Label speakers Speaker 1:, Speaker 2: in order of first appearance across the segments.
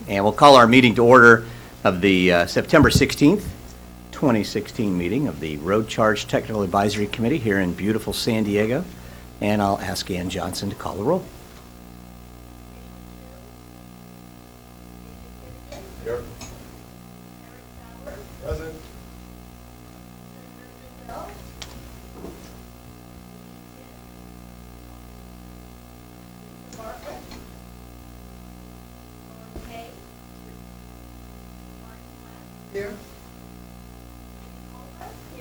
Speaker 1: And we'll call our meeting to order of the September 16th, 2016 meeting of the Road Charge Technical Advisory Committee here in beautiful San Diego. And I'll ask Ann Johnson to call the roll.
Speaker 2: Here. Present. Here.
Speaker 3: Here.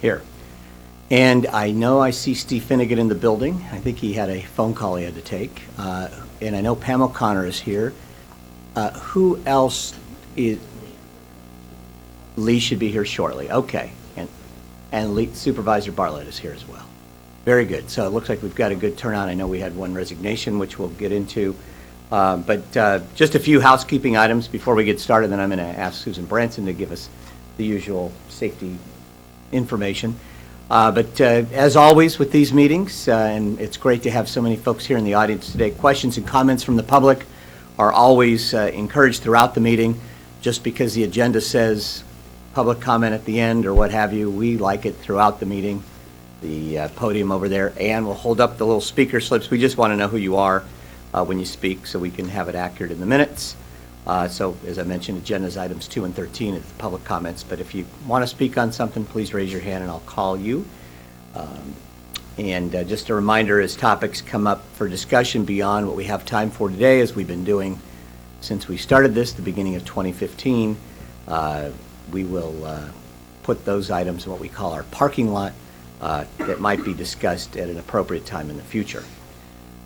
Speaker 1: Here. And I know I see Steve Finnegan in the building. I think he had a phone call he had to take. And I know Pam O'Connor is here. Who else is? Lee should be here shortly. Okay. And Lee, Supervisor Bartlett is here as well. Very good. So it looks like we've got a good turnout. I know we had one resignation, which we'll get into. But just a few housekeeping items before we get started. Then I'm going to ask Susan Branson to give us the usual safety information. But as always with these meetings, and it's great to have so many folks here in the audience today, questions and comments from the public are always encouraged throughout the meeting. Just because the agenda says public comment at the end or what have you, we like it throughout the meeting. The podium over there, Ann will hold up the little speaker slips. We just want to know who you are when you speak so we can have it accurate in the minutes. So as I mentioned, agendas items 2 and 13 is public comments, but if you want to speak on something, please raise your hand and I'll call you. And just a reminder, as topics come up for discussion beyond what we have time for today, as we've been doing since we started this, the beginning of 2015, we will put those items in what we call our parking lot that might be discussed at an appropriate time in the future.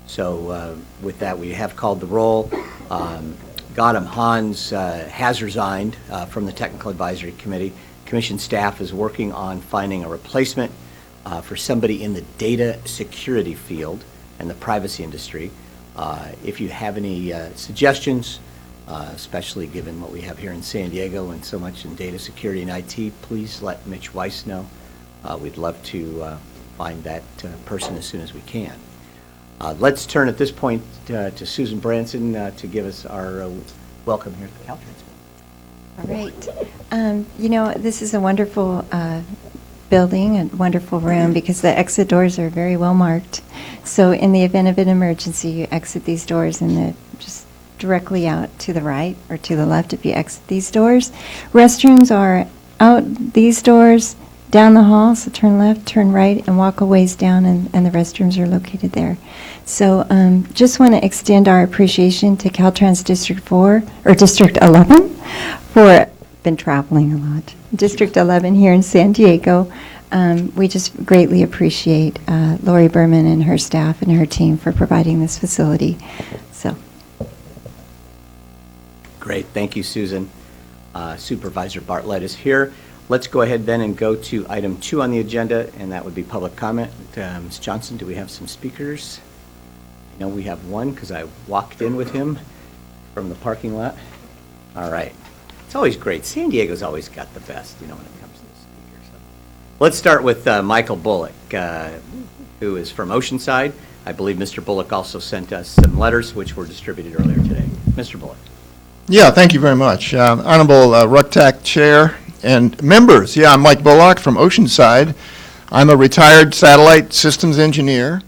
Speaker 1: So with that, we have called the roll. Gautam Hans has resigned from the Technical Advisory Committee. Commission staff is working on finding a replacement for somebody in the data security field and the privacy industry. If you have any suggestions, especially given what we have here in San Diego and so much in data security and IT, please let Mitch Weiss know. We'd love to find that person as soon as we can. Let's turn at this point to Susan Branson to give us our welcome here at the Caltrans.
Speaker 4: All right. You know, this is a wonderful building, a wonderful room, because the exit doors are very well marked. So in the event of an emergency, you exit these doors and just directly out to the right or to the left if you exit these doors. Restrooms are out these doors, down the hall, so turn left, turn right, and walk a ways down, and the restrooms are located there. So just want to extend our appreciation to Caltrans District 4, or District 11, for been traveling a lot. District 11 here in San Diego. We just greatly appreciate Lori Berman and her staff and her team for providing this facility. So.
Speaker 1: Great, thank you, Susan. Supervisor Bartlett is here. Let's go ahead then and go to item 2 on the agenda, and that would be public comment. Ms. Johnson, do we have some speakers? I know we have one because I walked in with him from the parking lot. All right. It's always great. San Diego's always got the best, you know, when it comes to the speakers. So let's start with Michael Bullock, who is from Oceanside. I believe Mr. Bullock also sent us some letters which were distributed earlier today. Mr. Bullock.
Speaker 2: Yeah, thank you very much. Honorable RUCTAC Chair and members, I'm Mike Bullock from Oceanside. I'm a retired satellite systems engineer,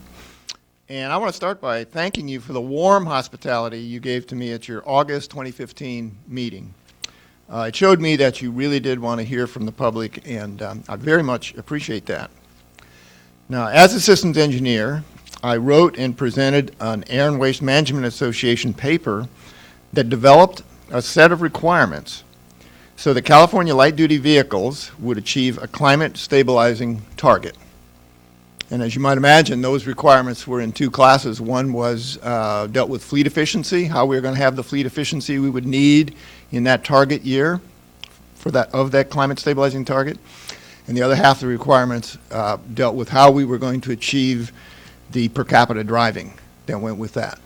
Speaker 2: and I want to start by thanking you for the warm hospitality you gave to me at your August 2015 meeting. It showed me that you really did want to hear from the public, and I very much appreciate that. Now, as a systems engineer, I wrote and presented an Air and Waste Management Association paper that developed a set of requirements so that California light-duty vehicles would achieve a climate-stabilizing target. And as you might imagine, those requirements were in 2 classes. One was dealt with fleet efficiency, how we were going to have the fleet efficiency we would need in that target year for that climate-stabilizing target. And the other half of the requirements dealt with how we were going to achieve the per capita driving that went with that.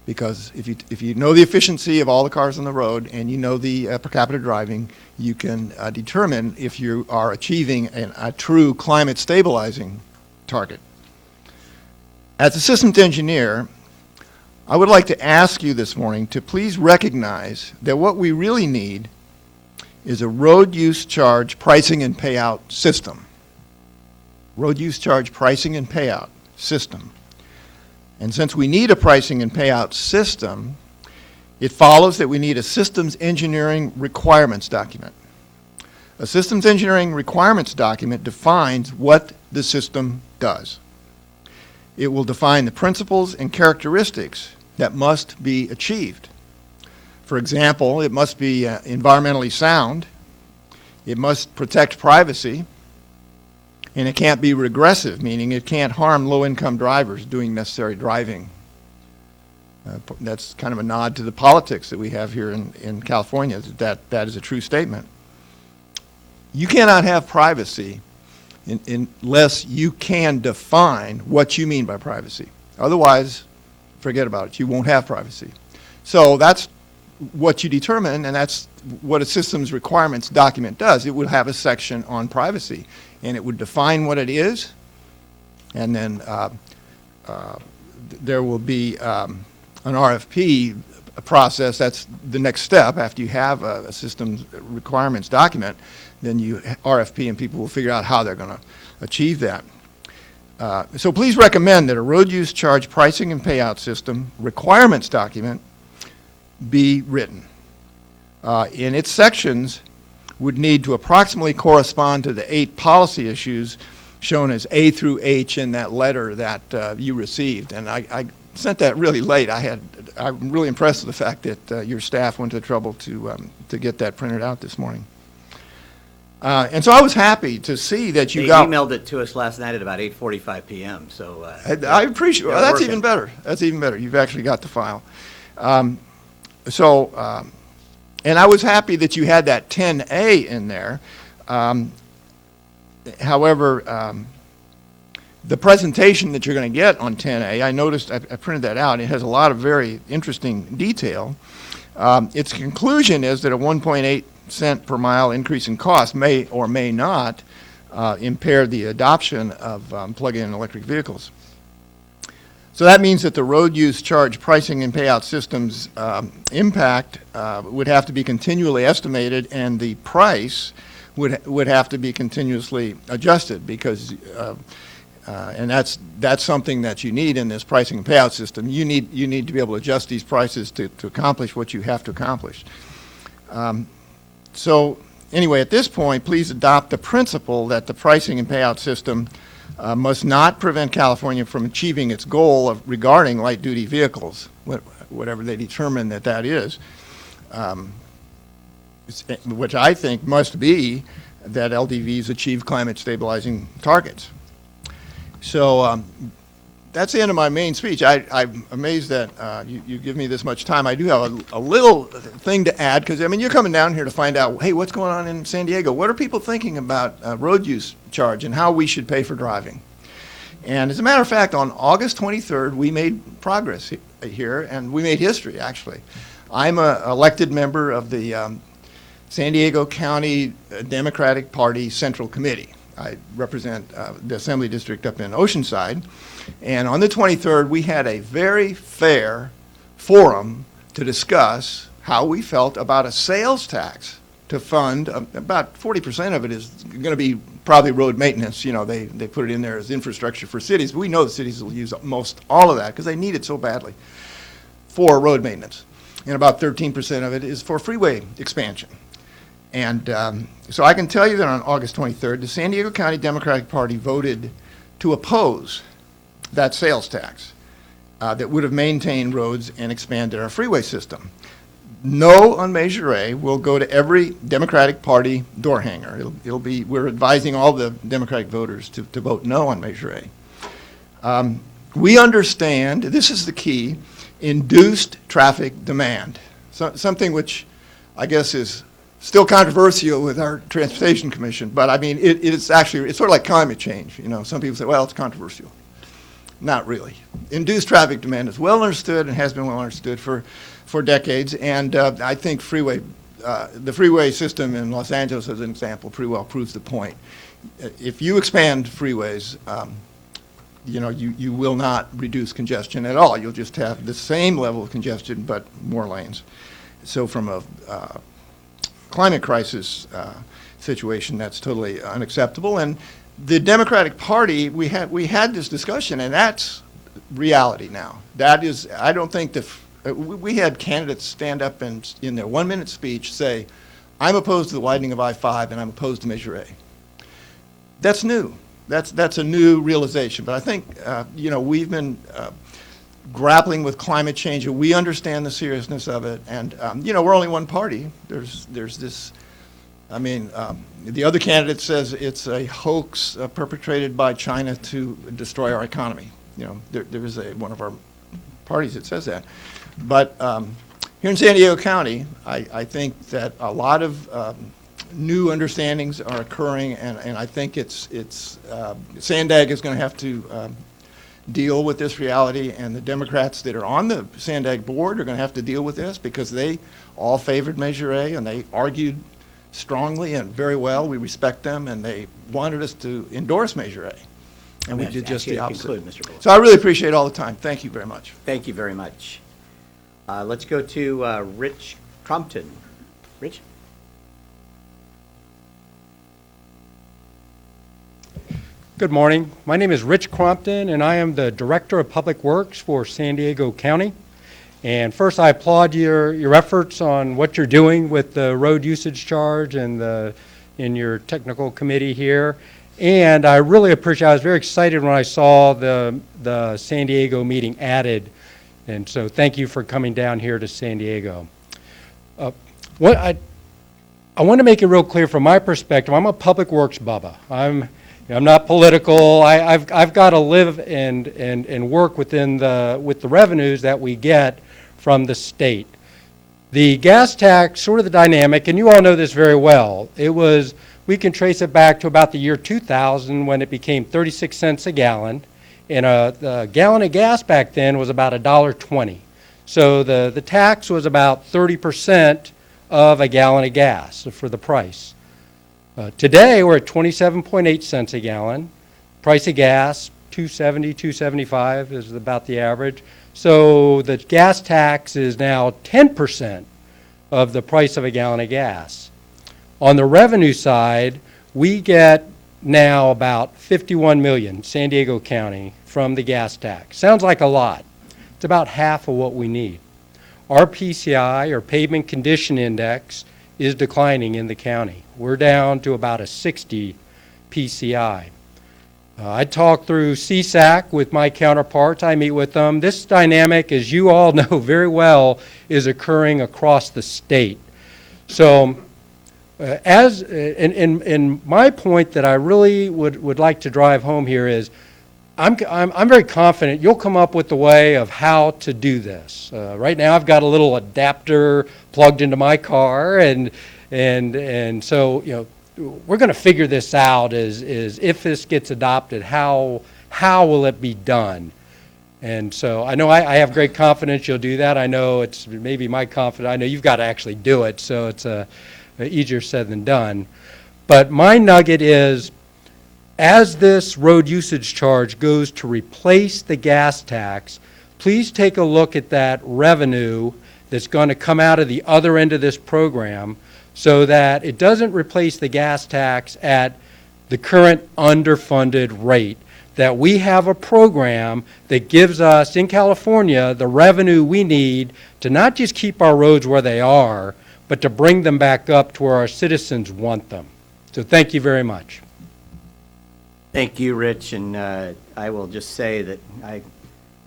Speaker 2: Because if you know the efficiency of all the cars on the road and you know the per capita driving, you can determine if you are achieving a true climate stabilizing target. As a systems engineer, I would like to ask you this morning to please recognize that what we really need is a road use charge pricing and payout system. Road use charge pricing and payout system. And since we need a pricing and payout system, it follows that we need a systems engineering requirements document. A systems engineering requirements document defines what the system does. It will define the principles and characteristics that must be achieved. For example, it must be environmentally sound, it must protect privacy, and it can't be regressive, meaning it can't harm low-income drivers doing necessary driving. That's kind of a nod to the politics that we have here in California, that is a true statement. You cannot have privacy unless you can define what you mean by privacy. Otherwise, forget about it. You won't have privacy. So that's what you determine, and that's what a systems requirements document does. It would have a section on privacy, and it would define what it is, and then there will be an RFP process. That's the next step. After you have a systems requirements document, then you RFP and people will figure out how they're going to achieve that. So please recommend that a road use charge pricing and payout system requirements document be written. In its sections would need to approximately correspond to the 8 policy issues shown as A through H in that letter that you received. And I sent that really late. I'm really impressed with the fact that your staff went to the trouble to get that printed out this morning. And so I was happy to see that you
Speaker 1: They
Speaker 2: got...
Speaker 1: emailed it to us last night at about 8:45 p.m., so...
Speaker 2: I appreciate it. Well, that's even better. That's even better. You've actually got the file. And I was happy that you had that 10A in there. However, the presentation that you're going to get on 10A, I noticed, I printed that out, it has a lot of very interesting detail. Its conclusion is that a 1.8 cent per mile increase in cost may or may not impair the adoption of plug-in electric vehicles. So that means that the road use charge pricing and payout systems impact would have to be continually estimated, and the price would have to be continuously adjusted, because and that's something that you need in this pricing and payout system. You need to be able to adjust these prices to accomplish what you have to accomplish. So anyway, at this point, please adopt the principle that the pricing and payout system must not prevent California from achieving its goal of regarding light-duty vehicles, whatever they determine that is, which I think must be that LDVs achieve climate stabilizing targets. So that's the end of my main speech. I'm amazed that you give me this much time. I do have a little thing to add, because, I mean, you're coming down here to find out, hey, what's going on in San Diego? What are people thinking about road use charge and how we should pay for driving? And as a matter of fact, on August 23rd, we made progress here, and we made history, actually. I'm an elected member of the San Diego County Democratic Party Central Committee. I represent the Assembly District up in Oceanside. And on the 23rd, we had a very fair forum to discuss how we felt about a sales tax to fund, about 40% of it is going to be probably road maintenance. You know, they put it in there as infrastructure for cities. But we know the cities will use most all of that because they need it so badly for road maintenance. And about 13% of it is for freeway expansion. And so I can tell you that on August 23rd, the San Diego County Democratic Party voted to oppose that sales tax that would have maintained roads and expanded our freeway system. No on Measure A will go to every Democratic Party door hanger. It'll be, we're advising all the Democratic voters to vote no on Measure A. We understand, this is the key, induced traffic demand, something which I guess is still controversial with our Transportation Commission, but I mean, it's sort of like climate change. You know, some people say, well, it's controversial. Not really. Induced traffic demand is well understood and has been well understood for decades, and I think the freeway system in Los Angeles, as an example, pretty well proves the point. If you expand freeways, you will not reduce congestion at all. You'll just have the same level of congestion, but more lanes. So from a climate crisis situation, that's totally unacceptable. And the Democratic Party, we had this discussion, and that's reality now. That is, I don't think we had candidates stand up and in their 1-minute speech say, I'm opposed to the widening of I-5 and I'm opposed to Measure A. That's new. That's a new realization. But I think, we've been grappling with climate change, and we understand the seriousness of it. And, we're only one party. There's this, the other candidate says it's a hoax perpetrated by China to destroy our economy. There is one of our parties that says that. But here in San Diego County, I think that a lot of new understandings are occurring, and I think Sandag is going to have to deal with this reality, and the Democrats that are on the Sandag board are going to have to deal with this because they all favored Measure A, and they argued strongly and very well. We respect them, and they wanted us to endorse Measure A, and we did just the opposite.
Speaker 1: Conclude, Mr. Bullock.
Speaker 2: So I really appreciate all the time. Thank you very much.
Speaker 1: Thank you very much. Let's go to Rich Crompton. Rich?
Speaker 3: Good morning. My name is Rich Crompton, and I am the Director of Public Works for San Diego County. And first, I applaud your efforts on what you're doing with the road usage charge and in your technical committee here. And I really appreciate, I was very excited when I saw the San Diego meeting added. And so thank you for coming down here to San Diego. I want to make it real clear from my perspective, I'm a public works bubba. I'm not political. I've got to live and work with the revenues that we get from the state. The gas tax, sort of the dynamic, and you all know this very well, we can trace it back to about the year 2000 when it became 36 cents a gallon. And a gallon of gas back then was about $1.20. So the tax was about 30% of a gallon of gas for the price. Today we're at 27.8 cents a gallon. Price of gas, $2.70, $2.75 is about the average. So the gas tax is now 10% of the price of a gallon of gas. On the revenue side, we get now about $51 million, San Diego County, from the gas tax. Sounds like a lot. It's about half of what we need. Our PCI, or Pavement Condition Index, is declining in the county. We're down to about a 60 PCI. I talk through CSAC with my counterparts. I meet with them. This dynamic, as you all know very well, is occurring across the state. So and my point that I really would like to drive home here is I'm very confident you'll come up with the way of how to do this. Right now I've got a little adapter plugged into my car, and so we're going to figure this out. Is if this gets adopted, how will it be done? And so I know I have great confidence you'll do that. I know it's maybe my confidence. I know you've got to actually do it, so it's easier said than done. But my nugget is, as this road usage charge goes to replace the gas tax, please take a look at that revenue that's going to come out of the other end of this program so that it doesn't replace the gas tax at the current underfunded rate. That we have a program that gives us, in California, the revenue we need to not just keep our roads where they are, but to bring them back up to where our citizens want them. So thank you very much.
Speaker 1: Thank you, Rich, and I will just say that I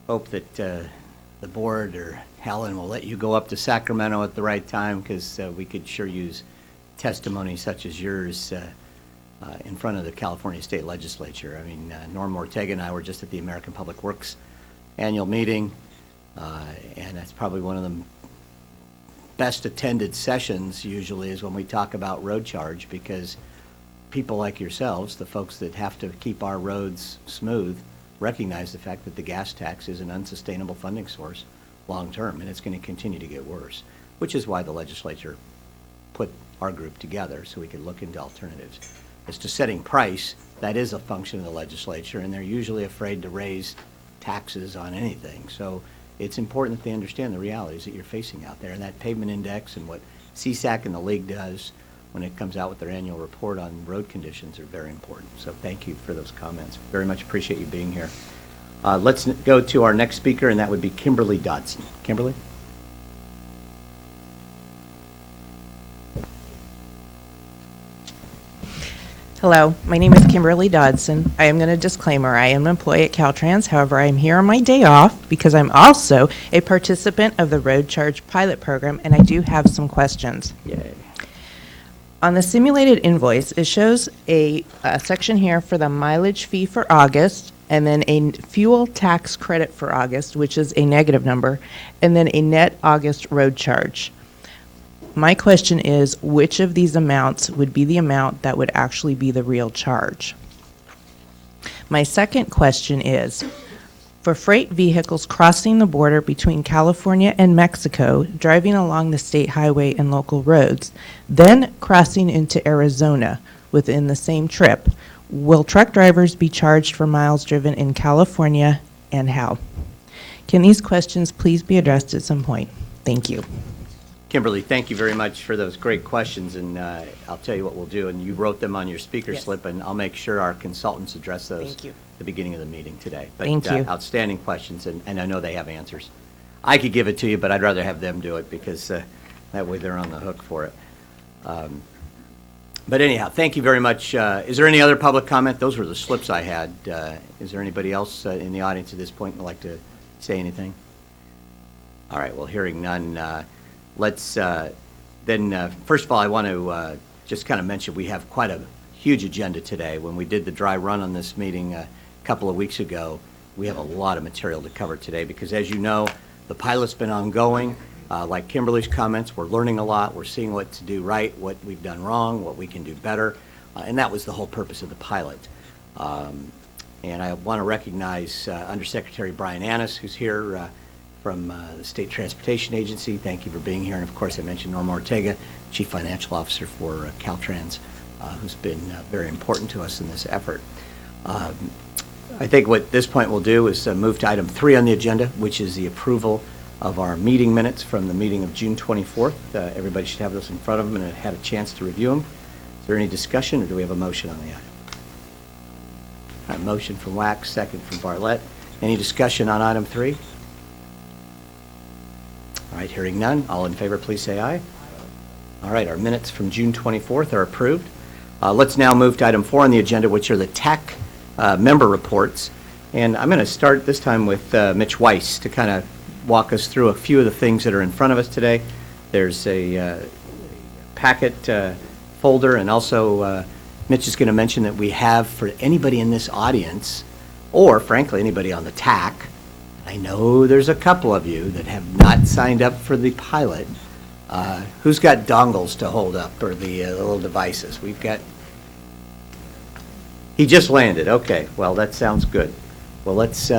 Speaker 1: hope that the board or Helen will let you go up to Sacramento at the right time, because we could sure use testimony such as yours in front of the California State Legislature. I mean, Norm Ortega and I were just at the American Public Works annual meeting, and that's probably one of the best attended sessions usually is when we talk about road charge, because people like yourselves, the folks that have to keep our roads smooth, recognize the fact that the gas tax is an unsustainable funding source long-term, and it's going to continue to get worse, which is why the legislature put our group together so we could look into alternatives. As to setting price, that is a function of the legislature, and they're usually afraid to raise taxes on anything. So it's important that they understand the realities that you're facing out there, and that pavement index and what CSAC and the league does when it comes out with their annual report on road conditions are very important. So thank you for those comments. Very much appreciate you being here. Let's go to our next speaker, and that would be Kimberley Dodson. Kimberly?
Speaker 5: Hello, my name is Kimberley Dodson. I am going to disclaimer, I am an employee at Caltrans. However, I am here on my day off because I'm also a participant of the Road Charge Pilot Program, and I do have some questions.
Speaker 1: Yay.
Speaker 5: On the simulated invoice, it shows a section here for the mileage fee for August, and then a fuel tax credit for August, which is a negative number, and then a net August road charge. My question is, which of these amounts would be the amount that would actually be the real charge? My second question is, for freight vehicles crossing the border between California and Mexico, driving along the state highway and local roads, then crossing into Arizona within the same trip, will truck drivers be charged for miles driven in California, and how? Can these questions please be addressed at some point? Thank you.
Speaker 1: Kimberly, thank you very much for those great questions, and I'll tell you what we'll do, and you wrote them on your speaker
Speaker 5: Yes.
Speaker 1: slip, and I'll make sure our consultants address those
Speaker 5: Thank you.
Speaker 1: at the beginning of the meeting today.
Speaker 5: Thank you.
Speaker 1: Outstanding questions, and I know they have answers. I could give it to you, but I'd rather have them do it because that way they're on the hook for it. But anyhow, thank you very much. Is there any other public comment? Those were the slips I had. Is there anybody else in the audience at this point who would like to say anything? All right, well, hearing none, let's then, first of all, I want to just kind of mention we have quite a huge agenda today. When we did the dry run on this meeting a couple of weeks ago, we have a lot of material to cover today because, as you know, the pilot's been ongoing. Like Kimberly's comments, we're learning a lot. We're seeing what to do right, what we've done wrong, what we can do better, and that was the whole purpose of the pilot. And I want to recognize Undersecretary Brian Annis, who's here from the State Transportation Agency. Thank you for being here. And of course, I mentioned Norma Ortega, Chief Financial Officer for Caltrans, who's been very important to us in this effort. I think what this point we'll do is move to item 3 on the agenda, which is the approval of our meeting minutes from the meeting of June 24th. Everybody should have those in front of them and have had a chance to review them. Is there any discussion, or do we have a motion on the item? All right, motion from Wax, second from Bartlett. Any discussion on item 3? All right, hearing none. All in favor, please say aye. All right, our minutes from June 24th are approved. Let's now move to item 4 on the agenda, which are the TAC member reports. And I'm going to start this time with Mitch Weiss to kind of walk us through a few of the things that are in front of us today. There's a packet folder, and also Mitch is going to mention that we have, for anybody in this audience, or frankly anybody on the TAC, I know there's a couple of you that have not signed up for the pilot. Who's got dongles to hold up, or the little devices? We've got, he just landed. Okay, well, that sounds good. Well, let's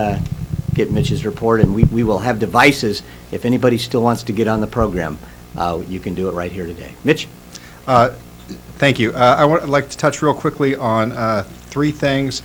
Speaker 1: get Mitch's report, and we will have devices. If anybody still wants to get on the program, you can do it right here today. Mitch?
Speaker 6: Thank you. I would like to touch real quickly on 3 things.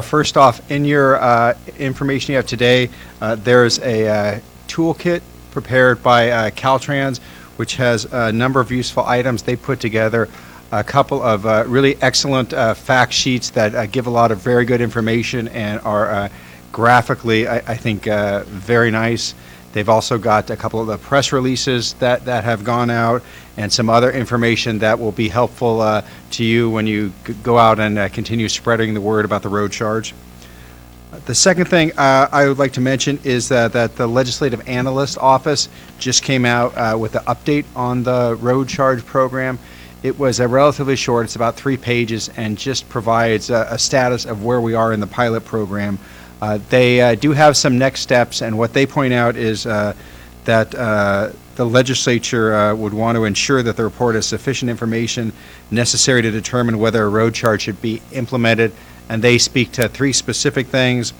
Speaker 6: First off, in your information you have today, there's a toolkit prepared by Caltrans, which has a number of useful items. They put together a couple of really excellent fact sheets that give a lot of very good information and are graphically, I think, very nice. They've also got a couple of the press releases that have gone out and some other information that will be helpful to you when you go out and continue spreading the word about the road charge. The second thing I would like to mention is that the Legislative Analyst Office just came out with an update on the road charge program. It was relatively short. It's about 3 pages and just provides a status of where we are in the pilot program. They do have some next steps, and what they point out is that the legislature would want to ensure that the report has sufficient information necessary to determine whether a road charge should be implemented, and they speak to 3 specific things.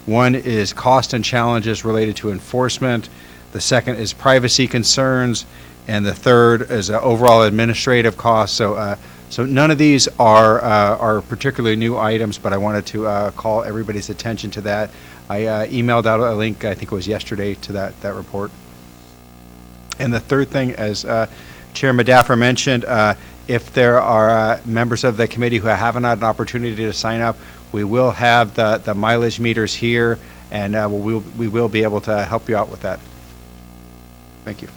Speaker 6: One is cost and challenges related to enforcement. The second is privacy concerns. And the third is overall administrative costs. So none of these are particularly new items, but I wanted to call everybody's attention to that. I emailed out a link, I think it was yesterday, to that report. And the third thing, as Chair Madaffer mentioned, if there are members of the committee who haven't had an opportunity to sign up, we will have the mileage meters here, and we will be able to help you out with that. Thank you.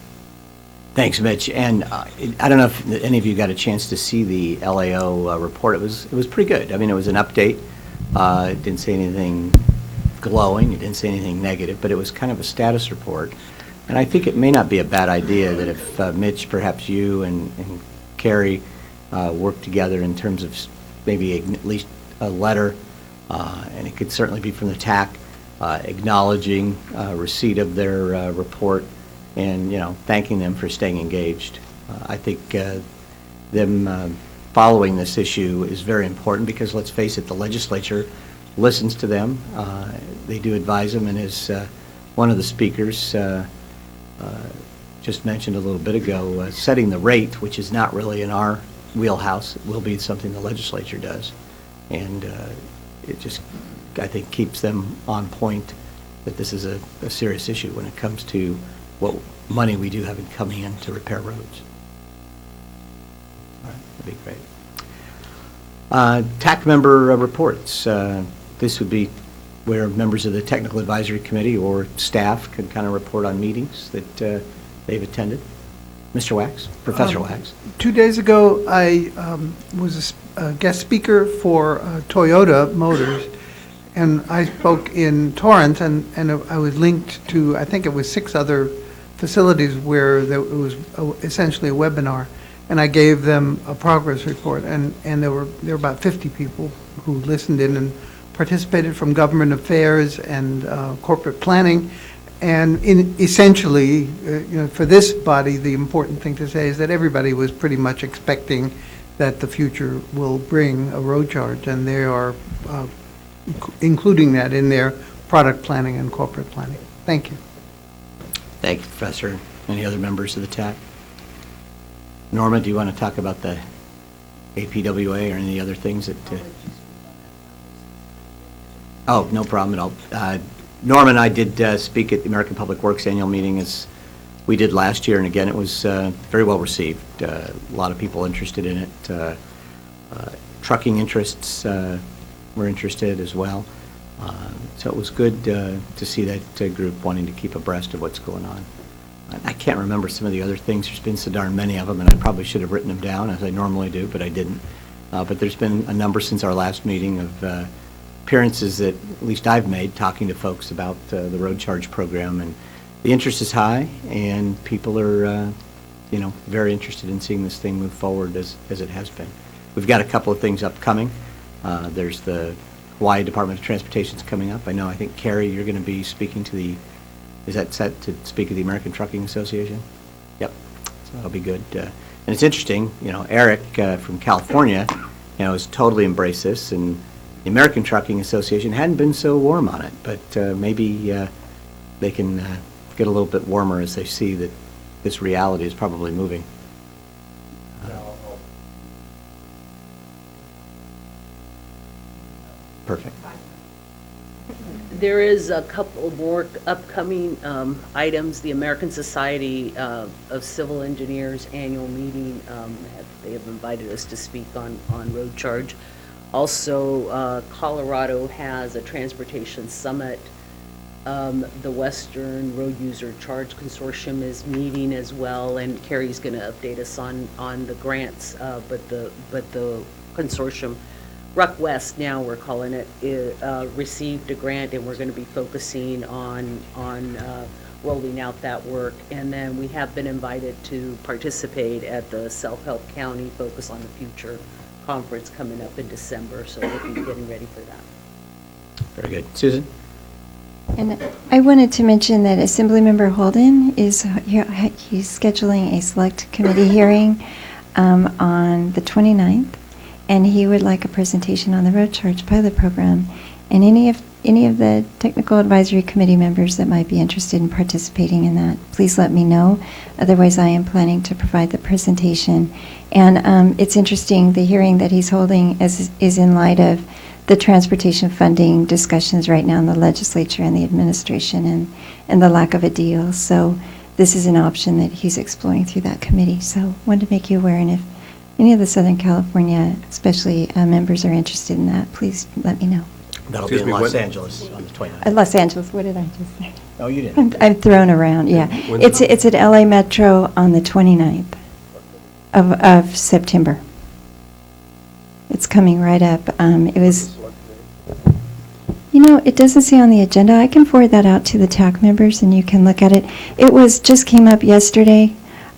Speaker 1: Thanks, Mitch. And I don't know if any of you got a chance to see the LAO report. It was pretty good. I mean, it was an update. It didn't say anything glowing. It didn't say anything negative, but it was kind of a status report. And I think it may not be a bad idea that if Mitch, perhaps you and Carrie work together in terms of maybe at least a letter, and it could certainly be from the TAC, acknowledging receipt of their report and, thanking them for staying engaged. I think them following this issue is very important because, let's face it, the legislature listens to them. They do advise them, and as one of the speakers just mentioned a little bit ago, setting the rate, which is not really in our wheelhouse, will be something the legislature does. And it just, I think, keeps them on point that this is a serious issue when it comes to what money we do have coming in to repair roads. All right, that'd be great. TAC member reports. This would be where members of the Technical Advisory Committee or staff can kind of report on meetings that they've attended. Mr. Wax, Professor Wax.
Speaker 7: 2 days ago, I was a guest speaker for Toyota Motors, and I spoke in Torrance, and I was linked to, I think it was 6 other facilities where it was essentially a webinar, and I gave them a progress report, and there were about 50 people who listened in and participated from government affairs and corporate planning. And essentially, for this body, the important thing to say is that everybody was pretty much expecting that the future will bring a road charge, and they are including that in their product planning and corporate planning. Thank you.
Speaker 1: Thank you, Professor. Any other members of the TAC? Norma, do you want to talk about the APWA or any other things that... Oh, no problem at all. Norma and I did speak at the American Public Works annual meeting as we did last year, and again, it was very well received. A lot of people interested in it. Trucking interests were interested as well. So it was good to see that group wanting to keep abreast of what's going on. I can't remember some of the other things. There's been so darn many of them, and I probably should have written them down, as I normally do, but I didn't. But there's been a number since our last meeting of appearances that at least I've made talking to folks about the road charge program, and the interest is high, and people are very interested in seeing this thing move forward as it has been. We've got a couple of things upcoming. There's the Hawaii Department of Transportation's coming up. I think, Carrie, you're going to be speaking to is that set to speak at the American Trucking Association? Yep, so that'll be good. And it's interesting, Eric from California, has totally embraced this, and the American Trucking Association hadn't been so warm on it, but maybe they can get a little bit warmer as they see that this reality is probably moving. Perfect.
Speaker 8: There is a couple more upcoming items. The American Society of Civil Engineers annual meeting, they have invited us to speak on road charge. Also, Colorado has a transportation summit. The Western Road User Charge Consortium is meeting as well, and Carrie's going to update us on the grants, but the consortium, Ruck West now we're calling it, received a grant, and we're going to be focusing on rolling out that work. And then we have been invited to participate at the Self-Help County Focus on the Future conference coming up in December, so we'll be getting ready for that.
Speaker 1: Very good. Susan?
Speaker 4: And I wanted to mention that Assemblymember Holden he's scheduling a select committee hearing on the 29th, and he would like a presentation on the road charge pilot program. And any of the technical advisory committee members that might be interested in participating in that, please let me know. Otherwise, I am planning to provide the presentation. And it's interesting, the hearing that he's holding is in light of the transportation funding discussions right now in the legislature and the administration and the lack of a deal. So this is an option that he's exploring through that committee. So wanted to make you aware, and if any of the Southern California, especially members, are interested in that, please let me know.
Speaker 1: That'll be in Los Angeles on the 29th.
Speaker 4: Los Angeles, what did I just say?
Speaker 1: Oh, you didn't.
Speaker 4: I'm thrown around, yeah. It's at LA Metro on the 29th of September. It's coming right up. It was, it doesn't say on the agenda. I can forward that out to the TAC members and you can look at it. It just came up yesterday.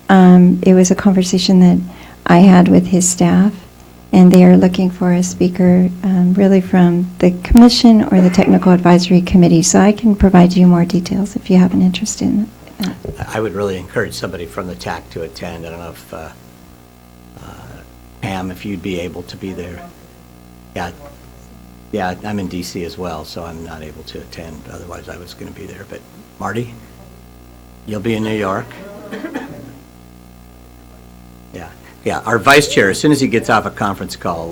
Speaker 4: It was a conversation that I had with his staff, and they are looking for a speaker really from the commission or the technical advisory committee. So I can provide you more details if you have an interest in that.
Speaker 1: I would really encourage somebody from the TAC to attend. I don't know if, Pam, if you'd be able to be there. Yeah, I'm in DC as well, so I'm not able to attend. Otherwise, I was going to be there. But Marty, you'll be in New York? Yeah, our vice chair, as soon as he gets off a conference call,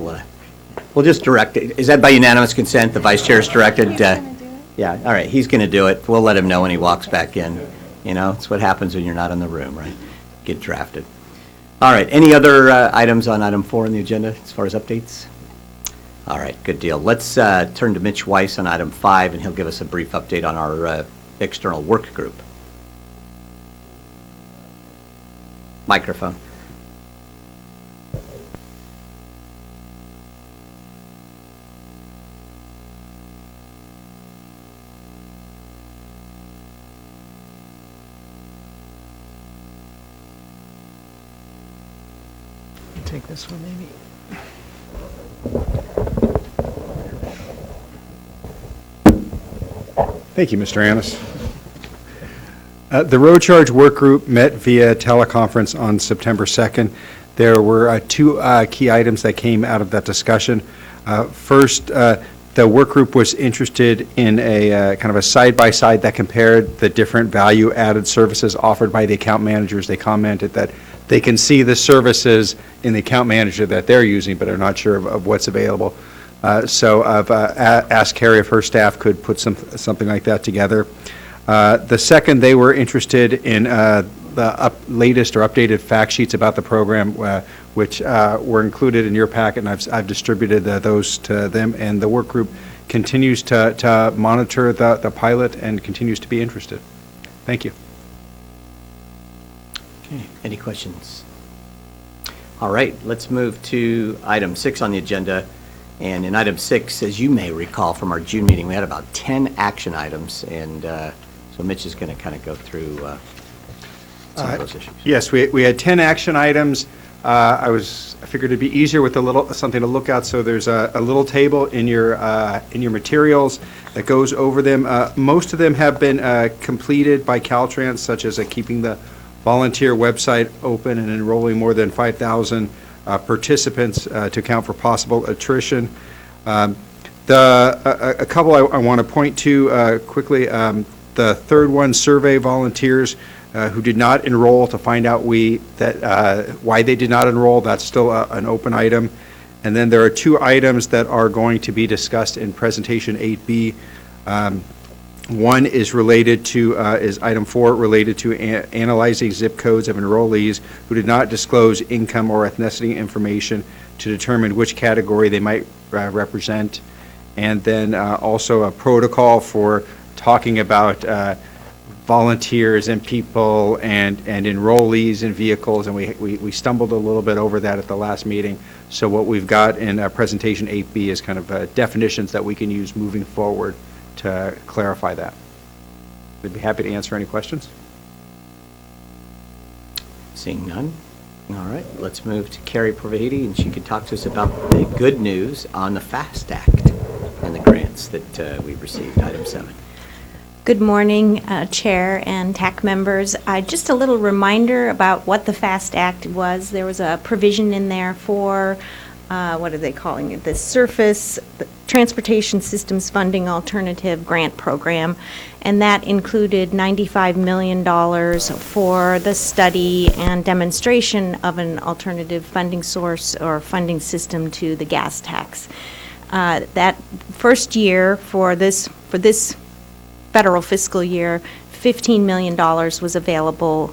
Speaker 1: we'll just direct it. Is that by unanimous consent? The vice chair is directed? Yeah, all right, he's going to do it. We'll let him know when he walks back in. It's what happens when you're not in the room, right? Get drafted. All right, any other items on item 4 on the agenda as far as updates? All right, good deal. Let's turn to Mitch Weiss on item 5, and he'll give us a brief update on our external work group. Microphone.
Speaker 2: Take this one, maybe.
Speaker 6: Thank you, Mr. Annis. The road charge work group met via teleconference on September 2nd. There were two key items that came out of that discussion. First, the work group was interested in a kind of a side-by-side that compared the different value-added services offered by the account managers. They commented that they can see the services in the account manager that they're using, but are not sure of what's available. So I've asked Carrie if her staff could put something like that together. The second, they were interested in the latest or updated fact sheets about the program, which were included in your packet, and I've distributed those to them. And the work group continues to monitor the pilot and continues to be interested. Thank you.
Speaker 1: Okay, any questions? All right, let's move to item 6 on the agenda. And in item 6, as you may recall from our June meeting, we had about 10 action items, and so Mitch is going to kind of go through some of those issues.
Speaker 6: Yes, we had 10 action items. I figured it'd be easier with something to look at. So there's a little table in your materials that goes over them. Most of them have been completed by Caltrans, such as keeping the volunteer website open and enrolling more than 5,000 participants to account for possible attrition. A couple I want to point to quickly. The third one, survey volunteers who did not enroll to find out why they did not enroll. That's still an open item. And then there are 2 items that are going to be discussed in presentation 8B. One is related to, is item 4, related to analyzing zip codes of enrollees who did not disclose income or ethnicity information to determine which category they might represent. And then also a protocol for talking about volunteers and people and enrollees and vehicles, and we stumbled a little bit over that at the last meeting. So what we've got in presentation 8B is kind of definitions that we can use moving forward to clarify that. We'd be happy to answer any questions.
Speaker 1: Seeing none. All right, let's move to Carrie Provahidi, and she could talk to us about the good news on the FAST Act and the grants that we've received, item 7.
Speaker 9: Good morning, Chair and TAC members. Just a little reminder about what the FAST Act was. There was a provision in there for what are they calling it? The Surface Transportation Systems Funding Alternative Grant Program, and that included $95 million for the study and demonstration of an alternative funding source or funding system to the gas tax. That first year for this federal fiscal year, $15 million was available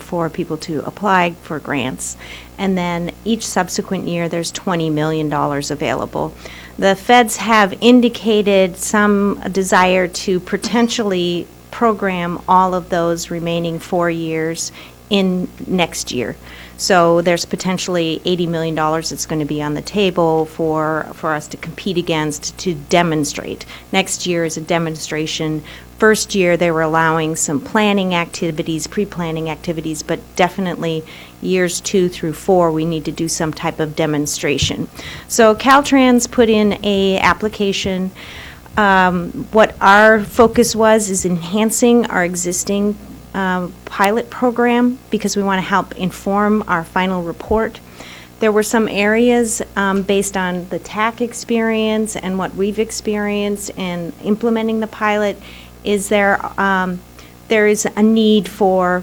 Speaker 9: for people to apply for grants. And then each subsequent year, there's $20 million available. The feds have indicated some desire to potentially program all of those remaining 4 years in next year. So there's potentially $80 million that's going to be on the table for us to compete against to demonstrate. Next year is a demonstration. First year, they were allowing some planning activities, pre-planning activities, but definitely years 2 through 4, we need to do some type of demonstration. So Caltrans put in a application. What our focus was is enhancing our existing pilot program because we want to help inform our final report. There were some areas based on the TAC experience and what we've experienced in implementing the pilot. There is a need for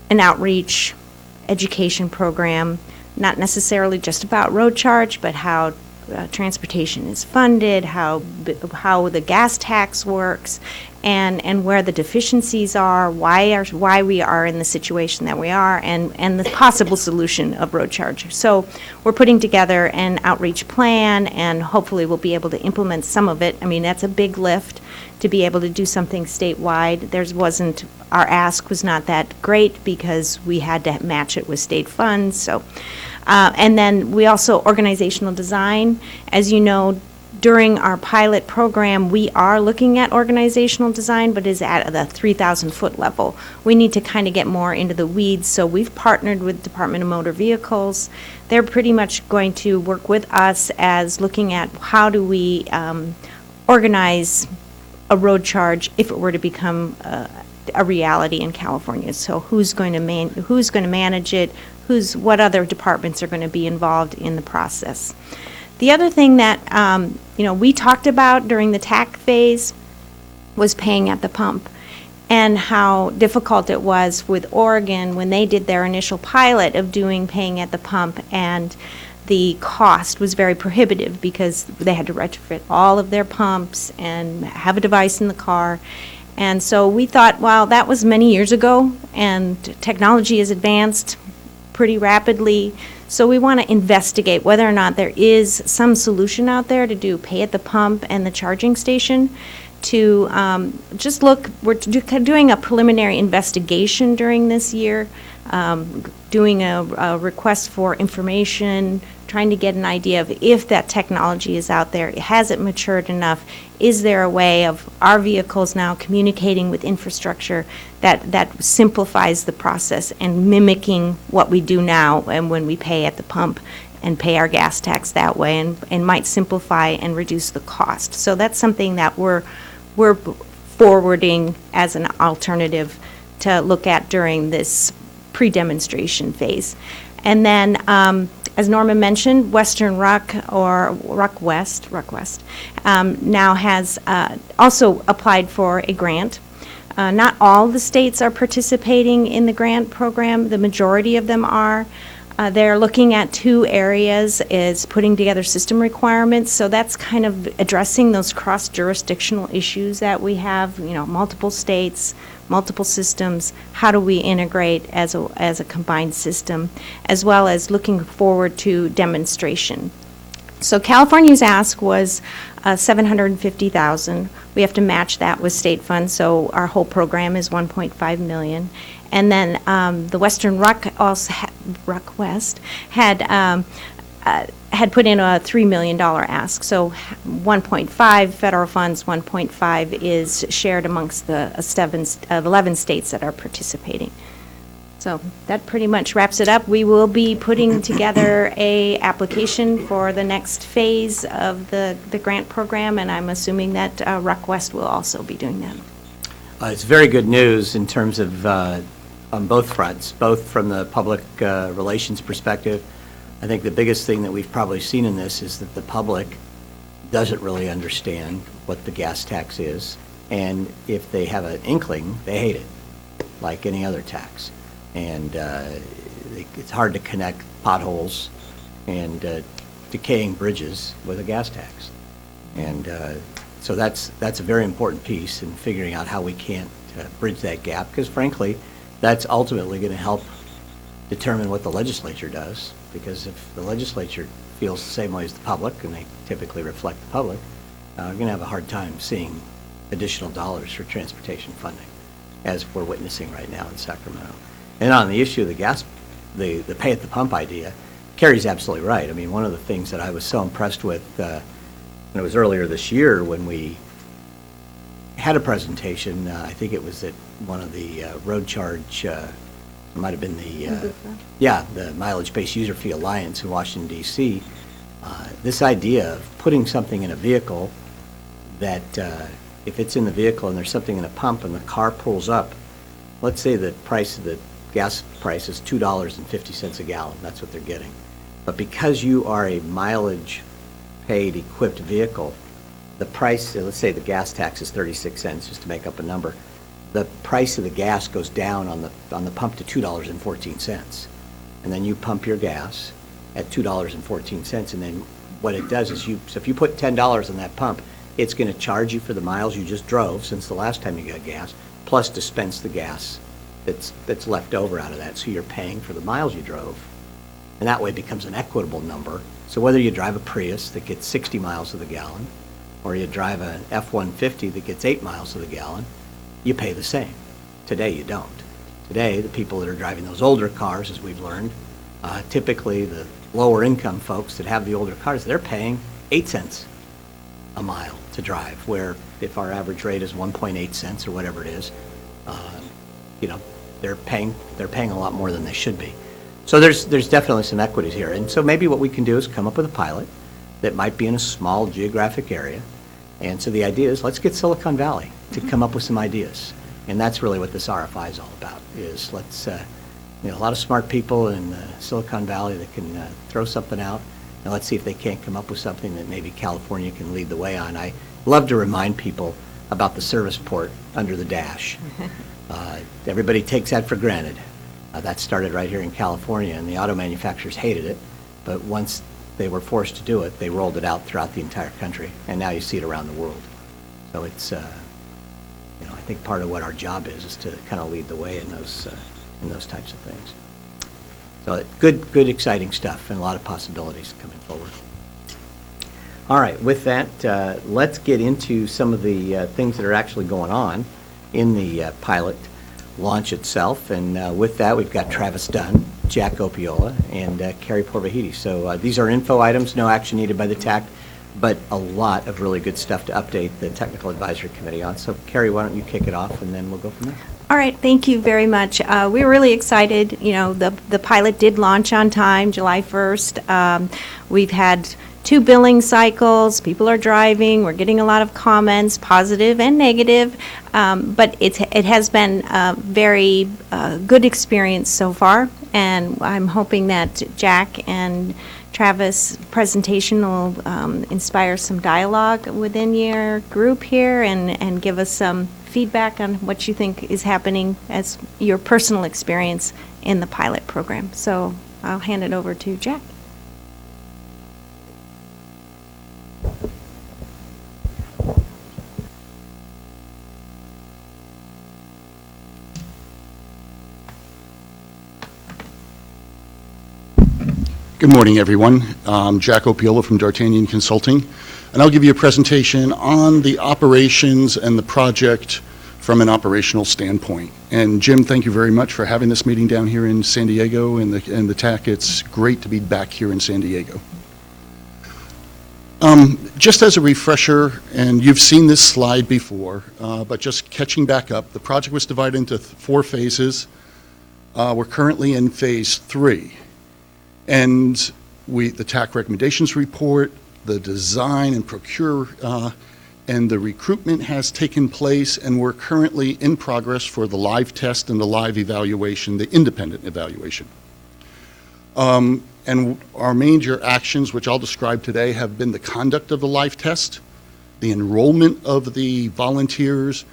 Speaker 9: an outreach education program, not necessarily just about road charge, but how transportation is funded, how the gas tax works, and where the deficiencies are, why we are in the situation that we are, and the possible solution of road charge. So we're putting together an outreach plan, and hopefully we'll be able to implement some of it. I mean, that's a big lift to be able to do something statewide. Our ask was not that great because we had to match it with state funds. So, and then we also organizational design. As you know, during our pilot program, we are looking at organizational design, but is at the 3,000-foot level. We need to kind of get more into the weeds, so we've partnered with Department of Motor Vehicles. They're pretty much going to work with us as looking at how do we organize a road charge if it were to become a reality in California. So who's going to manage it? What other departments are going to be involved in the process? The other thing that we talked about during the TAC phase was paying at the pump, and how difficult it was with Oregon when they did their initial pilot of doing paying at the pump, and the cost was very prohibitive because they had to retrofit all of their pumps and have a device in the car. And so we thought, well, that was many years ago, and technology has advanced pretty rapidly. So we want to investigate whether or not there is some solution out there to do pay at the pump and the charging station. To just look, we're doing a preliminary investigation during this year, doing a request for information, trying to get an idea of if that technology is out there, has it matured enough, is there a way of our vehicles now communicating with infrastructure that simplifies the process and mimicking what we do now and when we pay at the pump and pay our gas tax that way, and might simplify and reduce the cost. So that's something that we're forwarding as an alternative to look at during this pre-demonstration phase. And then, as Norma mentioned, Western Ruck, or Ruck West, now has also applied for a grant. Not all the states are participating in the grant program. The majority of them are. They're looking at 2 areas, is putting together system requirements. So that's kind of addressing those cross-jurisdictional issues that we have, multiple states, multiple systems. How do we integrate as a combined system, as well as looking forward to demonstration. So California's ask was $750,000. We have to match that with state funds, so our whole program is $1.5 million. And then the Western Ruck West had put in a $3 million ask. So 1.5 federal funds, 1.5 is shared amongst the 11 states that are participating. So that pretty much wraps it up. We will be putting together a application for the next phase of the grant program, and I'm assuming that Ruck West will also be doing that.
Speaker 1: It's very good news in terms of on both fronts, both from the public relations perspective, I think the biggest thing that we've probably seen in this is that the public doesn't really understand what the gas tax is, and if they have an inkling, they hate it, like any other tax. And it's hard to connect potholes and decaying bridges with a gas tax. And so that's a very important piece in figuring out how we can't bridge that gap, because frankly, that's ultimately going to help determine what the legislature does, because if the legislature feels the same way as the public, and they typically reflect the public, we're going to have a hard time seeing additional dollars for transportation funding, as we're witnessing right now in Sacramento. And on the issue of the gas, the pay at the pump idea, Carrie's absolutely right. I mean, one of the things that I was so impressed with, and it was earlier this year when we had a presentation, I think it was at one of the road charge, it might have been the Mileage-Based User Fee Alliance in Washington, D.C. This idea of putting something in a vehicle that if it's in the vehicle and there's something in a pump and the car pulls up, let's say the price of the gas price is $2.50 a gallon, that's what they're getting. But because you are a mileage-paid equipped vehicle, the price, let's say the gas tax is 36 cents, just to make up a number, the price of the gas goes down on the pump to $2.14. And then you pump your gas at $2.14, and then what it does is so if you put $10 on that pump, it's going to charge you for the miles you just drove since the last time you got gas, plus dispense the gas that's left over out of that. So you're paying for the miles you drove. And that way it becomes an equitable number. So whether you drive a Prius that gets 60 miles to the gallon, or you drive an F-150 that gets 8 miles to the gallon, you pay the same. Today you don't. Today, the people that are driving those older cars, as we've learned, typically the lower income folks that have the older cars, they're paying 8 cents a mile to drive, where if our average rate is 1.8 cents or whatever it is, they're paying a lot more than they should be. So there's definitely some equities here. And so maybe what we can do is come up with a pilot that might be in a small geographic area. And so the idea is, let's get Silicon Valley to come up with some ideas. And that's really what this RFI is all about, is let's, a lot of smart people in Silicon Valley that can throw something out, and let's see if they can't come up with something that maybe California can lead the way on. I love to remind people about the service port under the dash. Everybody takes that for granted. That started right here in California, and the auto manufacturers hated it, but once they were forced to do it, they rolled it out throughout the entire country, and now you see it around the world. So it's, I think part of what our job is to kind of lead the way in those types of things. So good, exciting stuff, and a lot of possibilities coming forward. All right, with that, let's get into some of the things that are actually going on in the pilot launch itself. And with that, we've got Travis Dunn, Jack Opiola, and Carrie Porvahidi. So these are info items, no action needed by the TAC, but a lot of really good stuff to update the Technical Advisory Committee on. So Carrie, why don't you kick it off, and then we'll go from there.
Speaker 9: All right, thank you very much. We're really excited. The pilot did launch on time, July 1st. We've had 2 billing cycles. People are driving. We're getting a lot of comments, positive and negative. But it has been a very good experience so far. And I'm hoping that Jack and Travis' presentation will inspire some dialogue within your group here and give us some feedback on what you think is happening as your personal experience in the pilot program. So I'll hand it over to Jack.
Speaker 10: Good morning, everyone. I'm Jack Opiola from D'Artagnan Consulting, and I'll give you a presentation on the operations and the project from an operational standpoint. And Jim, thank you very much for having this meeting down here in San Diego and the TAC. It's great to be back here in San Diego. Just as a refresher, and you've seen this slide before, but just catching back up, the project was divided into 4 phases. We're currently in phase 3. And the TAC recommendations report, the design and procure, and the recruitment has taken place, and we're currently in progress for the live test and the live evaluation, the independent evaluation. And our major actions, which I'll describe today, have been the conduct of the live test, the enrollment of the volunteers,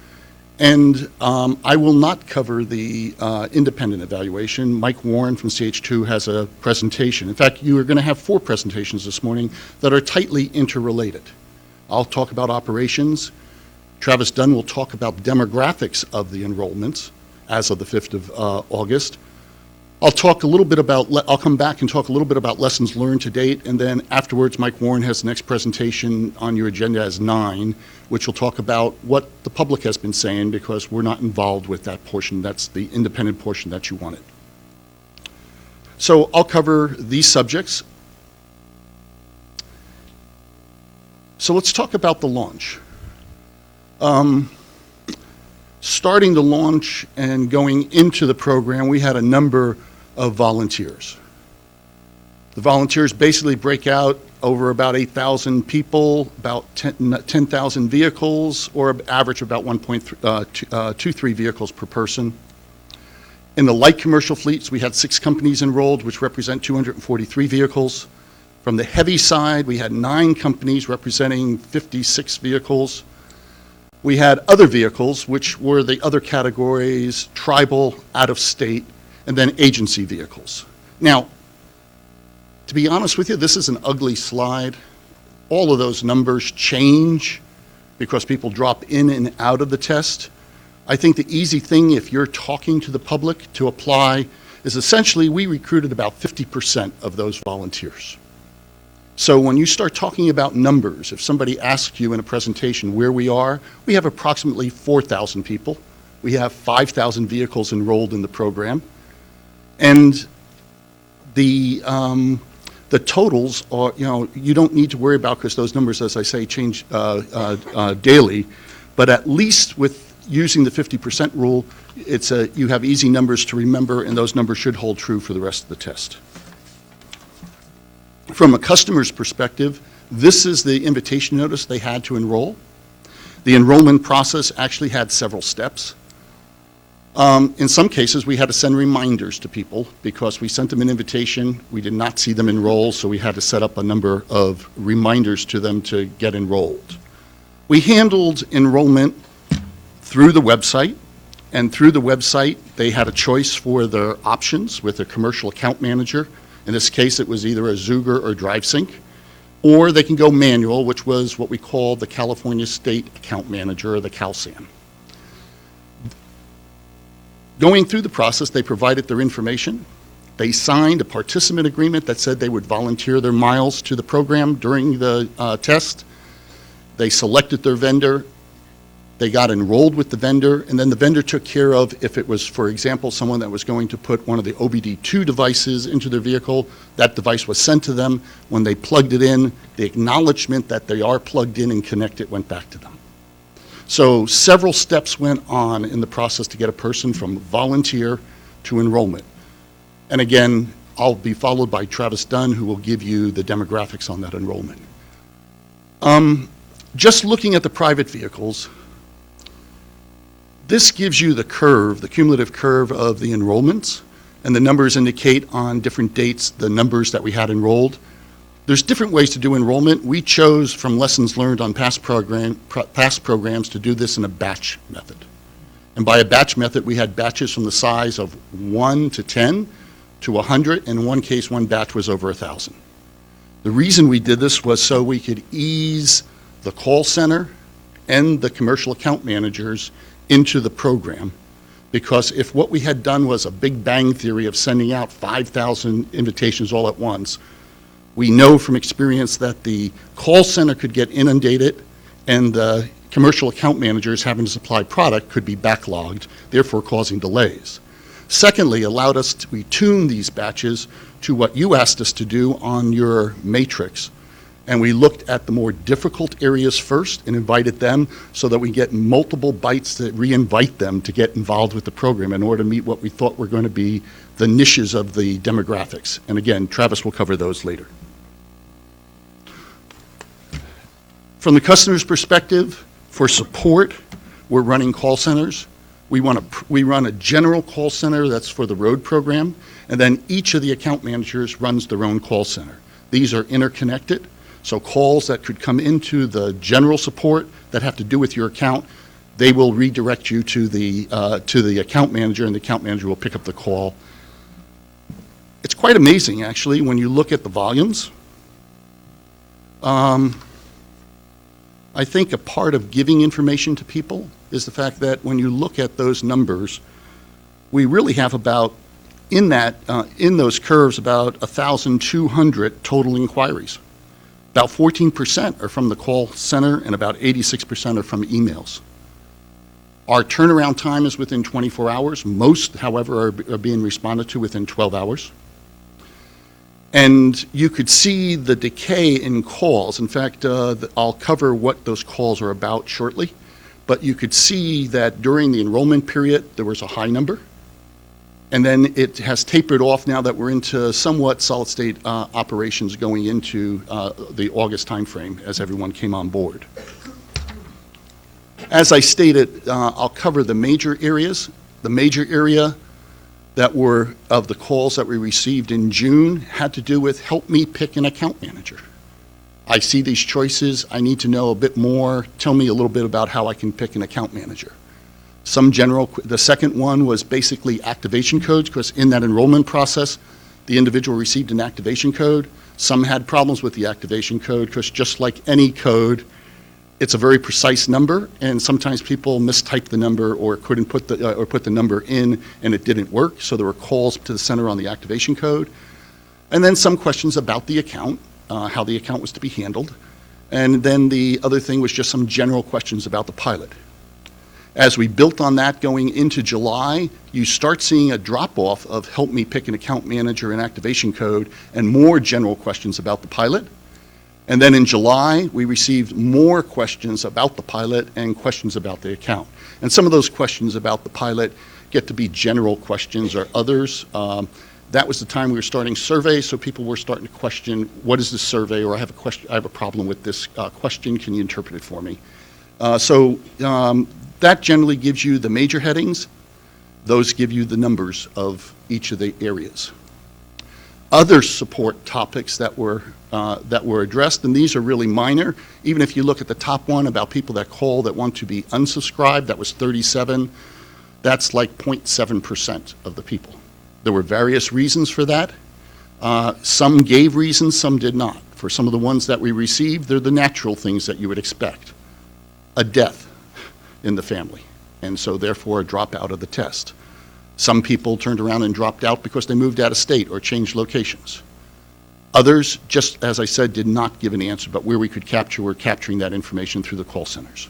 Speaker 10: and I will not cover the independent evaluation. Mike Warren from CH2 has a presentation. In fact, you are going to have 4 presentations this morning that are tightly interrelated. I'll talk about operations. Travis Dunn will talk about demographics of the enrollments as of the 5th of August. I'll come back and talk a little bit about lessons learned to date, and then afterwards, Mike Warren has the next presentation on your agenda as 9, which will talk about what the public has been saying, because we're not involved with that portion. That's the independent portion that you wanted. So I'll cover these subjects. So let's talk about the launch. Starting the launch and going into the program, we had a number of volunteers. The volunteers basically break out over about 8,000 people, about 10,000 vehicles, or an average of about 1.23 vehicles per person. In the light commercial fleets, we had 6 companies enrolled, which represent 243 vehicles. From the heavy side, we had 9 companies representing 56 vehicles. We had other vehicles, which were the other categories: tribal, out-of-state, and then agency vehicles. Now, to be honest with you, this is an ugly slide. All of those numbers change because people drop in and out of the test. I think the easy thing, if you're talking to the public, to apply is essentially we recruited about 50% of those volunteers. So when you start talking about numbers, if somebody asks you in a presentation where we are, we have approximately 4,000 people. We have 5,000 vehicles enrolled in the program. And the totals are, you don't need to worry about, because those numbers, as I say, change daily. But at least with using the 50% rule, you have easy numbers to remember, and those numbers should hold true for the rest of the test. From a customer's perspective, this is the invitation notice they had to enroll. The enrollment process actually had several steps. In some cases, we had to send reminders to people because we sent them an invitation. We did not see them enroll, so we had to set up a number of reminders to them to get enrolled. We handled enrollment through the website, and through the website, they had a choice for their options with a commercial account manager. In this case, it was either a Zuger or DriveSync, or they can go manual, which was what we call the California State Account Manager, or the CalSAM. Going through the process, they provided their information. They signed a participant agreement that said they would volunteer their miles to the program during the test. They selected their vendor. They got enrolled with the vendor, and then the vendor took care of, if it was, for example, someone that was going to put one of the OBD2 devices into their vehicle, that device was sent to them. When they plugged it in, the acknowledgement that they are plugged in and connected went back to them. So several steps went on in the process to get a person from volunteer to enrollment. And again, I'll be followed by Travis Dunn, who will give you the demographics on that enrollment. Just looking at the private vehicles, this gives you the curve, the cumulative curve of the enrollments, and the numbers indicate on different dates the numbers that we had enrolled. There's different ways to do enrollment. We chose from lessons learned on past programs to do this in a batch method. And by a batch method, we had batches from the size of 1 to 10 to 100. In one case, one batch was over 1,000. The reason we did this was so we could ease the call center and the commercial account managers into the program, because if what we had done was a big bang theory of sending out 5,000 invitations all at once, we know from experience that the call center could get inundated and the commercial account managers having to supply product could be backlogged, therefore causing delays. Secondly, allowed us to retune these batches to what you asked us to do on your matrix. And we looked at the more difficult areas first and invited them so that we get multiple bites to re-invite them to get involved with the program in order to meet what we thought were going to be the niches of the demographics. And again, Travis will cover those later. From the customer's perspective, for support, we're running call centers. We run a general call center that's for the road program, and then each of the account managers runs their own call center. These are interconnected, so calls that could come into the general support that have to do with your account, they will redirect you to the account manager, and the account manager will pick up the call. It's quite amazing, actually, when you look at the volumes. I think a part of giving information to people is the fact that when you look at those numbers, we really have about, in those curves, about 1,200 total inquiries. About 14% are from the call center, and about 86% are from emails. Our turnaround time is within 24 hours. Most, however, are being responded to within 12 hours. And you could see the decay in calls. In fact, I'll cover what those calls are about shortly. But you could see that during the enrollment period, there was a high number. And then it has tapered off now that we're into somewhat solid state operations going into the August timeframe as everyone came on board. As I stated, I'll cover the major areas. The major area that were of the calls that we received in June had to do with help me pick an account manager. I see these choices, I need to know a bit more, tell me a little bit about how I can pick an account manager. The second one was basically activation codes, because in that enrollment process, the individual received an activation code. Some had problems with the activation code, because just like any code, it's a very precise number, and sometimes people mistype the number or couldn't put the number in, and it didn't work. So there were calls to the center on the activation code, and then some questions about the account, how the account was to be handled, and then the other thing was just some general questions about the pilot. As we built on that going into July, you start seeing a drop-off of help me pick an account manager and activation code, and more general questions about the pilot. And then in July, we received more questions about the pilot and questions about the account. And some of those questions about the pilot get to be general questions or others. That was the time we were starting surveys, so people were starting to question, what is this survey, or I have a question, I have a problem with this question, can you interpret it for me? That generally gives you the major headings. Those give you the numbers of each of the areas. Other support topics that were addressed, and these are really minor. Even if you look at the top one about people that call that want to be unsubscribed, that was 37. That's like 0.7% of the people. There were various reasons for that. Some gave reasons, some did not. For some of the ones that we received, they're the natural things that you would expect. A death in the family, and so therefore a dropout of the test. Some people turned around and dropped out because they moved out of state or changed locations. Others, just as I said, did not give an answer, but where we could capture, we're capturing that information through the call centers.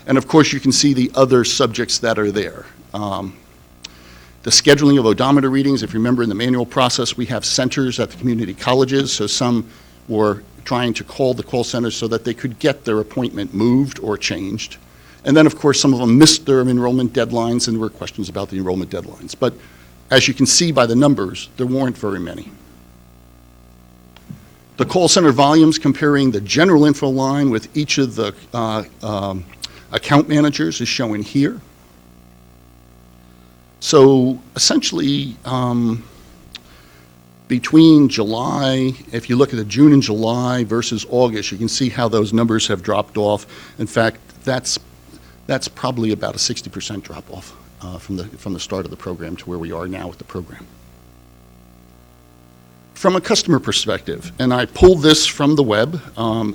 Speaker 10: And of course, you can see the other subjects that are there. The scheduling of odometer readings, if you remember in the manual process, we have centers at the community colleges, so some were trying to call the call centers so that they could get their appointment moved or changed. And then, of course, some of them missed their enrollment deadlines, and there were questions about the enrollment deadlines. But as you can see by the numbers, there weren't very many. The call center volumes comparing the general info line with each of the account managers is shown here. So essentially, between July, if you look at the June and July versus August, you can see how those numbers have dropped off. In fact, that's probably about a 60% drop-off from the start of the program to where we are now with the program. From a customer perspective, and I pulled this from the web,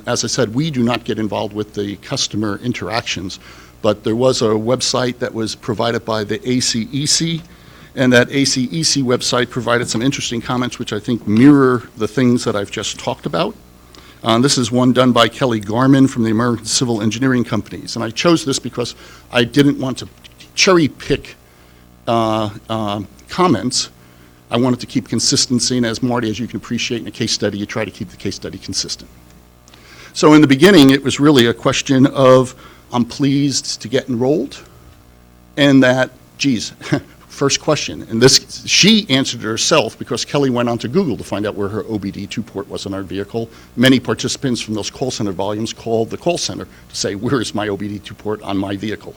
Speaker 10: as I said, we do not get involved with the customer interactions, but there was a website that was provided by the ACEC, and that ACEC website provided some interesting comments which I think mirror the things that I've just talked about. This is one done by Kelly Garman from the American Civil Engineering Companies, and I chose this because I didn't want to cherry pick comments. I wanted to keep consistency, and as Marty, as you can appreciate in a case study, you try to keep the case study consistent. So in the beginning, it was really a question of, I'm pleased to get enrolled, and that, geez, first question, and this, she answered it herself because Kelly went on to Google to find out where her OBD2 port was on our vehicle. Many participants from those call center volumes called the call center to say, where is my OBD2 port on my vehicle?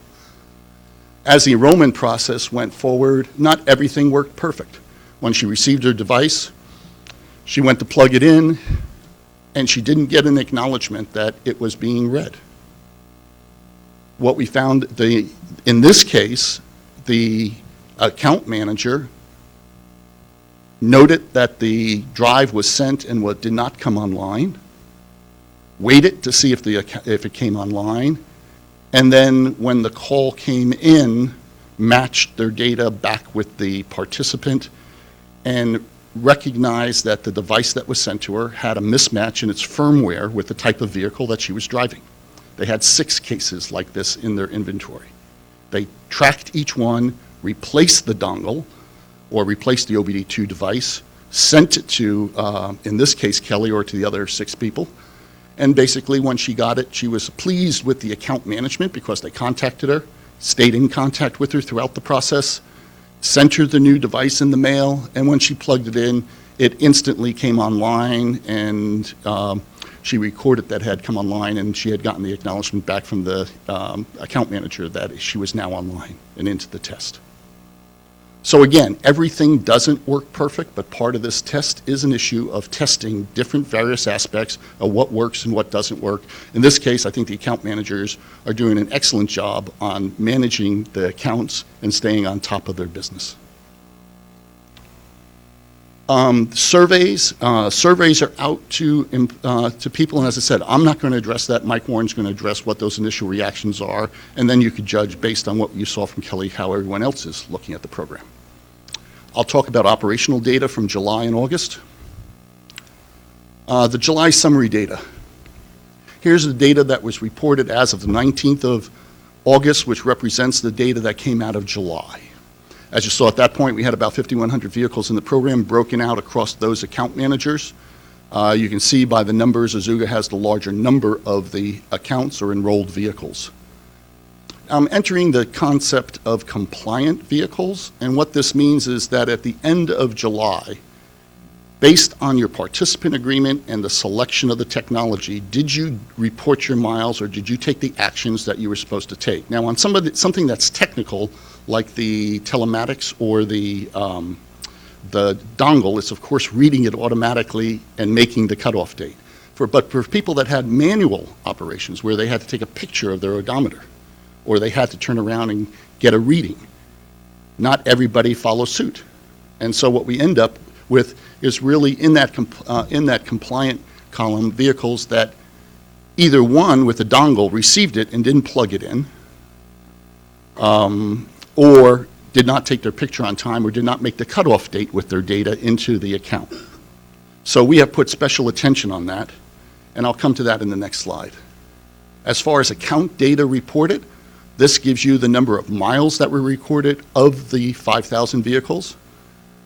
Speaker 10: As the enrollment process went forward, not everything worked perfect. When she received her device, she went to plug it in, and she didn't get an acknowledgement that it was being read. What we found, in this case, the account manager noted that the drive was sent and what did not come online, waited to see if it came online, and then when the call came in, matched their data back with the participant and recognized that the device that was sent to her had a mismatch in its firmware with the type of vehicle that she was driving. They had 6 cases like this in their inventory. They tracked each one, replaced the dongle, or replaced the OBD2 device, sent it to, in this case, Kelly, or to the other 6 people. And basically, when she got it, she was pleased with the account management because they contacted her, stayed in contact with her throughout the process, sent her the new device in the mail, and when she plugged it in, it instantly came online, and she recorded that it had come online, and she had gotten the acknowledgement back from the account manager that she was now online and into the test. So again, everything doesn't work perfect, but part of this test is an issue of testing different various aspects of what works and what doesn't work. In this case, I think the account managers are doing an excellent job on managing the accounts and staying on top of their business. Surveys are out to people, and as I said, I'm not going to address that. Mike Warren's going to address what those initial reactions are, and then you could judge based on what you saw from Kelly how everyone else is looking at the program. I'll talk about operational data from July and August. The July summary data. Here's the data that was reported as of the 19th of August, which represents the data that came out of July. As you saw at that point, we had about 5,100 vehicles in the program broken out across those account managers. You can see by the numbers, Azuga has the larger number of the accounts or enrolled vehicles. I'm entering the concept of compliant vehicles, and what this means is that at the end of July, based on your participant agreement and the selection of the technology, did you report your miles or did you take the actions that you were supposed to take? Now, on something that's technical, like the telematics or the dongle, it's of course reading it automatically and making the cutoff date. But for people that had manual operations where they had to take a picture of their odometer or they had to turn around and get a reading, not everybody follows suit. And so what we end up with is really in that compliant column, vehicles that either one with a dongle received it and didn't plug it in, or did not take their picture on time or did not make the cutoff date with their data into the account. So we have put special attention on that, and I'll come to that in the next slide. As far as account data reported, this gives you the number of miles that were recorded of the 5,000 vehicles,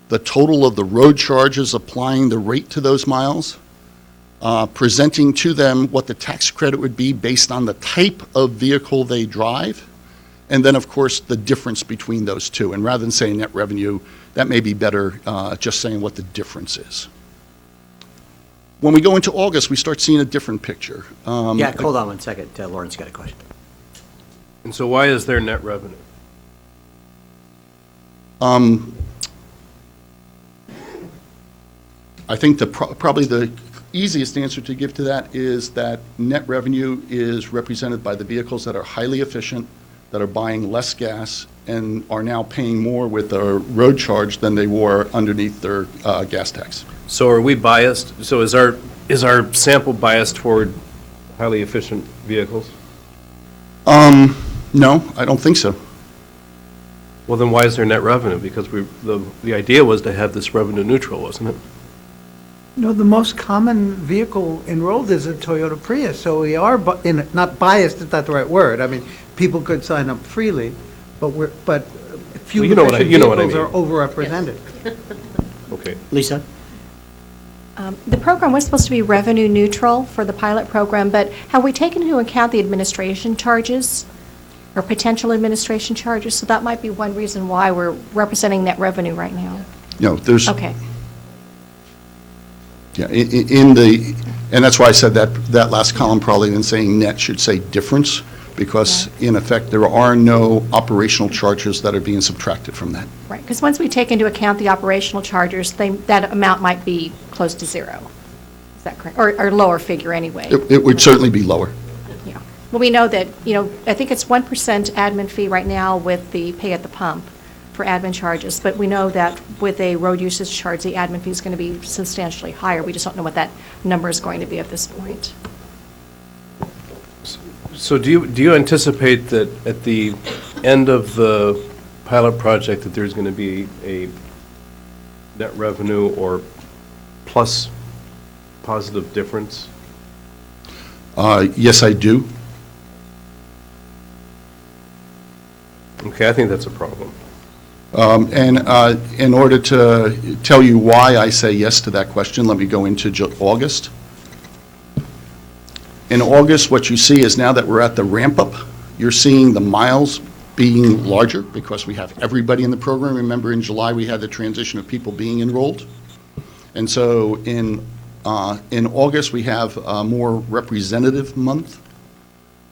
Speaker 10: the total of the road charges applying the rate to those miles, presenting to them what the tax credit would be based on the type of vehicle they drive, and then, of course, the difference between those two. And rather than saying net revenue, that may be better just saying what the difference is. When we go into August, we start seeing a different picture.
Speaker 1: Yeah, hold on one second. Lauren's got a question.
Speaker 11: And so why is there net revenue?
Speaker 10: I think probably the easiest answer to give to that is that net revenue is represented by the vehicles that are highly efficient, that are buying less gas, and are now paying more with their road charge than they were underneath their gas tax.
Speaker 11: So are we biased? So is our sample biased toward highly efficient vehicles?
Speaker 10: No, I don't think so.
Speaker 11: Well, then why is there net revenue? Because the idea was to have this revenue neutral, wasn't it?
Speaker 7: No, the most common vehicle enrolled is a Toyota Prius, so we are, not biased, is not the right word. I mean, people could sign up freely, but fuel efficient vehicles are overrepresented.
Speaker 11: Okay.
Speaker 1: Lisa?
Speaker 12: The program was supposed to be revenue neutral for the pilot program, but have we taken into account the administration charges or potential administration charges? So that might be one reason why we're representing net revenue right now.
Speaker 10: No, there's.
Speaker 12: Okay.
Speaker 10: Yeah, and that's why I said that last column probably than saying net should say difference, because in effect, there are no operational charges that are being subtracted from that.
Speaker 12: Right, because once we take into account the operational charges, that amount might be close to zero. Is that correct? Or lower figure anyway.
Speaker 10: It would certainly be lower.
Speaker 12: Yeah. Well, we know that, I think it's 1% admin fee right now with the pay at the pump for admin charges, but we know that with a road usage charge, the admin fee is going to be substantially higher. We just don't know what that number is going to be at this point.
Speaker 11: So do you anticipate that at the end of the pilot project that there's going to be a net revenue or plus positive difference?
Speaker 10: Yes, I do.
Speaker 11: Okay, I think that's a problem.
Speaker 10: And in order to tell you why I say yes to that question, let me go into August. In August, what you see is now that we're at the ramp-up, you're seeing the miles being larger because we have everybody in the program. Remember, in July, we had the transition of people being enrolled. And so in August, we have a more representative month.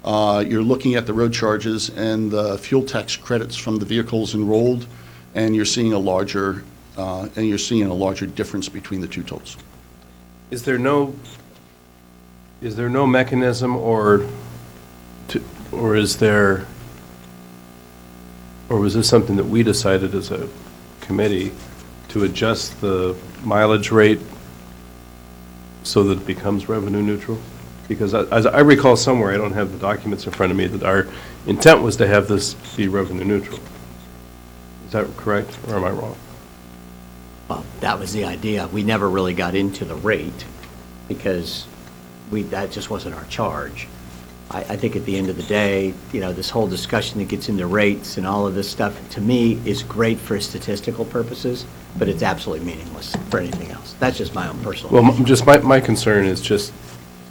Speaker 10: You're looking at the road charges and the fuel tax credits from the vehicles enrolled, and you're seeing a larger difference between the two totals.
Speaker 11: Is there no mechanism or was this something that we decided as a committee to adjust the mileage rate so that it becomes revenue neutral? Because as I recall somewhere, I don't have the documents in front of me, that our intent was to have this be revenue neutral. Is that correct, or am I wrong?
Speaker 1: Well, that was the idea. We never really got into the rate because that just wasn't our charge. I think at the end of the day, this whole discussion that gets into rates and all of this stuff, to me, is great for statistical purposes, but it's absolutely meaningless for anything else. That's just my own personal
Speaker 11: Well,
Speaker 1: opinion.
Speaker 11: just my concern is just,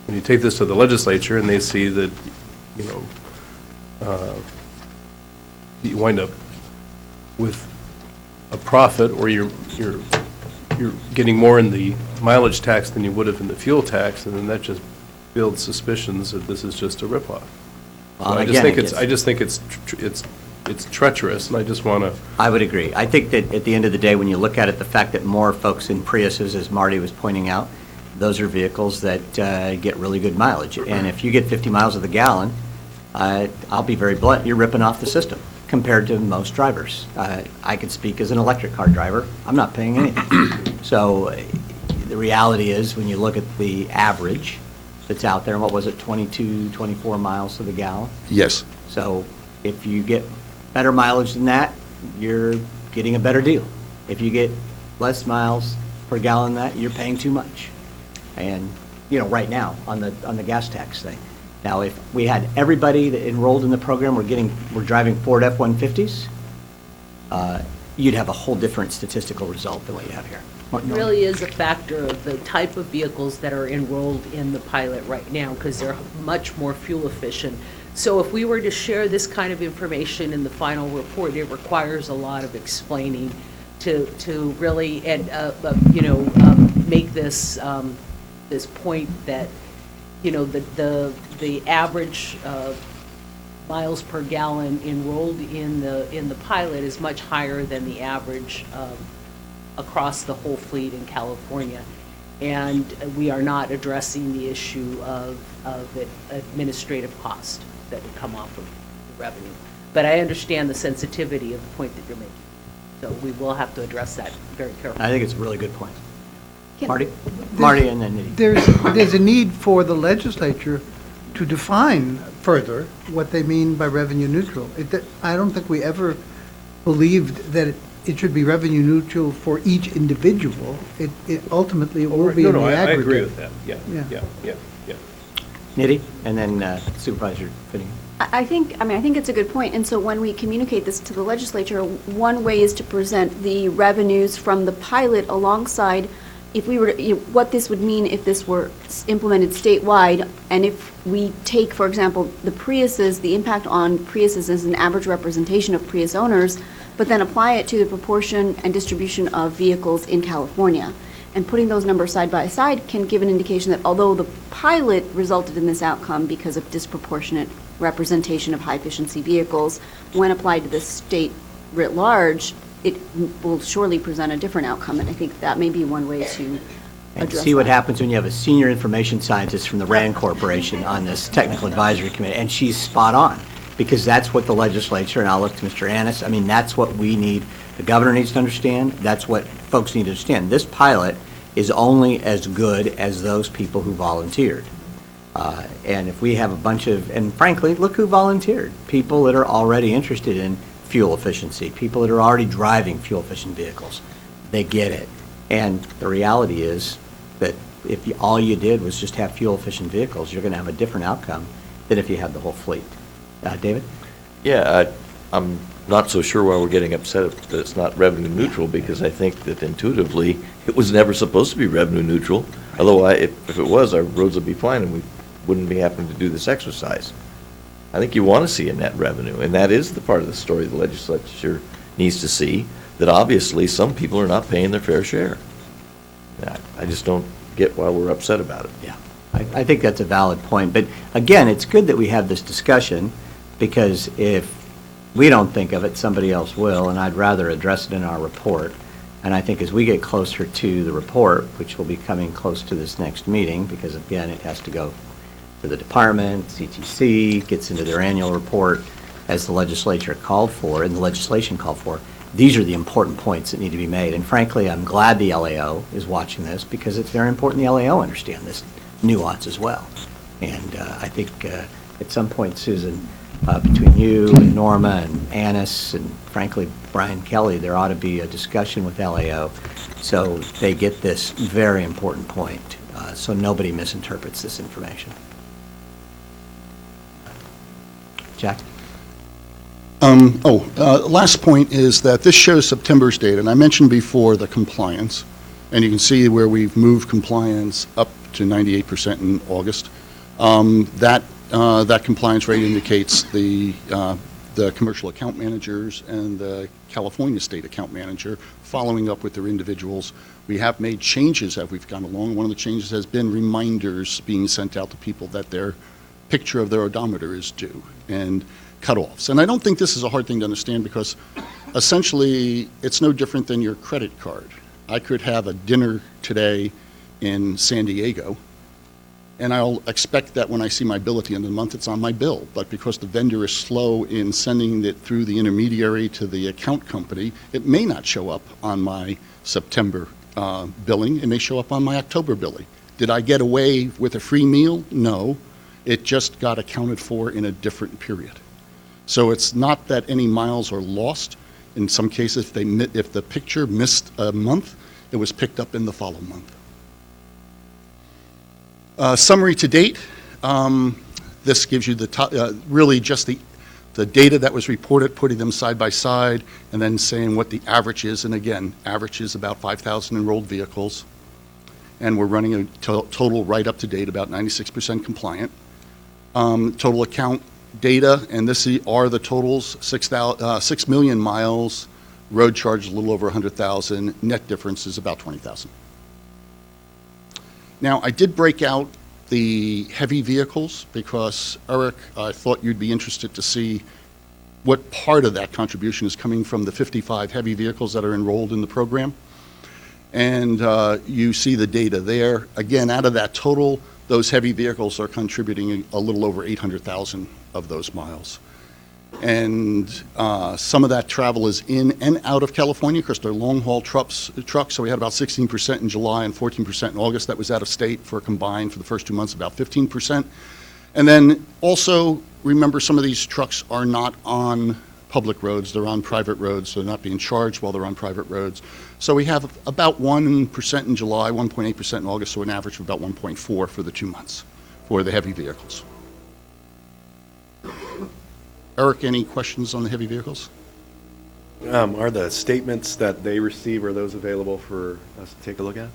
Speaker 11: when you take this to the legislature and they see that, you wind up with a profit, or you're getting more in the mileage tax than you would have in the fuel tax, and then that just builds suspicions that this is just a ripoff.
Speaker 1: Well,
Speaker 11: I
Speaker 1: again,
Speaker 11: just think it's treacherous, and I just want to.
Speaker 1: I would agree. I think that at the end of the day, when you look at it, the fact that more folks in Priuses, as Marty was pointing out, those are vehicles that get really good mileage. And if you get 50 miles of the gallon, I'll be very blunt, you're ripping off the system compared to most drivers. I could speak as an electric car driver. I'm not paying anything. So the reality is, when you look at the average that's out there, and what was it, 22, 24 miles to the gallon?
Speaker 10: Yes.
Speaker 1: So if you get better mileage than that, you're getting a better deal. If you get less miles per gallon than that, you're paying too much. And, right now, on the gas tax thing. Now, if we had everybody that enrolled in the program we're driving Ford F-150s, you'd have a whole different statistical result than what you have here.
Speaker 8: It really is a factor of the type of vehicles that are enrolled in the pilot right now, because they're much more fuel efficient. So if we were to share this kind of information in the final report, it requires a lot of explaining to really, make this this point that, the average miles per gallon enrolled in the pilot is much higher than the average across the whole fleet in California. And we are not addressing the issue of administrative cost that would come off of the revenue. But I understand the sensitivity of the point that you're making. So we will have to address that very carefully.
Speaker 1: I think it's a really good point.
Speaker 12: Can-
Speaker 1: Marty and then Nidhi.
Speaker 7: There's a need for the legislature to define further what they mean by revenue neutral. I don't think we ever believed that it should be revenue neutral for each individual. It ultimately will be in the
Speaker 11: I
Speaker 7: aggregate.
Speaker 11: agree with that. Yeah.
Speaker 1: Nidhi, and then Supervisor Finnegan.
Speaker 13: I think it's a good point. And so when we communicate this to the legislature, one way is to present the revenues from the pilot alongside if we were to, what this would mean if this were implemented statewide, and if we take, for example, the Priuses, the impact on Priuses as an average representation of Prius owners, but then apply it to the proportion and distribution of vehicles in California. And putting those numbers side by side can give an indication that although the pilot resulted in this outcome because of disproportionate representation of high-efficiency vehicles, when applied to the state writ large, it will surely present a different outcome, and I think that may be one way to
Speaker 1: And
Speaker 13: address
Speaker 1: see what
Speaker 13: that.
Speaker 1: happens when you have a senior information scientist from the RAND Corporation on this technical advisory committee, and she's spot on, because that's what the legislature, and I'll look to Mr. Annis, I mean, that's what we need, the governor needs to understand, that's what folks need to understand. This pilot is only as good as those people who volunteered. And if we have a bunch of, and frankly, look who volunteered, people that are already interested in fuel efficiency, people that are already driving fuel-efficient vehicles. They get it. And the reality is that if all you did was just have fuel-efficient vehicles, you're going to have a different outcome than if you had the whole fleet. David?
Speaker 14: Yeah, I'm not so sure why we're getting upset that it's not revenue neutral, because I think that intuitively, it was never supposed to be revenue neutral. Although if it was, our roads would be fine and we wouldn't be having to do this exercise. I think you want to see a net revenue, and that is the part of the story the legislature needs to see, that obviously some people are not paying their fair share. I just don't get why we're upset about it.
Speaker 1: Yeah, I think that's a valid point. But again, it's good that we have this discussion, because if we don't think of it, somebody else will, and I'd rather address it in our report. And I think as we get closer to the report, which will be coming close to this next meeting, because again, it has to go to the department, CTC, gets into their annual report, as the legislature called for, and the legislation called for. These are the important points that need to be made. And frankly, I'm glad the LAO is watching this, because it's very important the LAO understand this nuance as well. And I think at some point, Susan, between you and Norma and Annis and frankly Brian Kelly, there ought to be a discussion with LAO so they get this very important point, so nobody misinterprets this information. Jack?
Speaker 10: Last point is that this shows September's data, and I mentioned before the compliance, and you can see where we've moved compliance up to 98% in August. That compliance rate indicates the commercial account managers and the California state account manager following up with their individuals. We have made changes as we've gone along. One of the changes has been reminders being sent out to people that their picture of their odometer is due, and cutoffs. And I don't think this is a hard thing to understand, because essentially it's no different than your credit card. I could have a dinner today in San Diego, and I'll expect that when I see my bill at the end of the month, it's on my bill. But because the vendor is slow in sending it through the intermediary to the account company, it may not show up on my September billing. It may show up on my October billing. Did I get away with a free meal? No. It just got accounted for in a different period. So it's not that any miles are lost. In some cases, if the picture missed a month, it was picked up in the following month. Summary to date, this gives you the really just the data that was reported, putting them side by side, and then saying what the average is. And again, average is about 5,000 enrolled vehicles. And we're running a total right up to date, about 96% compliant. Total account data, and this are the totals, 6 million miles, road charge a little over 100,000, net difference is about 20,000. Now, I did break out the heavy vehicles because, Eric, I thought you'd be interested to see what part of that contribution is coming from the 55 heavy vehicles that are enrolled in the program. And you see the data there. Again, out of that total, those heavy vehicles are contributing a little over 800,000 of those miles. And some of that travel is in and out of California because they're long-haul trucks. So we had about 16% in July and 14% in August. That was out of state for combined for the first 2 months, about 15%. And then also, remember, some of these trucks are not on public roads. They're on private roads, so they're not being charged while they're on private roads. So we have about 1% in July, 1.8% in August, so an average of about 1.4 for the 2 months for the heavy vehicles. Eric, any questions on the heavy vehicles?
Speaker 15: Are the statements that they receive, are those available for us to take a look at?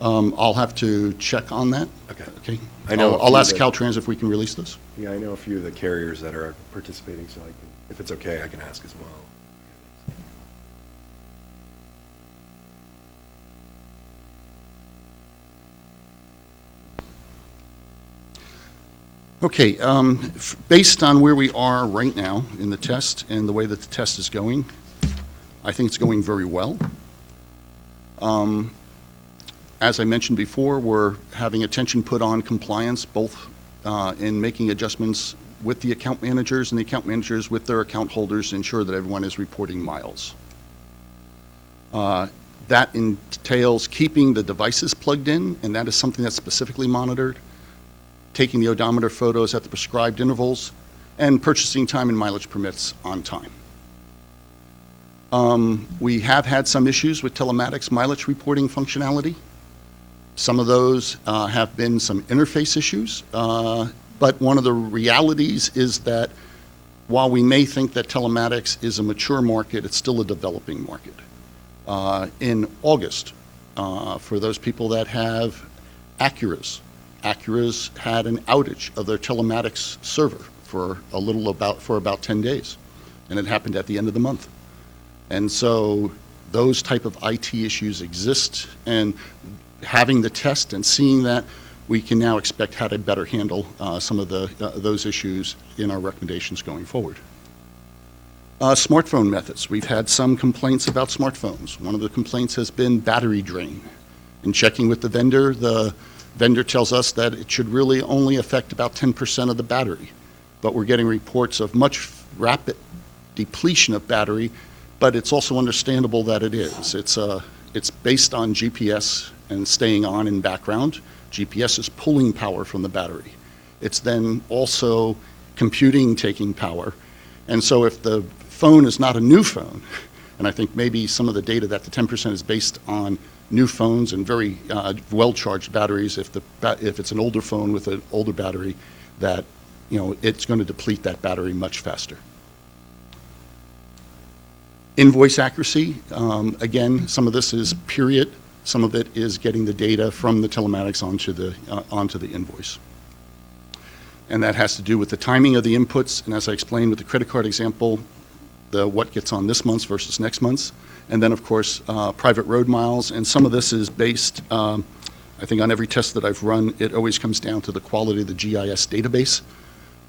Speaker 10: I'll have to check on that.
Speaker 15: Okay.
Speaker 10: I'll ask Caltrans if we can release this.
Speaker 15: Yeah, I know a few of the carriers that are participating, so if it's okay, I can ask as well.
Speaker 10: Okay, based on where we are right now in the test and the way that the test is going, I think it's going very well. As I mentioned before, we're having attention put on compliance, both in making adjustments with the account managers and the account managers with their account holders to ensure that everyone is reporting miles. That entails keeping the devices plugged in, and that is something that's specifically monitored, taking the odometer photos at the prescribed intervals, and purchasing time and mileage permits on time. We have had some issues with telematics mileage reporting functionality. Some of those have been some interface issues, but one of the realities is that while we may think that telematics is a mature market, it's still a developing market. In August, for those people that have Acuras had an outage of their telematics server for about 10 days, and it happened at the end of the month. And so those type of IT issues exist, and having the test and seeing that, we can now expect how to better handle some of those issues in our recommendations going forward. Smartphone methods. We've had some complaints about smartphones. One of the complaints has been battery drain. In checking with the vendor tells us that it should really only affect about 10% of the battery, but we're getting reports of much rapid depletion of battery, but it's also understandable that it is. It's based on GPS and staying on in background. GPS is pulling power from the battery. It's then also computing taking power. And so if the phone is not a new phone, and I think maybe some of the data that the 10% is based on new phones and very well-charged batteries, if it's an older phone with an older battery, that it's going to deplete that battery much faster. Invoice accuracy, again, some of this is period. Some of it is getting the data from the telematics onto the invoice. And that has to do with the timing of the inputs, and as I explained with the credit card example, what gets on this month's versus next month's. And then, of course, private road miles, and some of this is based, I think on every test that I've run, it always comes down to the quality of the GIS database.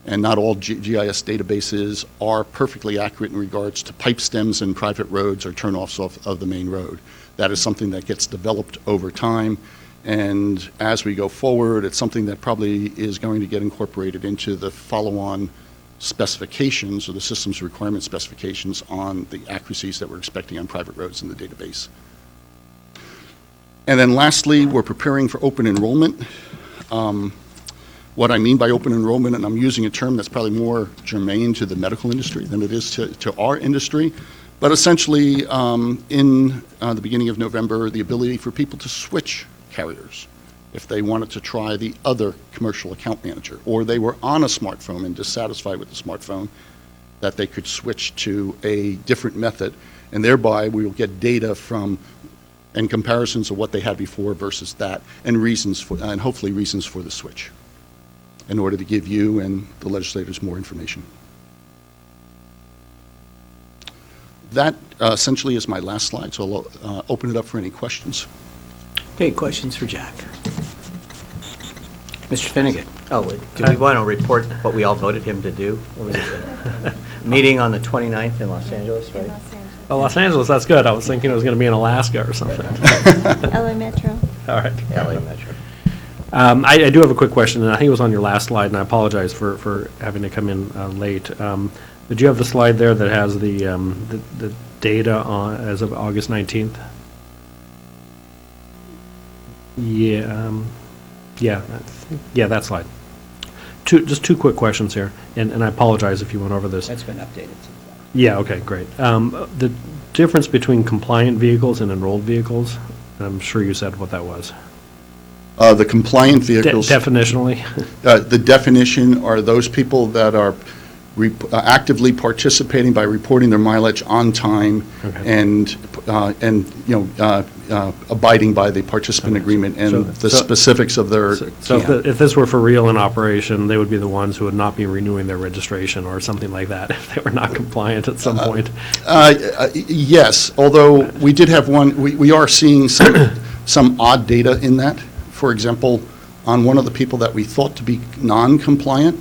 Speaker 10: And not all GIS databases are perfectly accurate in regards to pipe stems and private roads or turnoffs of the main road. That is something that gets developed over time, and as we go forward, it's something that probably is going to get incorporated into the follow-on specifications or the system's requirement specifications on the accuracies that we're expecting on private roads in the database. And then lastly, we're preparing for open enrollment. What I mean by open enrollment, and I'm using a term that's probably more germane to the medical industry than it is to our industry, but essentially in the beginning of November, the ability for people to switch carriers if they wanted to try the other commercial account manager, or they were on a smartphone and dissatisfied with the smartphone, that they could switch to a different method, and thereby we will get data from and comparisons of what they had before versus that, and hopefully reasons for the switch, in order to give you and the legislators more information. That essentially is my last slide, so I'll open it up for any questions.
Speaker 1: Okay, questions for Jack? Mr. Finnegan? Oh, do we want to report what we all voted him to do? What was it? Meeting on the 29th in Los Angeles, right?
Speaker 16: Oh, Los Angeles, that's good. I was thinking it was going to be in Alaska or something.
Speaker 4: LA Metro.
Speaker 16: All right.
Speaker 1: LA Metro.
Speaker 16: I do have a quick question, and I think it was on your last slide, and I apologize for having to come in late. Did you have the slide there that has the data on as of August 19th? Yeah, yeah, that slide. Just two quick questions here, and I apologize if you went over this.
Speaker 1: That's been updated since then.
Speaker 16: Yeah, okay, great. The difference between compliant vehicles and enrolled vehicles, I'm sure you said what that was.
Speaker 10: The compliant vehicles.
Speaker 16: Definitionally?
Speaker 10: The definition are those people that are actively participating by reporting their mileage on time, okay, and abiding by the participant agreement and the specifics of their.
Speaker 16: So if this were for real in operation, they would be the ones who would not be renewing their registration or something like that if they were not compliant at some point.
Speaker 10: Yes, although we did have one. We are seeing some odd data in that. For example, on one of the people that we thought to be non-compliant.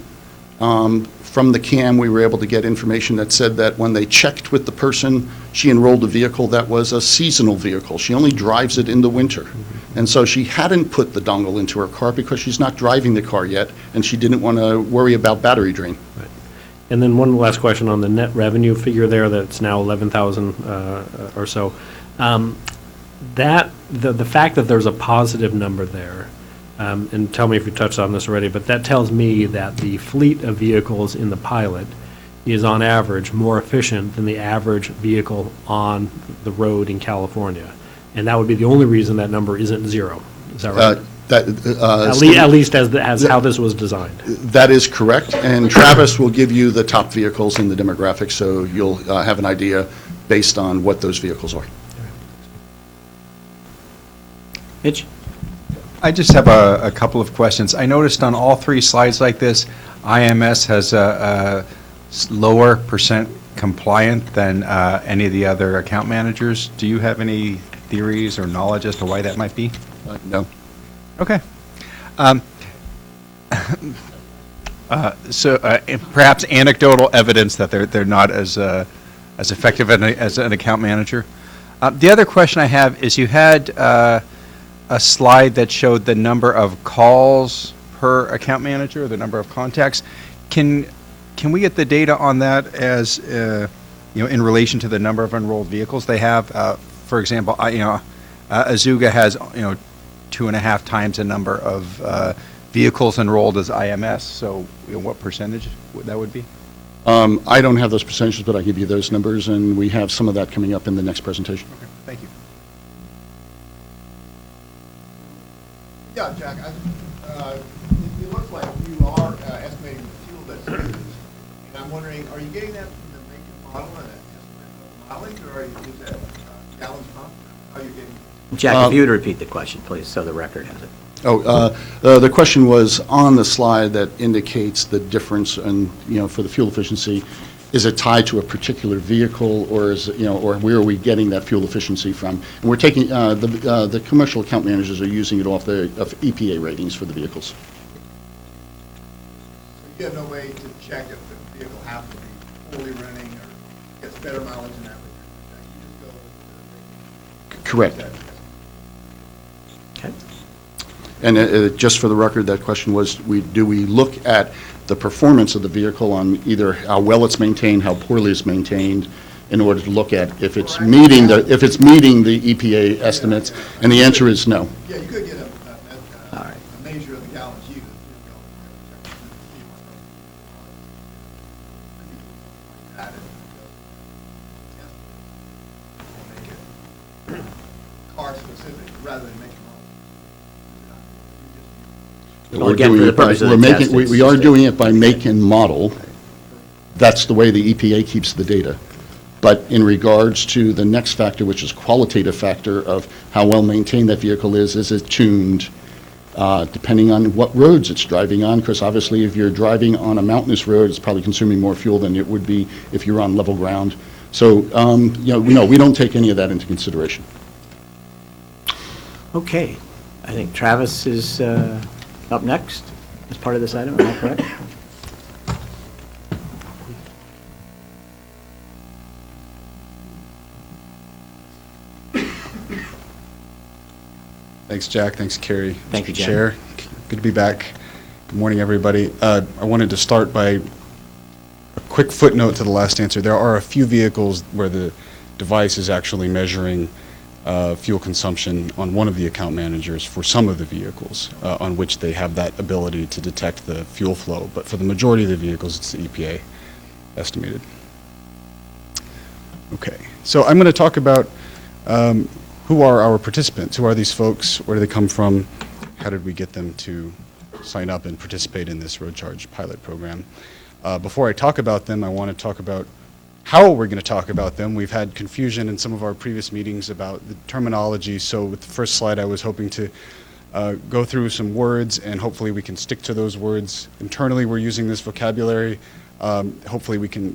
Speaker 10: From the CAM, we were able to get information that said that when they checked with the person, she enrolled a vehicle that was a seasonal vehicle. She only drives it in the winter. And so she hadn't put the dongle into her car because she's not driving the car yet, and she didn't want to worry about battery drain.
Speaker 16: Right. And then one last question on the net revenue figure there, that's now 11,000 or so. The fact that there's a positive number there, and tell me if you touched on this already, but that tells me that the fleet of vehicles in the pilot is on average more efficient than the average vehicle on the road in California. And that would be the only reason that number isn't zero. Is that right? At least as how this was designed.
Speaker 10: That is correct, and Travis will give you the top vehicles in the demographics, so you'll have an idea based on what those vehicles are.
Speaker 1: Mitch?
Speaker 6: I just have a couple of questions. I noticed on all three slides like this, IMS has a lower percent compliant than any of the other account managers. Do you have any theories or knowledge as to why that might be?
Speaker 10: No.
Speaker 6: Okay. So perhaps anecdotal evidence that they're not as effective as an account manager. The other question I have is you had a slide that showed the number of calls per account manager, or the number of contacts. Can we get the data on that as in relation to the number of enrolled vehicles they have? For example, Azuga has 2.5 times the number of vehicles enrolled as IMS. So what percentage that would be?
Speaker 10: I don't have those percentages, but I'll give you those numbers, and we have some of that coming up in the next presentation.
Speaker 6: Okay, thank you.
Speaker 2: Yeah, Jack, it looks like you are estimating the fuel that's used, and I'm wondering, are you getting that from the make and model and estimate of mileage, or is that gallons pumped? How are you getting?
Speaker 1: Jack, if you would repeat the question, please, so the record has it.
Speaker 10: The question was on the slide that indicates the difference in, for the fuel efficiency. Is it tied to a particular vehicle, or is it, or where are we getting that fuel efficiency from? And we're taking, the commercial account managers are using it off of EPA ratings for the vehicles.
Speaker 2: You have no way to check if the vehicle happens to be fully running or gets better mileage than average? You just go with the
Speaker 10: Correct.
Speaker 1: Okay.
Speaker 10: And just for the record, that question was, do we look at the performance of the vehicle on either how well it's maintained, how poorly it's maintained, in order to look at if it's meeting the EPA estimates? And the answer is no.
Speaker 2: Yeah, you could get a measure of the gallons used. Car specific rather than making
Speaker 1: Well, again, for the purpose of the test,
Speaker 10: We are doing it by make and model. That's the way the EPA keeps the data. But in regards to the next factor, which is qualitative factor of how well maintained that vehicle is it tuned, depending on what roads it's driving on, because obviously if you're driving on a mountainous road, it's probably consuming more fuel than it would be if you're on level ground. So, we don't take any of that into consideration.
Speaker 1: Okay. I think Travis is up next as part of this item, am I correct?
Speaker 17: Thanks, Jack. Thanks, Carrie.
Speaker 1: Thank you, Jack.
Speaker 17: Chair. Good to be back. Good morning, everybody. I wanted to start by a quick footnote to the last answer. There are a few vehicles where the device is actually measuring fuel consumption on one of the account managers for some of the vehicles on which they have that ability to detect the fuel flow. But for the majority of the vehicles, it's the EPA estimated. Okay, so I'm going to talk about who are our participants? Who are these folks? Where do they come from? How did we get them to sign up and participate in this road charge pilot program? Before I talk about them, I want to talk about how we're going to talk about them. We've had confusion in some of our previous meetings about the terminology, so with the first slide I was hoping to go through some words, and hopefully we can stick to those words. Internally we're using this vocabulary. Hopefully we can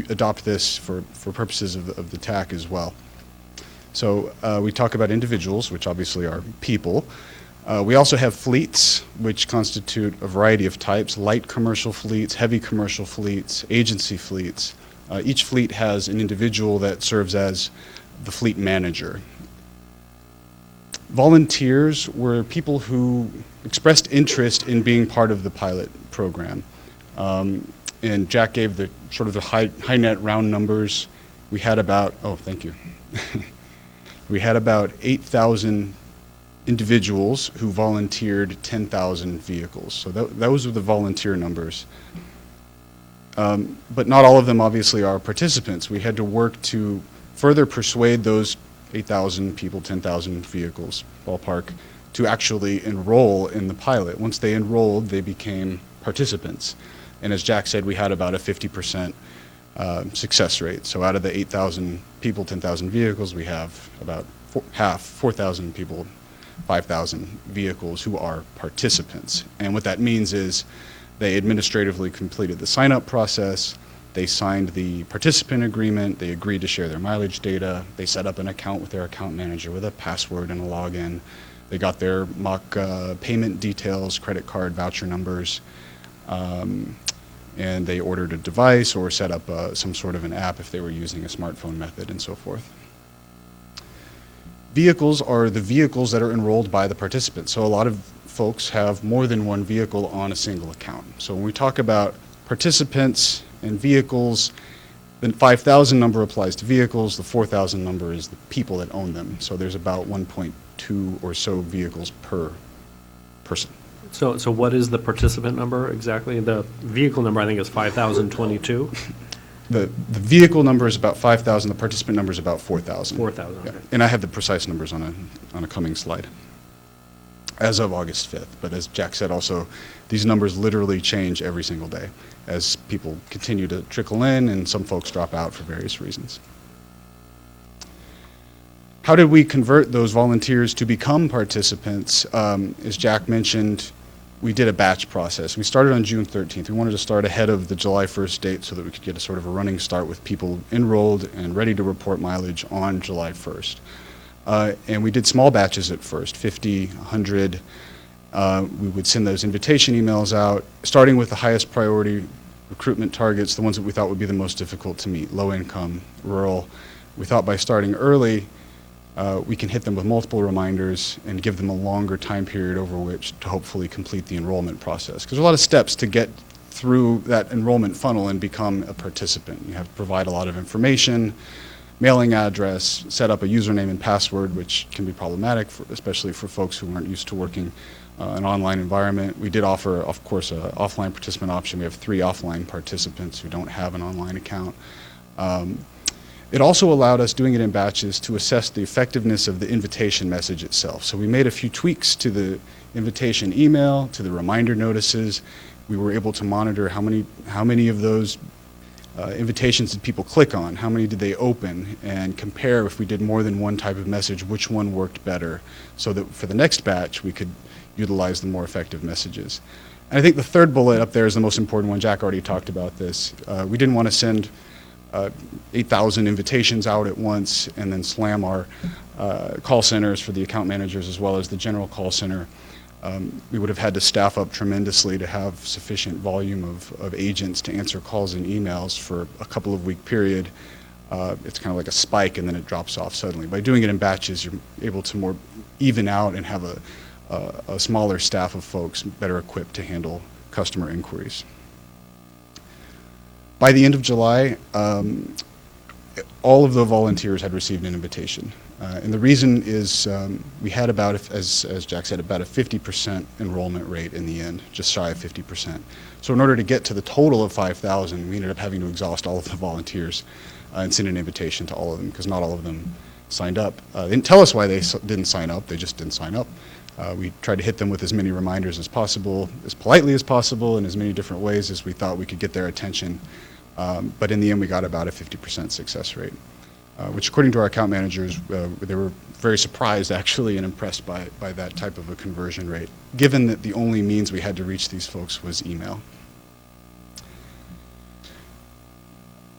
Speaker 17: adopt this for purposes of the TAC as well. So we talk about individuals, which obviously are people. We also have fleets, which constitute a variety of types: light commercial fleets, heavy commercial fleets, agency fleets. Each fleet has an individual that serves as the fleet manager. Volunteers were people who expressed interest in being part of the pilot program. And Jack gave the sort of the high net round numbers. We had about, oh, thank you. We had about 8,000 individuals who volunteered 10,000 vehicles. So those are the volunteer numbers. But not all of them obviously are participants. We had to work to further persuade those 8,000 people, 10,000 vehicles, ballpark, to actually enroll in the pilot. Once they enrolled, they became participants. And as Jack said, we had about a 50% success rate. So out of the 8,000 people, 10,000 vehicles, we have about half, 4,000 people, 5,000 vehicles who are participants. And what that means is they administratively completed the sign-up process, they signed the participant agreement, they agreed to share their mileage data, they set up an account with their account manager with a password and a login, they got their mock payment details, credit card, voucher numbers, and they ordered a device or set up some sort of an app if they were using a smartphone method and so forth. Vehicles are the vehicles that are enrolled by the participants. So a lot of folks have more than one vehicle on a single account. So when we talk about participants and vehicles, the 5,000 number applies to vehicles, the 4,000 number is the people that own them. So there's about 1.2 or so vehicles per person.
Speaker 16: So what is the participant number exactly? The vehicle number, I think, is 5,022?
Speaker 17: The vehicle number is about 5,000, the participant number is about 4,000.
Speaker 16: 4,000, okay.
Speaker 17: And I have the precise numbers on a coming slide as of August 5th. But as Jack said also, these numbers literally change every single day as people continue to trickle in and some folks drop out for various reasons. How did we convert those volunteers to become participants? As Jack mentioned, we did a batch process. We started on June 13th. We wanted to start ahead of the July 1st date so that we could get a sort of a running start with people enrolled and ready to report mileage on July 1st. And we did small batches at first, 50, 100. We would send those invitation emails out, starting with the highest priority recruitment targets, the ones that we thought would be the most difficult to meet, low income, rural. We thought by starting early, we can hit them with multiple reminders and give them a longer time period over which to hopefully complete the enrollment process. Because there's a lot of steps to get through that enrollment funnel and become a participant. You have to provide a lot of information, mailing address, set up a username and password, which can be problematic, especially for folks who aren't used to working an online environment. We did offer, of course, an offline participant option. We have 3 offline participants who don't have an online account. It also allowed us, doing it in batches, to assess the effectiveness of the invitation message itself. So we made a few tweaks to the invitation email, to the reminder notices. We were able to monitor how many of those invitations did people click on, how many did they open, and compare if we did more than one type of message, which one worked better, so that for the next batch we could utilize the more effective messages. And I think the third bullet up there is the most important one. Jack already talked about this. We didn't want to send 8,000 invitations out at once and then slam our call centers for the account managers as well as the general call center. We would have had to staff up tremendously to have sufficient volume of agents to answer calls and emails for a couple of week period. It's kind of like a spike and then it drops off suddenly. By doing it in batches, you're able to more even out and have a smaller staff of folks better equipped to handle customer inquiries. By the end of July, all of the volunteers had received an invitation. And the reason is we had about, as Jack said, about a 50% enrollment rate in the end, just shy of 50%. So in order to get to the total of 5,000, we ended up having to exhaust all of the volunteers and send an invitation to all of them because not all of them signed up. They didn't tell us why they didn't sign up, they just didn't sign up. We tried to hit them with as many reminders as possible, as politely as possible, in as many different ways as we thought we could get their attention. But in the end, we got about a 50% success rate, which according to our account managers, they were very surprised actually and impressed by that type of a conversion rate, given that the only means we had to reach these folks was email.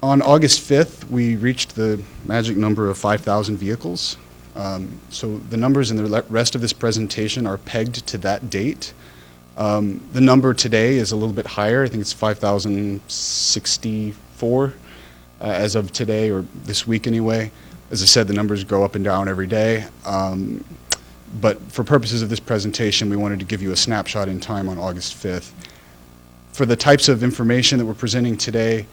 Speaker 17: On August 5th, we reached the magic number of 5,000 vehicles. So the numbers in the rest of this presentation are pegged to that date. The number today is a little bit higher. I think it's 5,064 as of today, or this week anyway. As I said, the numbers go up and down every day. But for purposes of this presentation, we wanted to give you a snapshot in time on August 5th. For the types of information that we're presenting today,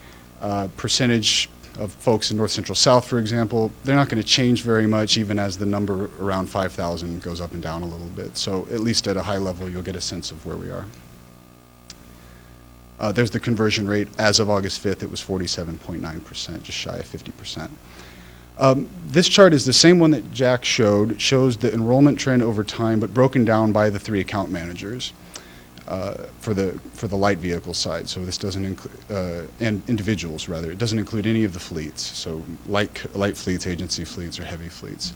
Speaker 17: percentage of folks in North Central South, for example, they're not going to change very much even as the number around 5,000 goes up and down a little bit. So at least at a high level, you'll get a sense of where we are. There's the conversion rate. As of August 5th, it was 47.9%, just shy of 50%. This chart is the same one that Jack showed, shows the enrollment trend over time, but broken down by the 3 account managers for the light vehicle side. So this doesn't include, and individuals rather, it doesn't include any of the fleets. So light fleets, agency fleets, or heavy fleets.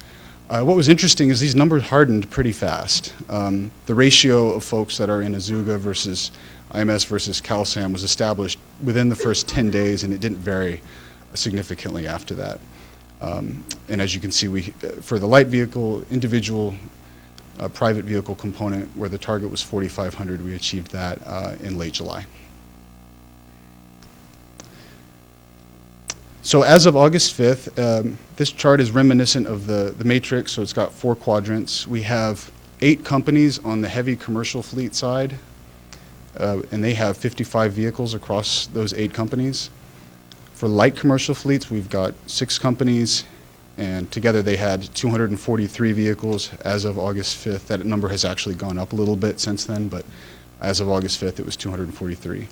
Speaker 17: What was interesting is these numbers hardened pretty fast. The ratio of folks that are in Azuga versus IMS versus CalSAM was established within the first 10 days, and it didn't vary significantly after that. And as you can see, for the light vehicle, individual private vehicle component, where the target was 4,500, we achieved that in late July. So as of August 5th, this chart is reminiscent of the matrix, so it's got 4 quadrants. We have 8 companies on the heavy commercial fleet side, and they have 55 vehicles across those 8 companies. For light commercial fleets, we've got 6 companies, and together they had 243 vehicles as of August 5th. That number has actually gone up a little bit since then, but as of August 5th, it was 243.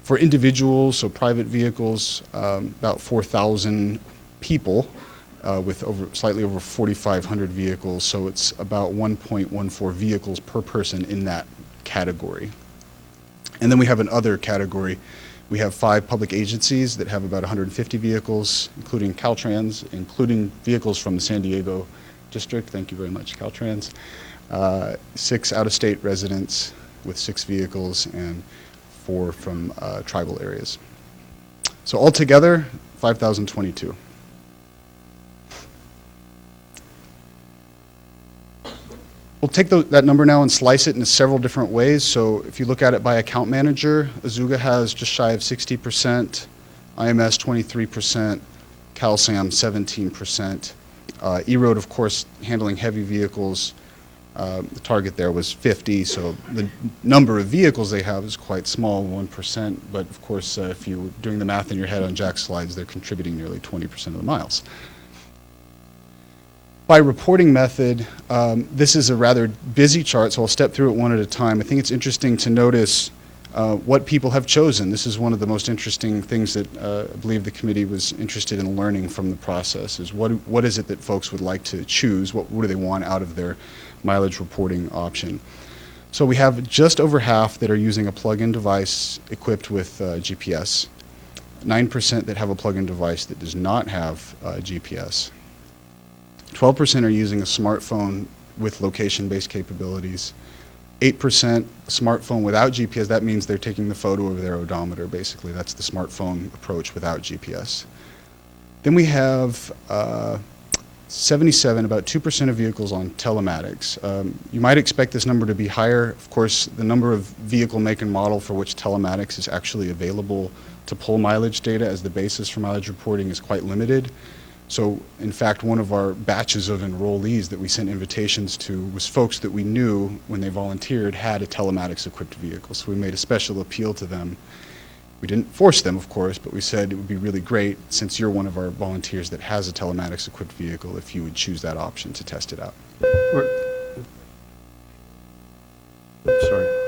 Speaker 17: For individuals, so private vehicles, about 4,000 people with slightly over 4,500 vehicles, so it's about 1.14 vehicles per person in that category. And then we have an other category. We have 5 public agencies that have about 150 vehicles, including Caltrans, including vehicles from the San Diego district. Thank you very much, Caltrans. 6 out-of-state residents with 6 vehicles, and 4 from tribal areas. So altogether, 5,022. We'll take that number now and slice it into several different ways. So if you look at it by account manager, Azuga has just shy of 60%, IMS 23%, CalSAM 17%. E-Road, of course, handling heavy vehicles, the target there was 50, so the number of vehicles they have is quite small, 1%, but of course, if you were doing the math in your head on Jack's slides, they're contributing nearly 20% of the miles. By reporting method, this is a rather busy chart, so I'll step through it one at a time. I think it's interesting to notice what people have chosen. This is one of the most interesting things that I believe the committee was interested in learning from the process, is what is it that folks would like to choose? What do they want out of their mileage reporting option? So we have just over half that are using a plug-in device equipped with GPS, 9% that have a plug-in device that does not have GPS. 12% are using a smartphone with location-based capabilities. 8% smartphone without GPS. That means they're taking the photo of their odometer, basically. That's the smartphone approach without GPS. Then we have 77, about 2% of vehicles on telematics. You might expect this number to be higher. Of course, the number of vehicle make and model for which telematics is actually available to pull mileage data as the basis for mileage reporting is quite limited. So, in fact, one of our batches of enrollees that we sent invitations to was folks that we knew when they volunteered had a telematics-equipped vehicle. So we made a special appeal to them. We didn't force them, of course, but we said it would be really great, since you're one of our volunteers that has a telematics-equipped vehicle, if you would choose that option to test it out.
Speaker 11: Sorry.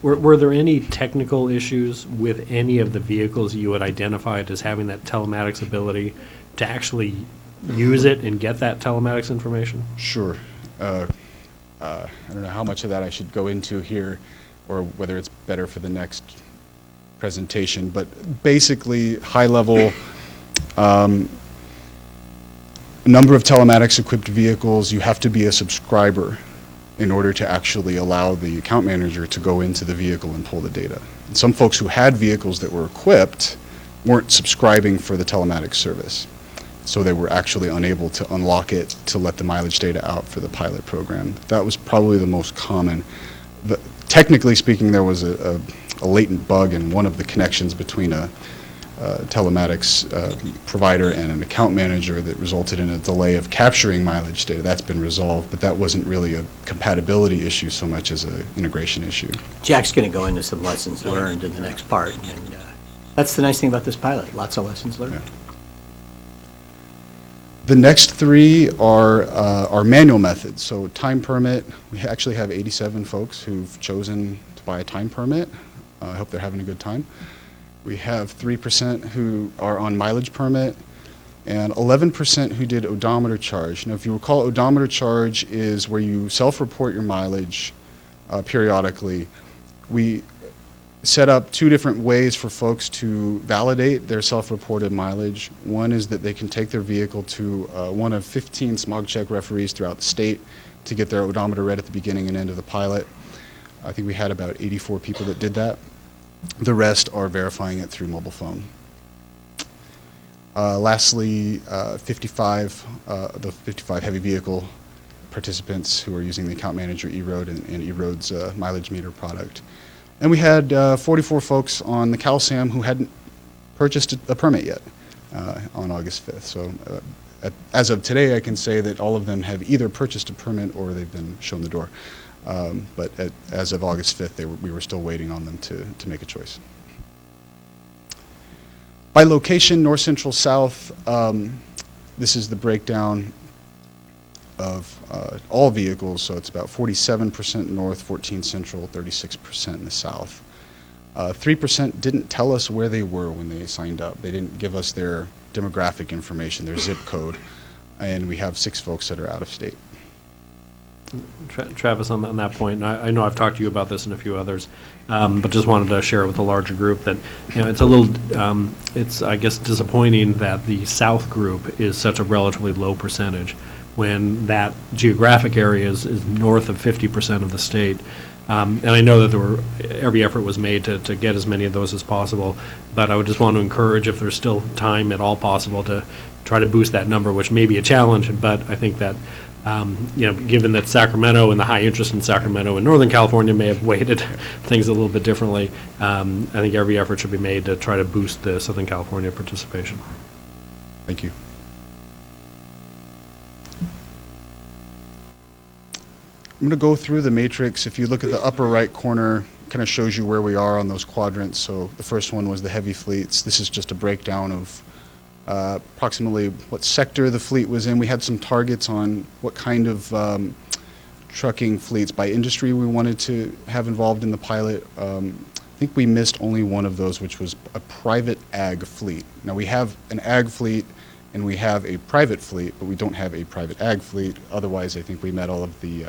Speaker 11: Were there any technical issues with any of the vehicles you had identified as having that telematics ability to actually use it and get that telematics information?
Speaker 17: Sure. I don't know how much of that I should go into here, or whether it's better for the next presentation, but basically, high level, number of telematics equipped vehicles, you have to be a subscriber in order to actually allow the account manager to go into the vehicle and pull the data. And some folks who had vehicles that were equipped weren't subscribing for the telematics service. so they were actually unable to unlock it to let the mileage data out for the pilot program. That was probably the most common. Technically speaking, there was a latent bug in one of the connections between a telematics provider and an account manager that resulted in a delay of capturing mileage data. That's been resolved, but that wasn't really a compatibility issue so much as an integration issue.
Speaker 1: Jack's going to go into some lessons learned in the next part, and that's the nice thing about this pilot, lots of lessons learned.
Speaker 17: Yeah. The next three are manual methods. So time permit, we actually have 87 folks who've chosen to buy a time permit. I hope they're having a good time. We have 3% who are on mileage permit, and 11% who did odometer charge. Now, if you recall, odometer charge is where you self-report your mileage periodically. We set up two different ways for folks to validate their self-reported mileage. One is that they can take their vehicle to one of 15 smog check referees throughout the state to get their odometer read at the beginning and end of the pilot. I think we had about 84 people that did that. The rest are verifying it through mobile phone. Lastly, the 55 heavy vehicle participants who are using the account manager eRoad and eRoad's mileage meter product. And we had 44 folks on the CalSAM who hadn't purchased a permit yet on August 5th. So as of today, I can say that all of them have either purchased a permit or they've been shown the door. But as of August 5th, we were still waiting on them to make a choice. By location, north, central, south, this is the breakdown of all vehicles, so it's about 47% north, 14% central, 36% in the south. 3% didn't tell us where they were when they signed up. They didn't give us their demographic information, their zip code, and we have 6 folks that are out of state.
Speaker 16: Travis, on that point, I know I've talked to you about this and a few others, but just wanted to share with the larger group that, it's a little, it's, I guess, disappointing that the South group is such a relatively low percentage when that geographic area is north of 50% of the state. And I know that every effort was made to get as many of those as possible, but I would just want to encourage, if there's still time at all possible, to try to boost that number, which may be a challenge, but I think that given that Sacramento and the high interest in Sacramento and Northern California may have weighted things a little bit differently, I think every effort should be made to try to boost the Southern California participation.
Speaker 17: Thank you. I'm going to go through the matrix. If you look at the upper right corner, kind of shows you where we are on those quadrants. So the first one was the heavy fleets. This is just a breakdown of approximately what sector the fleet was in. We had some targets on what kind of trucking fleets by industry we wanted to have involved in the pilot. I think we missed only one of those, which was a private ag fleet. Now we have an ag fleet and we have a private fleet, but we don't have a private ag fleet. Otherwise, I think we met all of the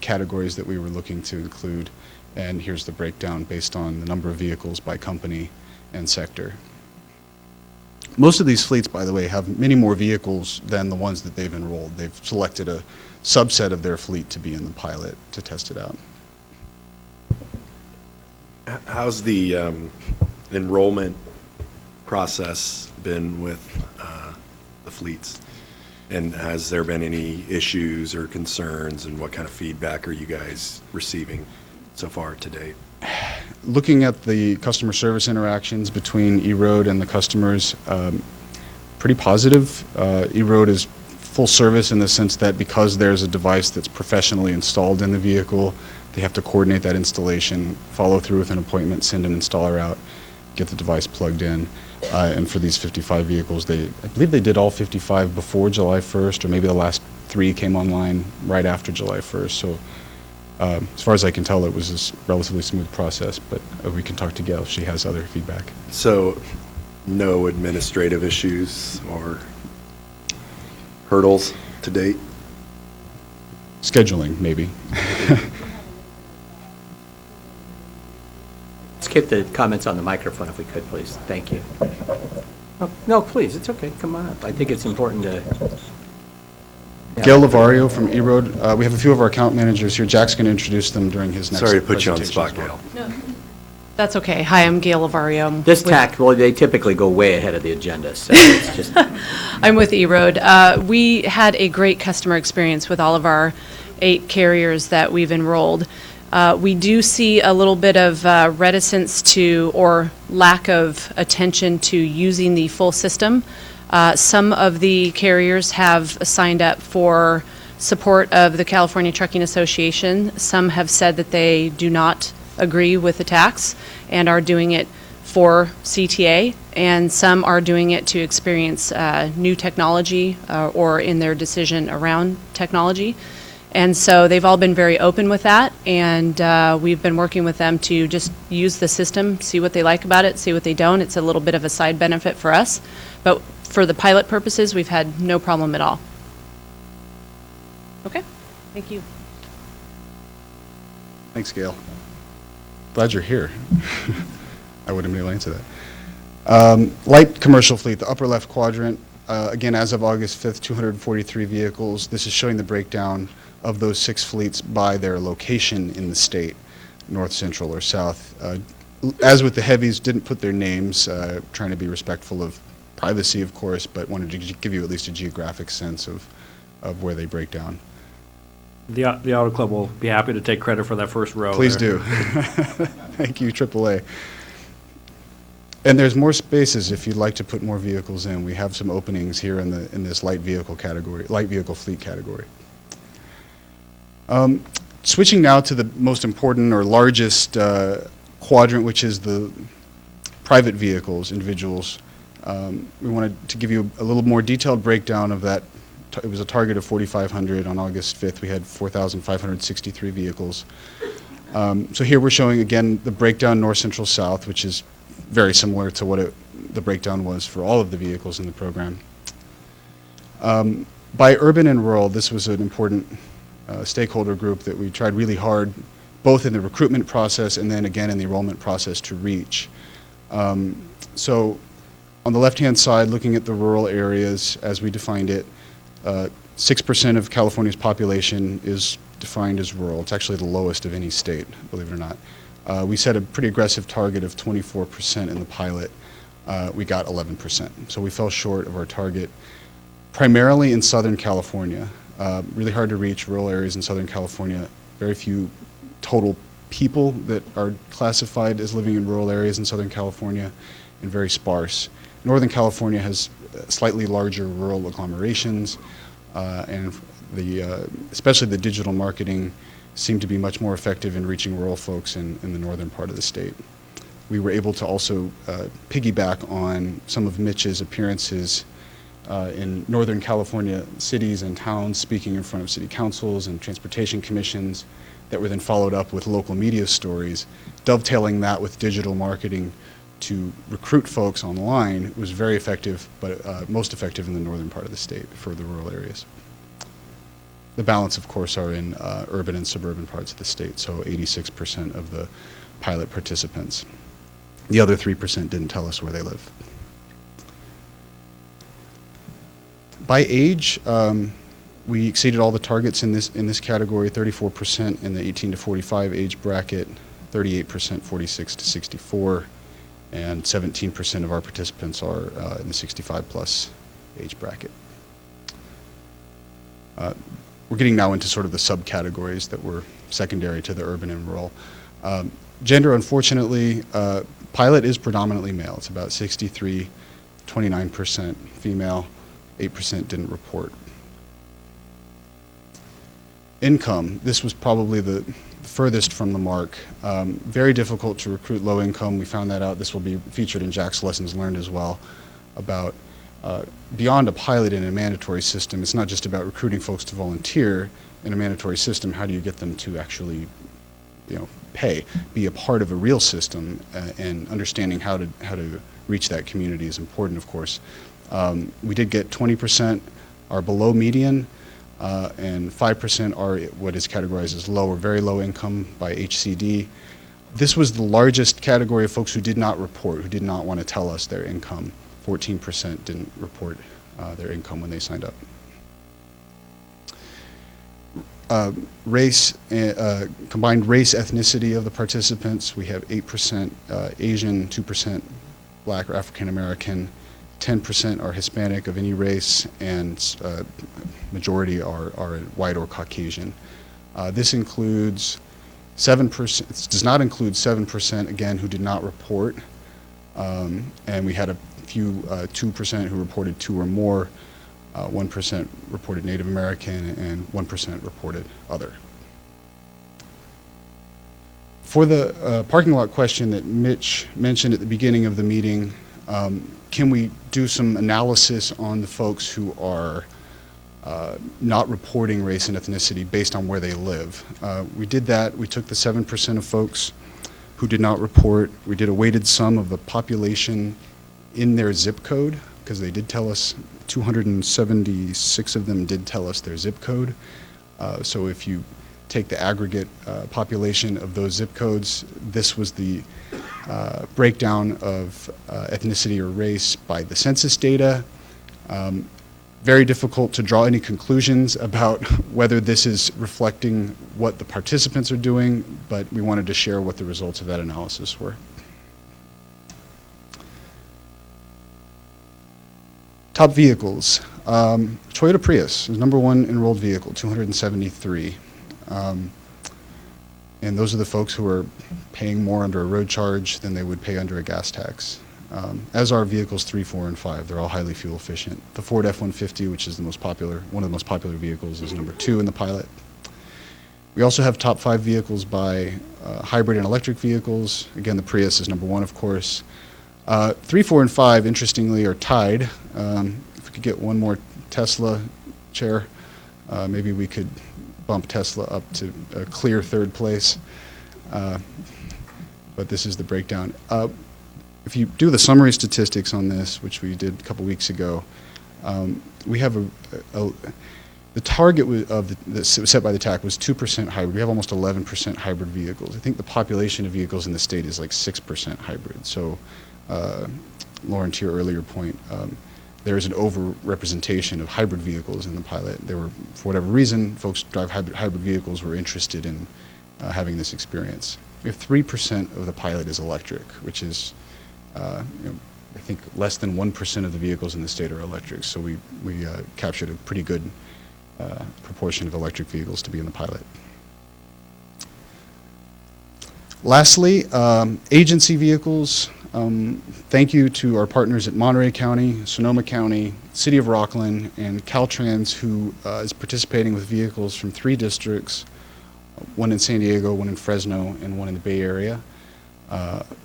Speaker 17: categories that we were looking to include. And here's the breakdown based on the number of vehicles by company and sector. Most of these fleets, by the way, have many more vehicles than the ones that they've enrolled. They've selected a subset of their fleet to be in the pilot to test it out.
Speaker 15: How's the enrollment process been with the fleets? And has there been any issues or concerns, and what kind of feedback are you guys receiving so far to date?
Speaker 17: Looking at the customer service interactions between eRoad and the customers, pretty positive. eRoad is full service in the sense that because there's a device that's professionally installed in the vehicle, they have to coordinate that installation, follow through with an appointment, send an installer out, get the device plugged in. And for these 55 vehicles, I believe they did all 55 before July 1st, or maybe the last 3 came online right after July 1st. So as far as I can tell, it was a relatively smooth process, but we can talk to Gail if she has other feedback.
Speaker 15: So no administrative issues or hurdles to date?
Speaker 17: Scheduling, maybe.
Speaker 1: Let's keep the comments on the microphone if we could, please. Thank you. Oh, no, please, it's okay. Come on up. I think it's important to... Yeah.
Speaker 17: Gail Lavario from eRoad. We have a few of our account managers here. Jack's going to introduce them during his next
Speaker 15: Sorry to put you on the
Speaker 17: presentation
Speaker 15: spot,
Speaker 17: as well.
Speaker 15: Gail.
Speaker 18: That's okay. Hi, I'm Gail Lavario. I'm
Speaker 1: This
Speaker 18: with-
Speaker 1: TAC, well, they typically go way ahead of the agenda, so it's just,
Speaker 18: I'm with E-Road. We had a great customer experience with all of our 8 carriers that we've enrolled. We do see a little bit of reticence to, or lack of attention to using the full system. Some of the carriers have signed up for support of the California Trucking Association. Some have said that they do not agree with the tax and are doing it for CTA, and some are doing it to experience new technology or in their decision around technology. And so they've all been very open with that, and we've been working with them to just use the system, see what they like about it, see what they don't. It's a little bit of a side benefit for us, but for the pilot purposes, we've had no problem at all. Okay, thank you.
Speaker 17: Thanks, Gail. Glad you're here. I wouldn't be able to answer that. Light commercial fleet, the upper left quadrant, again, as of August 5th, 243 vehicles. This is showing the breakdown of those 6 fleets by their location in the state, north, central, or south. As with the heavies, didn't put their names, trying to be respectful of privacy, of course, but wanted to give you at least a geographic sense of where they break down.
Speaker 16: The Auto Club will be happy to take credit for that first row.
Speaker 17: Please
Speaker 16: there.
Speaker 17: do. Thank you, AAA. And there's more spaces if you'd like to put more vehicles in. We have some openings here in this light vehicle fleet category. Switching now to the most important or largest quadrant, which is the private vehicles, individuals. We wanted to give you a little more detailed breakdown of that. It was a target of 4,500. On August 5th, we had 4,563 vehicles. So here we're showing, again, the breakdown north, central, south, which is very similar to what the breakdown was for all of the vehicles in the program. By urban and rural, this was an important stakeholder group that we tried really hard, both in the recruitment process and then again in the enrollment process, to reach. So on the left-hand side, looking at the rural areas as we defined it, 6% of California's population is defined as rural. It's actually the lowest of any state, believe it or not. We set a pretty aggressive target of 24% in the pilot. We got 11%. So we fell short of our target, primarily in Southern California. Really hard to reach rural areas in Southern California. Very few total people that are classified as living in rural areas in Southern California, and very sparse. Northern California has slightly larger rural agglomerations, and especially the digital marketing seemed to be much more effective in reaching rural folks in the northern part of the state. We were able to also piggyback on some of Mitch's appearances in Northern California cities and towns, speaking in front of city councils and transportation commissions, that were then followed up with local media stories. Dovetailing that with digital marketing to recruit folks online was very effective, but most effective in the northern part of the state for the rural areas. The balance, of course, are in urban and suburban parts of the state, so 86% of the pilot participants. The other 3% didn't tell us where they live. By age, we exceeded all the targets in this category, 34% in the 18 to 45 age bracket, 38% 46 to 64, and 17% of our participants are in the 65 plus age bracket. We're getting now into sort of the subcategories that were secondary to the urban and rural. Gender, unfortunately, pilot is predominantly male. It's about 63, 29% female, 8% didn't report. Income, this was probably the furthest from the mark. Very difficult to recruit low income. We found that out. This will be featured in Jack's lessons learned as well, about beyond a pilot in a mandatory system. It's not just about recruiting folks to volunteer in a mandatory system. How do you get them to actually, pay, be a part of a real system, and understanding how to reach that community is important, of course. We did get 20% are below median, and 5% are what is categorized as low or very low income by HCD. This was the largest category of folks who did not report, who did not want to tell us their income. 14% didn't report their income when they signed up. race, combined race ethnicity of the participants, we have 8% Asian, 2% Black or African American, 10% are Hispanic of any race, and majority are white or Caucasian. This includes 7%, does not include 7%, again, who did not report, and we had a few, 2% who reported 2 or more, 1% reported Native American, and 1% reported other. For the parking lot question that Mitch mentioned at the beginning of the meeting, can we do some analysis on the folks who are not reporting race and ethnicity based on where they live? We did that. We took the 7% of folks who did not report. We did a weighted sum of the population in their zip code, because they did tell us, 276 of them did tell us their zip code. So if you take the aggregate population of those zip codes, this was the breakdown of ethnicity or race by the census data. Very difficult to draw any conclusions about whether this is reflecting what the participants are doing, but we wanted to share what the results of that analysis were. Top vehicles. Toyota Prius is #1 enrolled vehicle, 273. And those are the folks who are paying more under a road charge than they would pay under a gas tax. As are vehicles 3, 4, and 5. They're all highly fuel efficient. The Ford F-150, which is the most popular, one of the most popular vehicles, is #2 in the pilot. We also have top 5 vehicles by hybrid and electric vehicles. Again, the Prius is #1, of course. 3, 4, and 5, interestingly, are tied. If we could get one more Tesla, Chair, maybe we could bump Tesla up to a clear 3rd place. But this is the breakdown. If you do the summary statistics on this, which we did a couple weeks ago, we have the target that was set by the TAC was 2% hybrid. We have almost 11% hybrid vehicles. I think the population of vehicles in the state is like 6% hybrid. So, Lauren, to your earlier point, there is an over-representation of hybrid vehicles in the pilot. There were, for whatever reason, folks who drive hybrid vehicles were interested in having this experience. We have 3% of the pilot is electric, which is, I think, less than 1% of the vehicles in the state are electric. So we captured a pretty good proportion of electric vehicles to be in the pilot. Lastly, agency vehicles. Thank you to our partners at Monterey County, Sonoma County, City of Rockland, and Caltrans, who is participating with vehicles from 3 districts, one in San Diego, one in Fresno, and one in the Bay Area,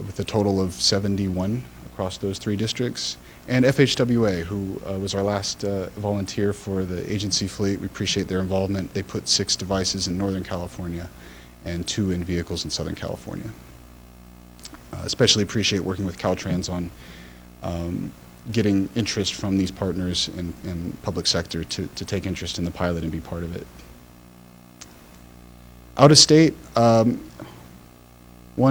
Speaker 17: with a total of 71 across those 3 districts. And FHWA, who was our last volunteer for the agency fleet. We appreciate their involvement. They put 6 devices in Northern California and 2 in vehicles in Southern California. Especially appreciate working with Caltrans on getting interest from these partners in public sector to take interest in the pilot and be part of it. Out of state, 1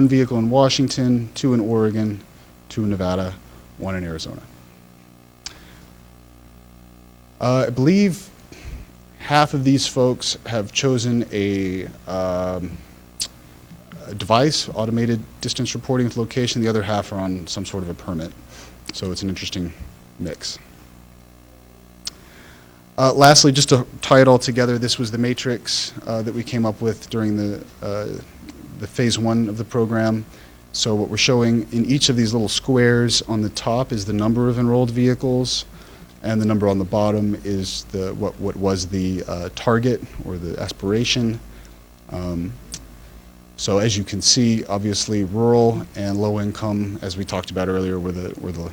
Speaker 17: vehicle in Washington, 2 in Oregon, 2 in Nevada, 1 in Arizona. I believe half of these folks have chosen a device, automated distance reporting with location. The other half are on some sort of a permit. So it's an interesting mix. Lastly, just to tie it all together, this was the matrix that we came up with during the phase 1 of the program. So what we're showing in each of these little squares on the top is the number of enrolled vehicles, and the number on the bottom is what was the target or the aspiration. So as you can see, obviously rural and low income, as we talked about earlier, were the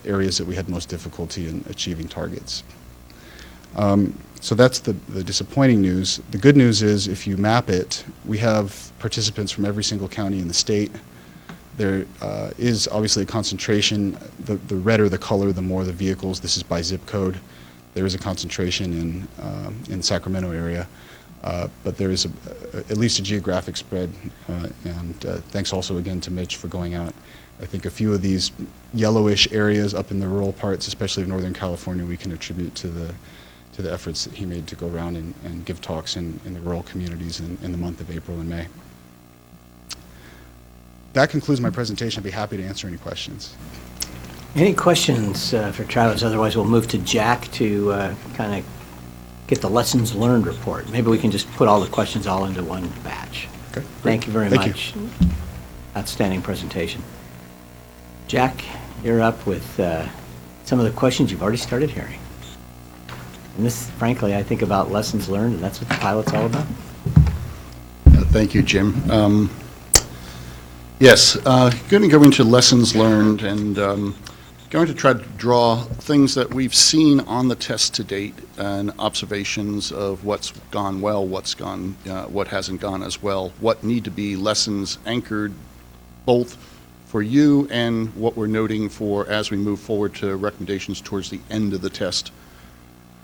Speaker 17: areas that we had most difficulty in achieving targets. So that's the disappointing news. The good news is, if you map it, we have participants from every single county in the state. There is obviously a concentration. The redder the color, the more the vehicles. This is by zip code. There is a concentration in Sacramento area. But there is at least a geographic spread, and thanks also again to Mitch for going out. I think a few of these yellowish areas up in the rural parts, especially of Northern California, we can attribute to for the efforts that he made to go around and give talks in the rural communities in the month of April and May. That concludes my presentation. I'd be happy to answer any questions.
Speaker 1: Any questions for Travis? Otherwise, we'll move to Jack to kind of get the lessons learned report. Maybe we can just put all the questions all into one batch.
Speaker 17: Okay.
Speaker 1: Thank you very
Speaker 17: Thank
Speaker 1: much. Outstanding presentation. Jack, you're up with some of the questions you've already started hearing. And this, frankly, I think about lessons learned, and that's what the pilot's all about.
Speaker 10: Thank you, Jim. Yes, going to go into lessons learned and going to try to draw things that we've seen on the test to date and observations of what's gone well, what hasn't gone as well, what need to be lessons anchored both for you and what we're noting for as we move forward to recommendations towards the end of the test.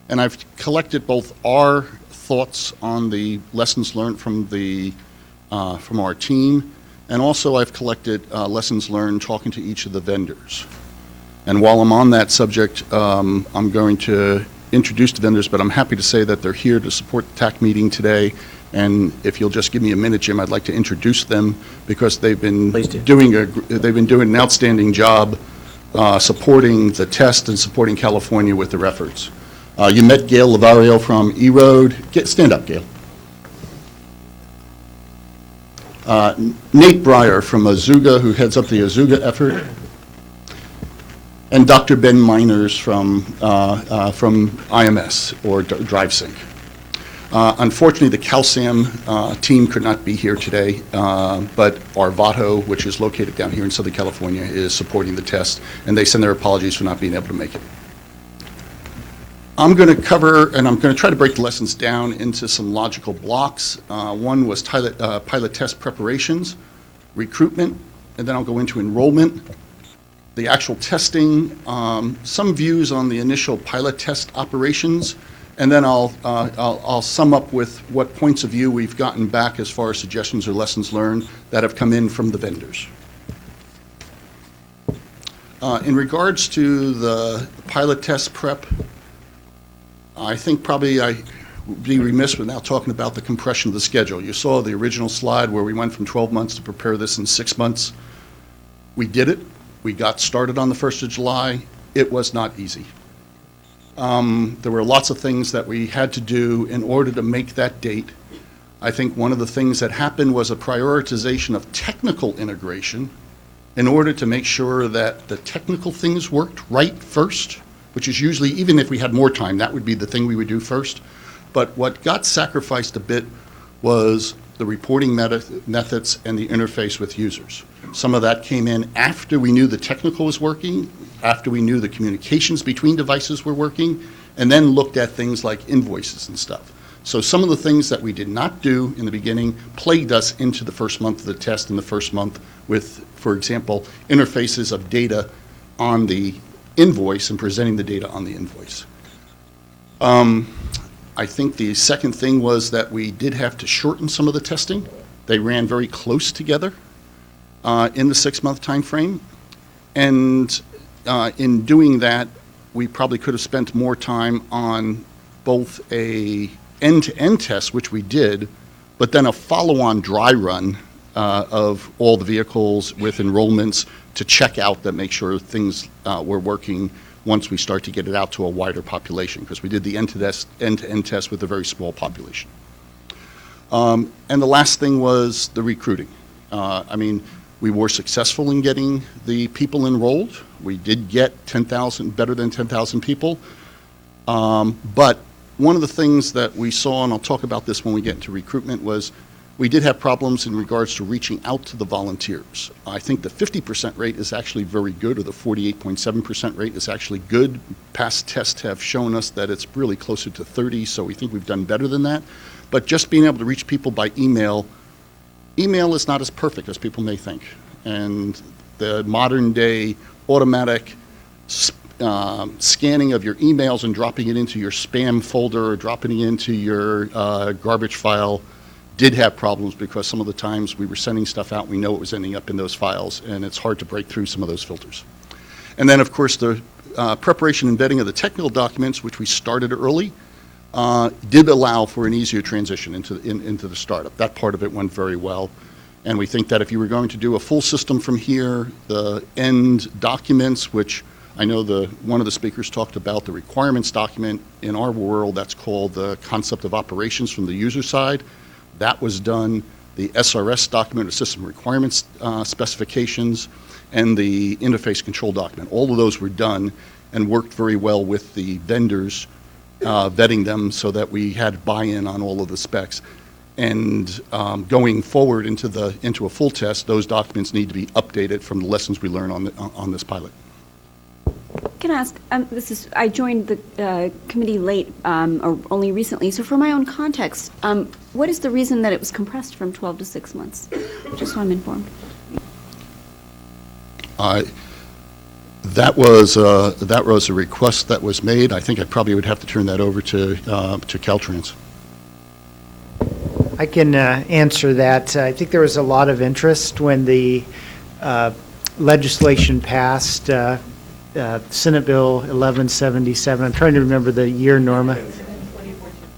Speaker 10: And I've collected both our thoughts on the lessons learned from our team, and also I've collected lessons learned talking to each of the vendors. And while I'm on that subject, I'm going to introduce the vendors, but I'm happy to say that they're here to support the TAC meeting today. And if you'll just give me a minute, Jim, I'd like to introduce them because they've been doing an outstanding job supporting the test and supporting California with their efforts. You met Gail Lavario from E-Road. Stand up, Gail. Nate Breyer from Azuga, who heads up the Azuga effort. And Dr. Ben Miners from IMS, or DriveSync. Unfortunately, the CalSAM team could not be here today, but Arvato, which is located down here in Southern California, is supporting the test, and they send their apologies for not being able to make it. I'm going to cover, and I'm going to try to break the lessons down into some logical blocks. One was pilot test preparations, recruitment, and then I'll go into enrollment, the actual testing, some views on the initial pilot test operations, and then I'll sum up with what points of view we've gotten back as far as suggestions or lessons learned that have come in from the vendors. In regards to the pilot test prep, I think probably I would be remiss without talking about the compression of the schedule. You saw the original slide where we went from 12 months to prepare this in 6 months. We did it. We got started on the 1st of July. It was not easy. There were lots of things that we had to do in order to make that date. I think one of the things that happened was a prioritization of technical integration in order to make sure that the technical things worked right first, which is usually, even if we had more time, that would be the thing we would do first. But what got sacrificed a bit was the reporting methods and the interface with users. Some of that came in after we knew the technical was working, after we knew the communications between devices were working, and then looked at things like invoices and stuff. So some of the things that we did not do in the beginning plagued us into the first month of the test and the first month with, for example, interfaces of data on the invoice and presenting the data on the invoice. I think the second thing was that we did have to shorten some of the testing. They ran very close together in the 6-month time frame. And in doing that, we probably could have spent more time on both a end-to-end test, which we did, but then a follow-on dry run of all the vehicles with enrollments to check out that make sure things were working once we start to get it out to a wider population, because we did the end-to-end test with a very small population. And the last thing was the recruiting. I mean, we were successful in getting the people enrolled. We did get 10,000, better than 10,000 people. But one of the things that we saw, and I'll talk about this when we get into recruitment, was we did have problems in regards to reaching out to the volunteers. I think the 50% rate is actually very good, or the 48.7% rate is actually good. Past tests have shown us that it's really closer to 30, so we think we've done better than that. But just being able to reach people by email is not as perfect as people may think. And the modern day automatic scanning of your emails and dropping it into your spam folder or dropping it into your garbage file did have problems, because some of the times we were sending stuff out, we know it was ending up in those files, and it's hard to break through some of those filters. And then, of course, the preparation and vetting of the technical documents, which we started early. did allow for an easier transition into the startup. That part of it went very well. And we think that if you were going to do a full system from here, the end documents, which I know one of the speakers talked about the requirements document. In our world, that's called the concept of operations from the user side. That was done. The SRS document, or system requirements specifications, and the interface control document. All of those were done and worked very well with the vendors, vetting them so that we had buy-in on all of the specs. And going forward into a full test, those documents need to be updated from the lessons we learned on this pilot.
Speaker 13: Can I ask, I joined the committee late, or only recently, so for my own context, what is the reason that it was compressed from 12 to 6 months? Just so I'm informed.
Speaker 10: That was a request that was made. I think I probably would have to turn that over to Caltrans.
Speaker 19: I can answer that. I think there was a lot of interest when the legislation passed, Senate Bill 1177. I'm trying to remember the year, Norma.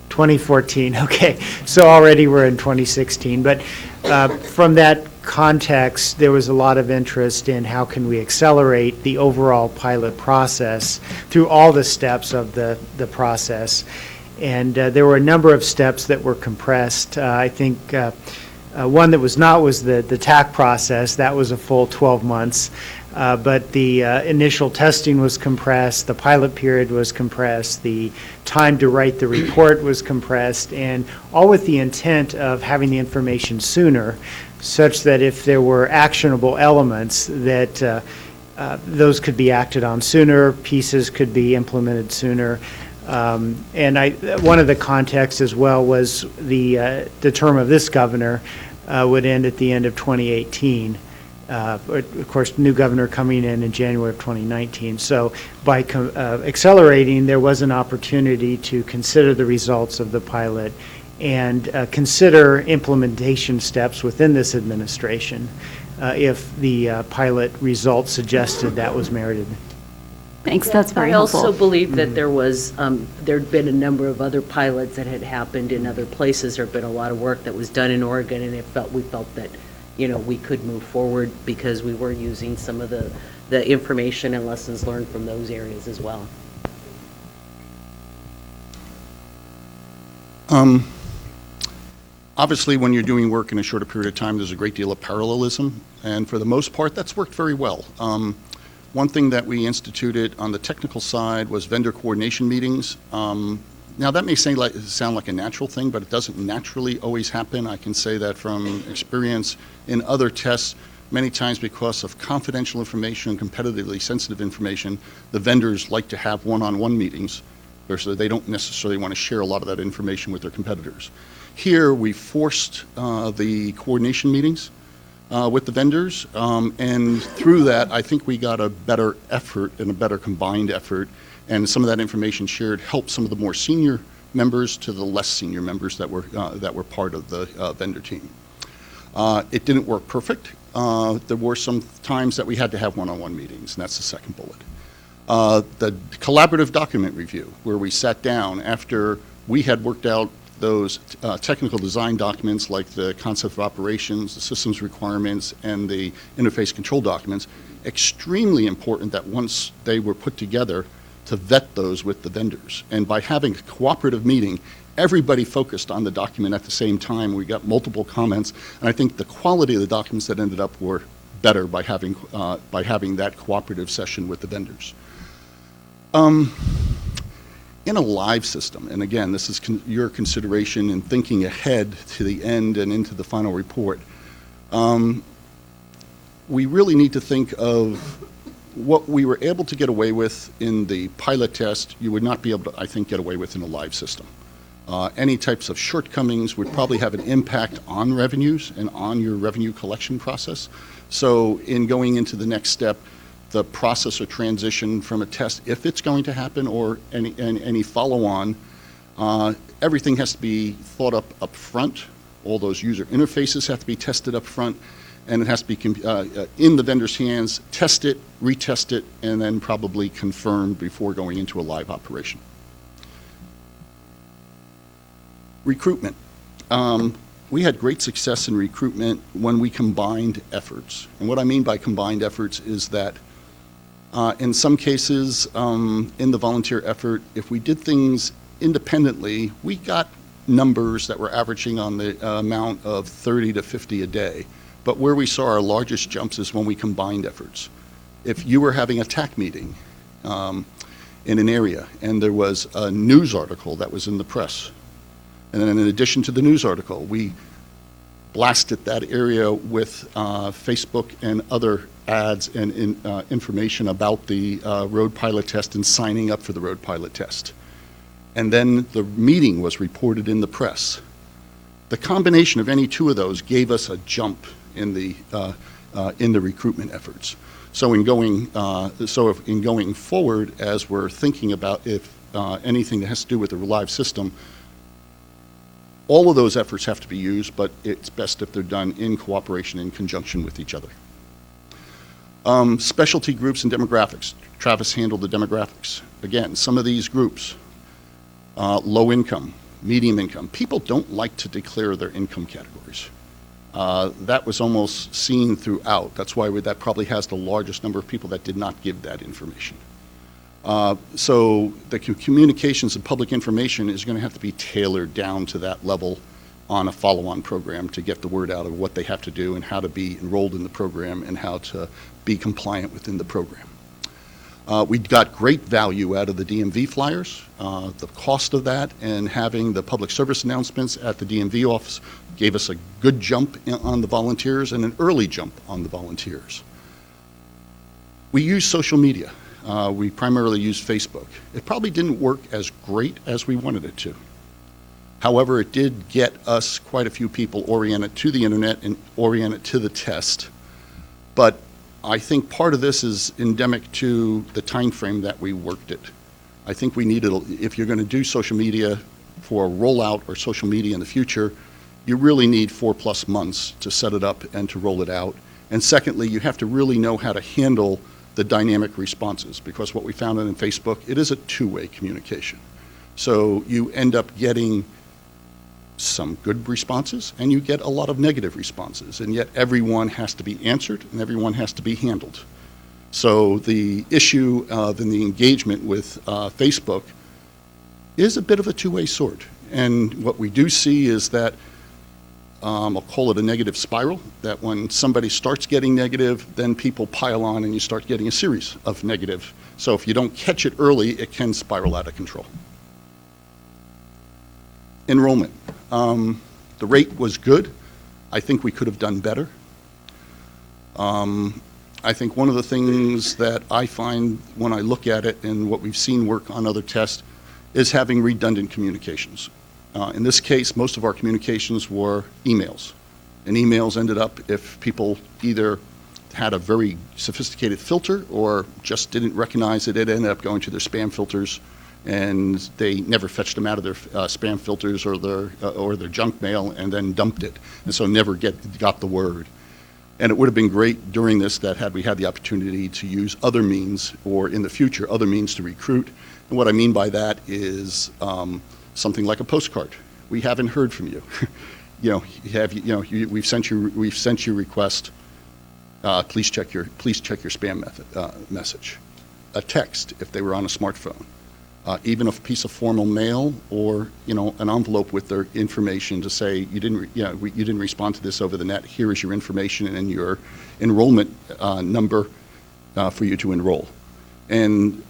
Speaker 19: 2014. Okay, so already we're in 2016. But from that context, there was a lot of interest in how can we accelerate the overall pilot process through all the steps of the process. And there were a number of steps that were compressed. I think one that was not was the TAC process. That was a full 12 months. But the initial testing was compressed, the pilot period was compressed, the time to write the report was compressed, and all with the intent of having the information sooner, such that if there were actionable elements that those could be acted on sooner, pieces could be implemented sooner. And one of the contexts as well was the term of this governor would end at the end of 2018. Of course, new governor coming in January of 2019. So by accelerating, there was an opportunity to consider the results of the pilot and consider implementation steps within this administration if the pilot results suggested that was merited.
Speaker 13: Thanks, that's very
Speaker 8: I
Speaker 13: helpful.
Speaker 8: also believe that there was, there'd been a number of other pilots that had happened in other places. There'd been a lot of work that was done in Oregon, and we felt that, we could move forward because we were using some of the information and lessons learned from those areas as well.
Speaker 10: Obviously, when you're doing work in a shorter period of time, there's a great deal of parallelism, and for the most part, that's worked very well. One thing that we instituted on the technical side was vendor coordination meetings. Now, that may sound like a natural thing, but it doesn't naturally always happen. I can say that from experience in other tests, many times because of confidential information and competitively sensitive information, the vendors like to have one-on-one meetings, so they don't necessarily want to share a lot of that information with their competitors. Here, we forced the coordination meetings with the vendors, and through that, I think we got a better effort and a better combined effort, and some of that information shared helped some of the more senior members to the less senior members that were part of the vendor team. It didn't work perfect. There were some times that we had to have one-on-one meetings, and that's the second bullet. The collaborative document review, where we sat down after we had worked out those technical design documents like the concept of operations, the systems requirements, and the interface control documents, extremely important that once they were put together to vet those with the vendors. And by having a cooperative meeting, everybody focused on the document at the same time. We got multiple comments, and I think the quality of the documents that ended up were better by having that cooperative session with the vendors. In a live system, and again, this is your consideration in thinking ahead to the end and into the final report, we really need to think of what we were able to get away with in the pilot test. You would not be able to, I think, get away with in a live system. Any types of shortcomings would probably have an impact on revenues and on your revenue collection process. So in going into the next step, the process or transition from a test, if it's going to happen, or any follow-on, everything has to be thought up front. All those user interfaces have to be tested up front, and it has to be in the vendor's hands, test it, retest it, and then probably confirmed before going into a live operation. Recruitment. We had great success in recruitment when we combined efforts. And what I mean by combined efforts is that in some cases, in the volunteer effort, if we did things independently, we got numbers that were averaging on the amount of 30 to 50 a day. But where we saw our largest jumps is when we combined efforts. If you were having a TAC meeting in an area and there was a news article that was in the press, and then in addition to the news article, we blasted that area with Facebook and other ads and information about the road pilot test and signing up for the road pilot test. And then the meeting was reported in the press. The combination of any two of those gave us a jump in the recruitment efforts. So in going forward, as we're thinking about if anything that has to do with the live system, all of those efforts have to be used, but it's best if they're done in cooperation, in conjunction with each other. Specialty groups and demographics. Travis handled the demographics. Again, some of these groups, low income, medium income, people don't like to declare their income categories. That was almost seen throughout. That's why that probably has the largest number of people that did not give that information. So the communications and public information is going to have to be tailored down to that level on a follow-on program to get the word out of what they have to do and how to be enrolled in the program and how to be compliant within the program. We got great value out of the DMV flyers. The cost of that and having the public service announcements at the DMV office gave us a good jump on the volunteers and an early jump on the volunteers. We use social media. We primarily use Facebook. It probably didn't work as great as we wanted it to. However, it did get us quite a few people oriented to the internet and oriented to the test. But I think part of this is endemic to the time frame that we worked it. I think we needed, if you're going to do social media for a rollout or social media in the future, you really need 4+ months to set it up and to roll it out. And secondly, you have to really know how to handle the dynamic responses, because what we found in Facebook, it is a two-way communication. So you end up getting some good responses and you get a lot of negative responses, and yet everyone has to be answered and everyone has to be handled. So the issue of the engagement with Facebook is a bit of a two-way sword. And what we do see is that I'll call it a negative spiral, that when somebody starts getting negative, then people pile on and you start getting a series of negative. So if you don't catch it early, it can spiral out of control. Enrollment. The rate was good. I think we could have done better. I think one of the things that I find when I look at it and what we've seen work on other tests is having redundant communications. In this case, most of our communications were emails. And emails ended up, if people either had a very sophisticated filter or just didn't recognize it, it ended up going to their spam filters, and they never fetched them out of their spam filters or their junk mail and then dumped it, and so never got the word. And it would have been great during this that had we had the opportunity to use other means, or in the future, other means to recruit. And what I mean by that is something like a postcard. We haven't heard from you. We've sent you request. Please check your spam message. A text if they were on a smartphone. Even a piece of formal mail, or an envelope with their information to say you didn't respond to this over the net. Here is your information and your enrollment number for you to enroll. And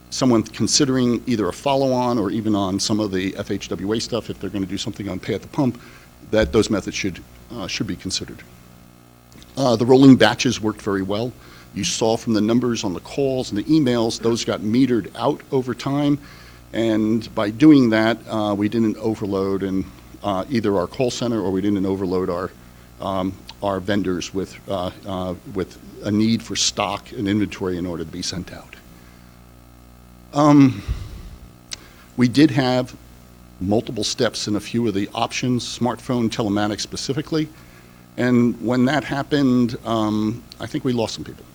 Speaker 10: someone considering either a follow-on or even on some of the FHWA stuff, if they're going to do something on pay at the pump, that those methods should be considered. The rolling batches worked very well. You saw from the numbers on the calls and the emails, those got metered out over time. And by doing that, we didn't overload either our call center, or we didn't overload our vendors with a need for stock and inventory in order to be sent out. We did have multiple steps in a few of the options, smartphone telematics specifically. And when that happened, I think we lost some people.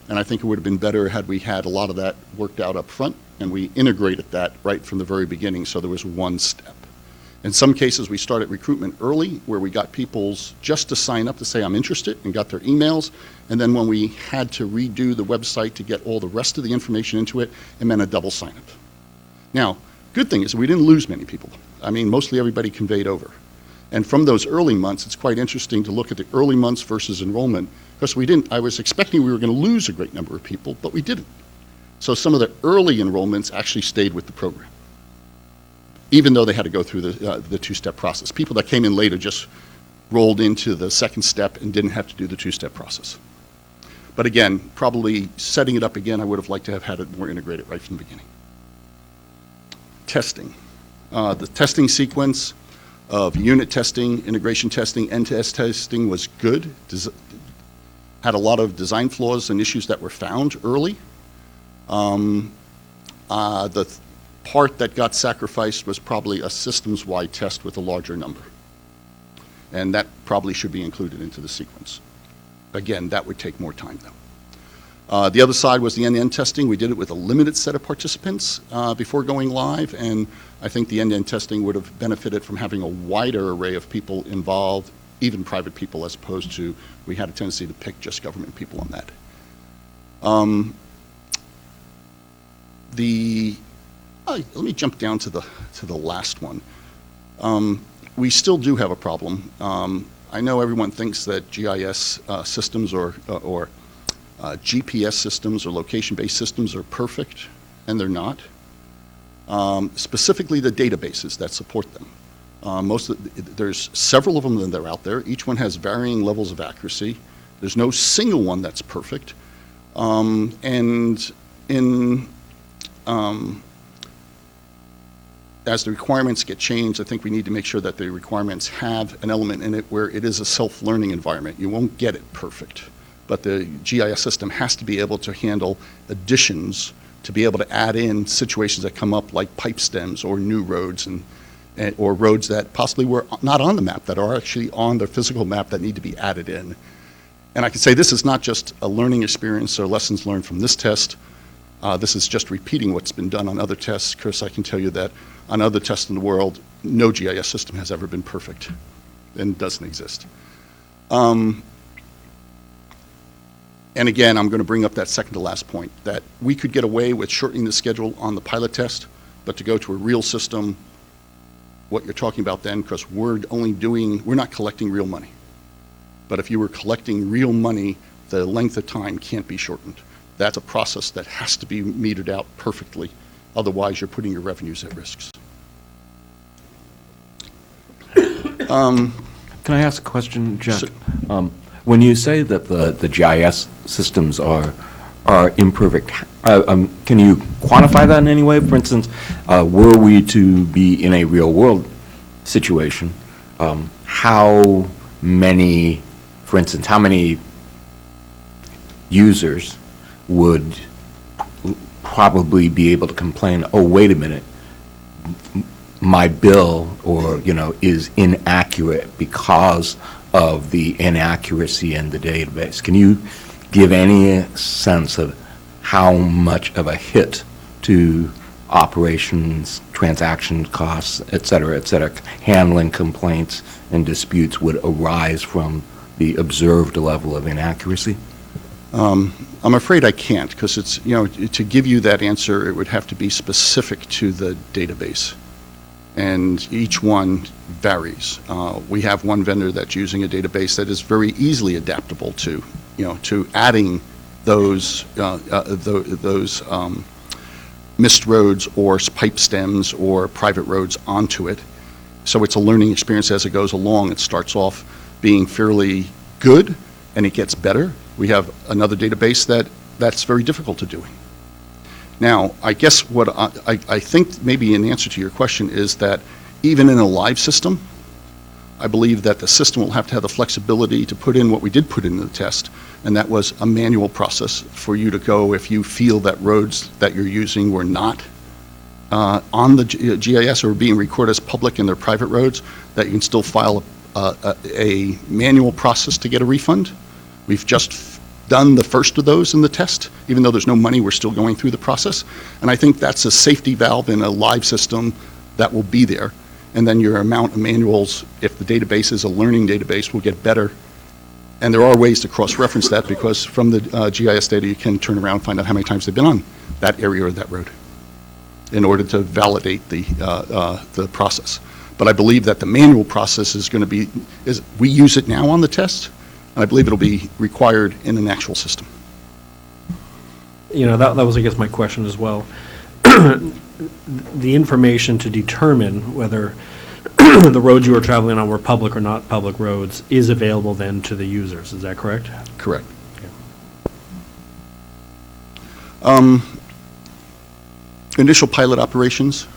Speaker 10: And I think it would have been better had we had a lot of that worked out up front and we integrated that right from the very beginning, so there was one step. In some cases, we started recruitment early, where we got people's just to sign up to say, I'm interested, and got their emails. And then when we had to redo the website to get all the rest of the information into it, it meant a double sign-up. Now, good thing is we didn't lose many people. I mean, mostly everybody conveyed over. And from those early months, it's quite interesting to look at the early months versus enrollment, because I was expecting we were going to lose a great number of people, but we didn't. So some of the early enrollments actually stayed with the program, even though they had to go through the two-step process. People that came in later just rolled into the second step and didn't have to do the two-step process. But again, probably setting it up again, I would have liked to have had it more integrated right from the beginning. Testing. The testing sequence of unit testing, integration testing, end-to-end testing was good. Had a lot of design flaws and issues that were found early. The part that got sacrificed was probably a systems-wide test with a larger number. And that probably should be included into the sequence. Again, that would take more time, though. The other side was the end-to-end testing. We did it with a limited set of participants before going live, and I think the end-to-end testing would have benefited from having a wider array of people involved, even private people, as opposed to we had a tendency to pick just government people on that. Let me jump down to the last one. We still do have a problem. I know everyone thinks that GIS systems or GPS systems or location-based systems are perfect, and they're not. Specifically the databases that support them. There's several of them that are out there. Each one has varying levels of accuracy. There's no single one that's perfect. As the requirements get changed, I think we need to make sure that the requirements have an element in it where it is a self-learning environment. You won't get it perfect, but the GIS system has to be able to handle additions, to be able to add in situations that come up like pipe stems or new roads or roads that possibly were not on the map, that are actually on the physical map that need to be added in. And I can say this is not just a learning experience or lessons learned from this test. This is just repeating what's been done on other tests. Chris, I can tell you that on other tests in the world, no GIS system has ever been perfect and doesn't exist. And again, I'm going to bring up that second to last point, that we could get away with shortening the schedule on the pilot test, but to go to a real system, what you're talking about then, because we're not collecting real money. But if you were collecting real money, the length of time can't be shortened. That's a process that has to be metered out perfectly. Otherwise, you're putting your revenues at risks.
Speaker 20: Can I ask a question, Jack? When you say that the GIS systems are imperfect, can you quantify that in any way? For instance, were we to be in a real-world situation, how many users would probably be able to complain, oh, wait a minute, my bill is inaccurate because of the inaccuracy in the database. Can you give any sense of how much of a hit to operations, transaction costs, et cetera, handling complaints and disputes would arise from the observed level of inaccuracy?
Speaker 10: I'm afraid I can't, because it's, to give you that answer, it would have to be specific to the database. And each one varies. We have one vendor that's using a database that is very easily adaptable to adding those missed roads or pipe stems or private roads onto it. So it's a learning experience as it goes along. It starts off being fairly good, and it gets better. We have another database that's very difficult to do. Now, I guess what I think maybe an answer to your question is that even in a live system, I believe that the system will have to have the flexibility to put in what we did put in the test, and that was a manual process for you to go if you feel that roads that you're using were not on the GIS or being recorded as public and they're private roads, that you can still file a manual process to get a refund. We've just done the first of those in the test. Even though there's no money, we're still going through the process. And I think that's a safety valve in a live system that will be there. and then your amount of manuals, if the database is a learning database, will get better. And there are ways to cross-reference that, because from the GIS data, you can turn around and find out how many times they've been on that area or that road in order to validate the process. But I believe that the manual process is going to be, we use it now on the test, and I believe it'll be required in an actual system.
Speaker 16: You know, that was, I guess, my question as well. The information to determine whether the roads you were traveling on were public or not public roads is available then to the users, is that correct?
Speaker 10: Correct. Initial pilot operations.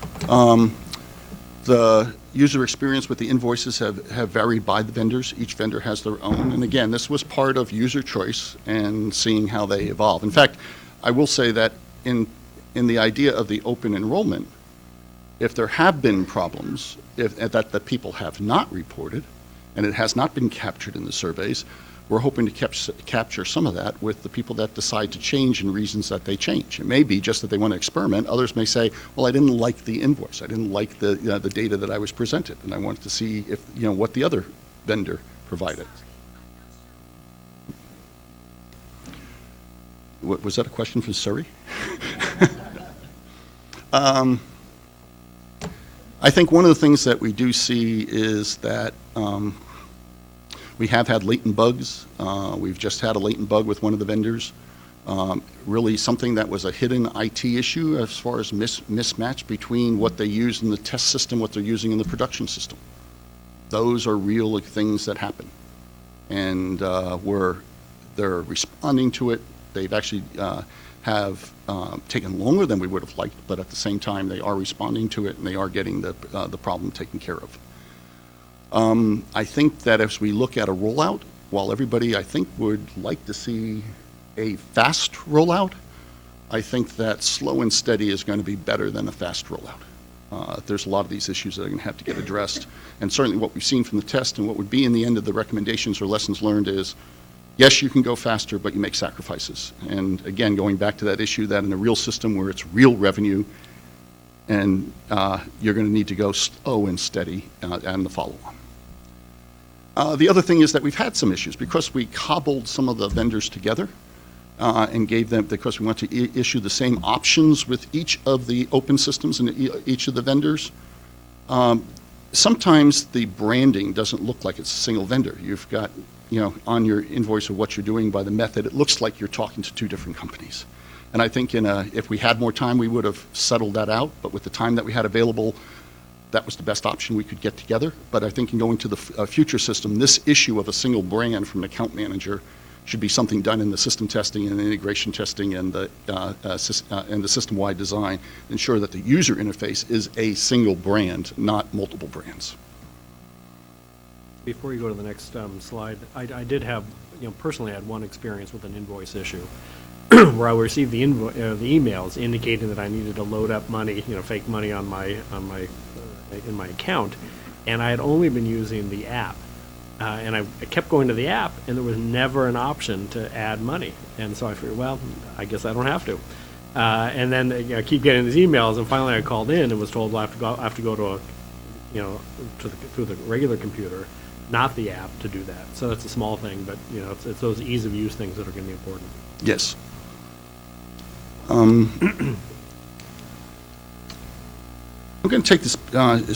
Speaker 10: The user experience with the invoices have varied by the vendors. Each vendor has their own. And again, this was part of user choice and seeing how they evolve. In fact, I will say that in the idea of the open enrollment, if there have been problems that people have not reported, and it has not been captured in the surveys, we're hoping to capture some of that with the people that decide to change and reasons that they change. It may be just that they want to experiment. Others may say, well, I didn't like the invoice. I didn't like the data that I was presented, and I wanted to see if, what the other vendor provided. Was that a question from Surrey? I think one of the things that we do see is that we have had latent bugs. We've just had a latent bug with one of the vendors. Really something that was a hidden IT issue as far as mismatch between what they use in the test system, what they're using in the production system. Those are real things that happen. And they're responding to it. They've actually have taken longer than we would have liked, but at the same time, they are responding to it and they are getting the problem taken care of. I think that as we look at a rollout, while everybody, I think, would like to see a fast rollout, I think that slow and steady is going to be better than a fast rollout. There's a lot of these issues that are going to have to get addressed. And certainly what we've seen from the test and what would be in the end of the recommendations or lessons learned is, yes, you can go faster, but you make sacrifices. And again, going back to that issue that in a real system where it's real revenue, and you're going to need to go slow and steady and the follow-on. The other thing is that we've had some issues because we cobbled some of the vendors together and gave them, because we want to issue the same options with each of the open systems and each of the vendors. Sometimes the branding doesn't look like it's a single vendor. You've got, on your invoice of what you're doing by the method, it looks like you're talking to two different companies. And I think if we had more time, we would have settled that out. But with the time that we had available, that was the best option we could get together. But I think in going to the future system, this issue of a single brand from an account manager should be something done in the system testing and the integration testing and the system-wide design. Ensure that the user interface is a single brand, not multiple brands.
Speaker 16: Before you go to the next slide, I did have, personally, I had one experience with an invoice issue where I received the emails indicating that I needed to load up money, fake money on in my account, and I had only been using the app, and I kept going to the app, and there was never an option to add money, and so I figured, well, I guess I don't have to, and then I keep getting these emails, and finally I called in and was told, well, I have to go to through the regular computer, not the app, to do that. So that's a small thing, but it's those ease of use things that are going to be important.
Speaker 10: Yes. I'm going to take this,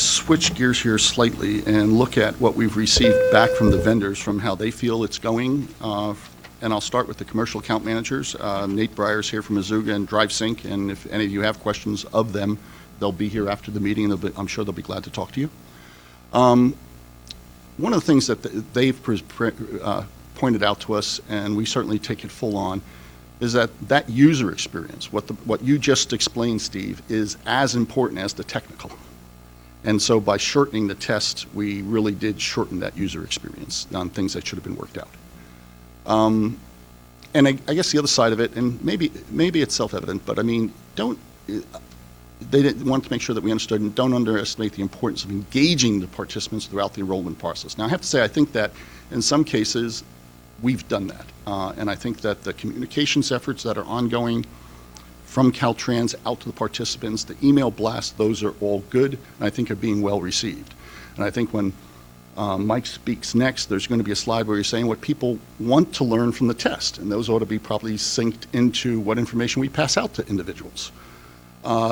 Speaker 10: switch gears here slightly and look at what we've received back from the vendors from how they feel it's going. And I'll start with the commercial account managers. Nate Breyer's here from Azuga and DriveSync, and if any of you have questions of them, they'll be here after the meeting, and I'm sure they'll be glad to talk to you. One of the things that they've pointed out to us, and we certainly take it full on, is that user experience, what you just explained, Steve, is as important as the technical. And so by shortening the test, we really did shorten that user experience on things that should have been worked out. And I guess the other side of it, and maybe it's self-evident, but I mean, they didn't want to make sure that we understood and don't underestimate the importance of engaging the participants throughout the enrollment process. Now, I have to say, I think that in some cases, we've done that. And I think that the communications efforts that are ongoing from Caltrans out to the participants, the email blasts, those are all good, and I think are being well received. And I think when Mike speaks next, there's going to be a slide where he's saying what people want to learn from the test, and those ought to be probably synced into what information we pass out to individuals.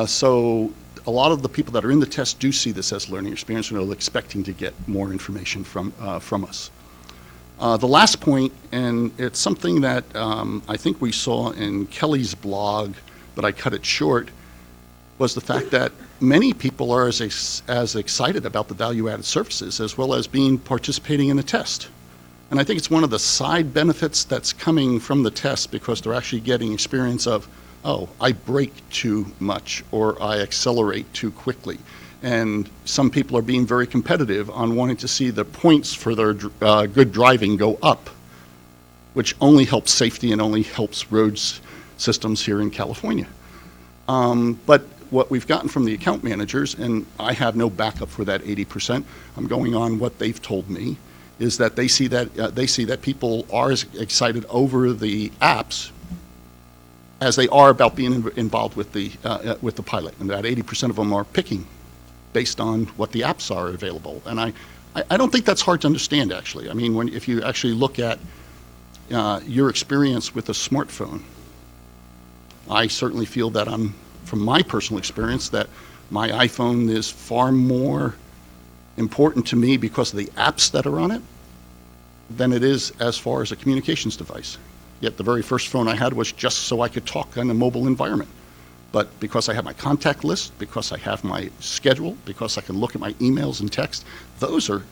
Speaker 10: So a lot of the people that are in the test do see this as a learning experience and are expecting to get more information from us. The last point, and it's something that I think we saw in Kelly's blog, but I cut it short, was the fact that many people are as excited about the value-added services as well as participating in the test. And I think it's one of the side benefits that's coming from the test because they're actually getting experience of, oh, I brake too much or I accelerate too quickly. And some people are being very competitive on wanting to see the points for their good driving go up, which only helps safety and only helps roads systems here in California. But what we've gotten from the account managers, and I have no backup for that 80%, I'm going on what they've told me, is that they see that people are as excited over the apps as they are about being involved with the pilot, and that 80% of them are picking based on what the apps are available. And I don't think that's hard to understand, actually. I mean, if you actually look at your experience with a smartphone, I certainly feel that from my personal experience, that my iPhone is far more important to me because of the apps that are on it than it is as far as a communications device. Yet the very first phone I had was just so I could talk in a mobile environment. But because I have my contact list, because I have my schedule, because I can look at my emails and text, those are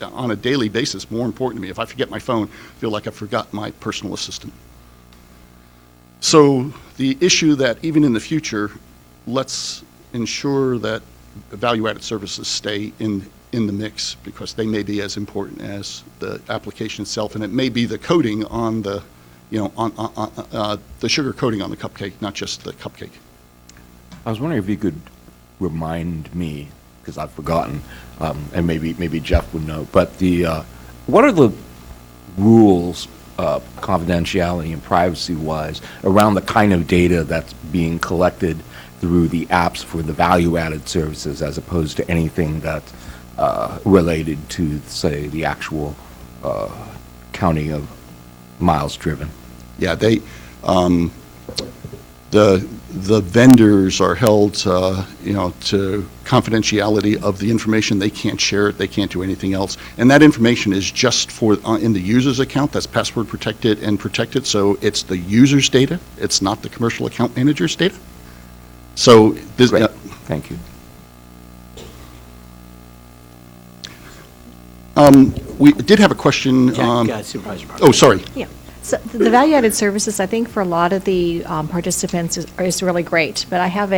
Speaker 10: on a daily basis more important to me. If I forget my phone, I feel like I forgot my personal assistant. So the issue that even in the future, let's ensure that value-added services stay in the mix because they may be as important as the application itself, and it may be the coating on the, the sugar coating on the cupcake, not just the cupcake.
Speaker 20: I was wondering if you could remind me, because I've forgotten, and maybe Jeff would know, but what are the rules, confidentiality and privacy-wise, around the kind of data that's being collected through the apps for the value-added services as opposed to anything that's related to, say, the actual counting of miles driven?
Speaker 10: Yeah, the vendors are held, to confidentiality of the information. They can't share it. They can't do anything else. And that information is just for in the user's account. That's password protected and protected. So it's the user's data. It's not the commercial account manager's data. So this.
Speaker 20: Great. Thank you.
Speaker 10: We did have a question.
Speaker 1: Supervisor Parker.
Speaker 10: Oh, sorry.
Speaker 12: Yeah. So the value-added services, I think for a lot of the participants is really great, but I have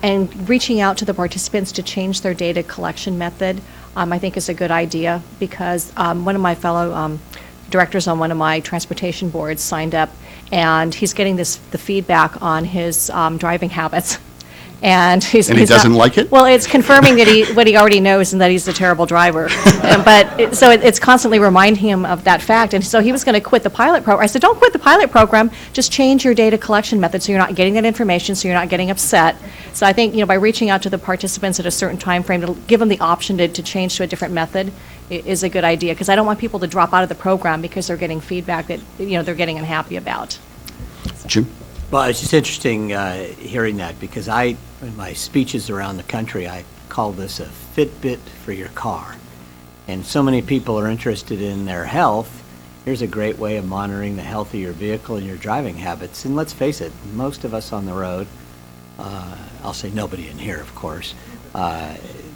Speaker 12: and reaching out to the participants to change their data collection method, I think is a good idea because one of my fellow directors on one of my transportation boards signed up, and he's getting the feedback on his driving habits. And he
Speaker 10: doesn't like it?
Speaker 12: Well, it's confirming that what he already knows and that he's a terrible driver. So it's constantly reminding him of that fact. And so he was going to quit the pilot program. I said, don't quit the pilot program. Just change your data collection method so you're not getting that information, so you're not getting upset. So I think, by reaching out to the participants at a certain time frame to give them the option to change to a different method is a good idea. Because I don't want people to drop out of the program because they're getting feedback that, they're getting unhappy about.
Speaker 10: Jim?
Speaker 1: Well, it's just interesting hearing that because in my speeches around the country, I call this a Fitbit for your car. And so many people are interested in their health. Here's a great way of monitoring the health of your vehicle and your driving habits. And let's face it, most of us on the road, I'll say nobody in here, of course,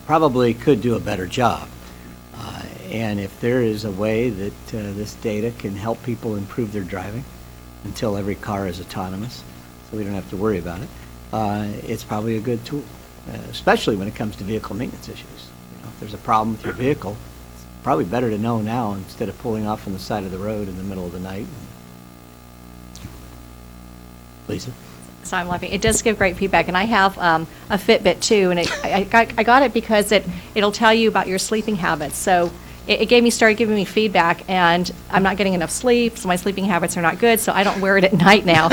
Speaker 1: probably could do a better job. And if there is a way that this data can help people improve their driving, until every car is autonomous, so we don't have to worry about it. It's probably a good tool, especially when it comes to vehicle maintenance issues. If there's a problem with your vehicle, it's probably better to know now instead of pulling off on the side of the road in the middle of the night. Lisa?
Speaker 12: So I'm laughing. It does give great feedback, and I have a Fitbit too, and I got it because it'll tell you about your sleeping habits. So it started giving me feedback, and I'm not getting enough sleep, so my sleeping habits are not good, so I don't wear it at night now.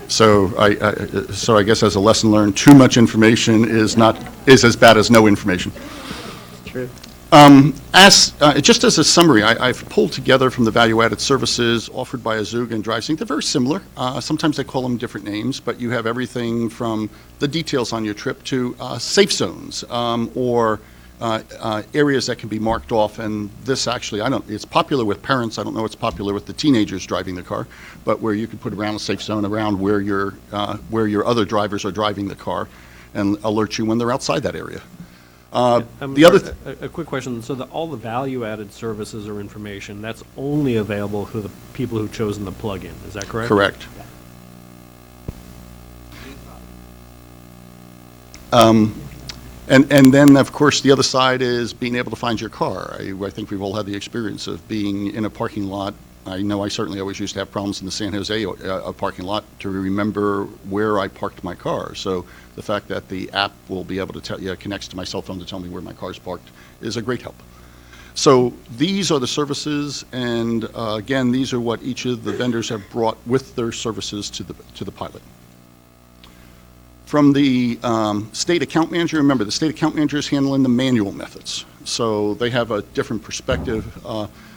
Speaker 10: So I guess as a lesson learned, too much information is as bad as no information.
Speaker 19: True.
Speaker 10: Just as a summary, I've pulled together from the value-added services offered by Azuga and DriveSync. They're very similar. Sometimes they call them different names, but you have everything from the details on your trip to safe zones or areas that can be marked off. And this actually, it's popular with parents. I don't know it's popular with the teenagers driving the car, but where you can put around a safe zone around where your other drivers are driving the car and alert you when they're outside that area. A
Speaker 16: quick question. So all the value-added services or information, that's only available to the people who've chosen the plug-in, is that correct?
Speaker 10: Correct. And then, of course, the other side is being able to find your car. I think we've all had the experience of being in a parking lot. I know I certainly always used to have problems in the San Jose parking lot to remember where I parked my car. So the fact that the app will be able to tell you, connects to my cell phone to tell me where my car's parked is a great help. So these are the services, and again, these are what each of the vendors have brought with their services to the pilot. From the state account manager, remember the state account manager is handling the manual methods, so they have a different perspective.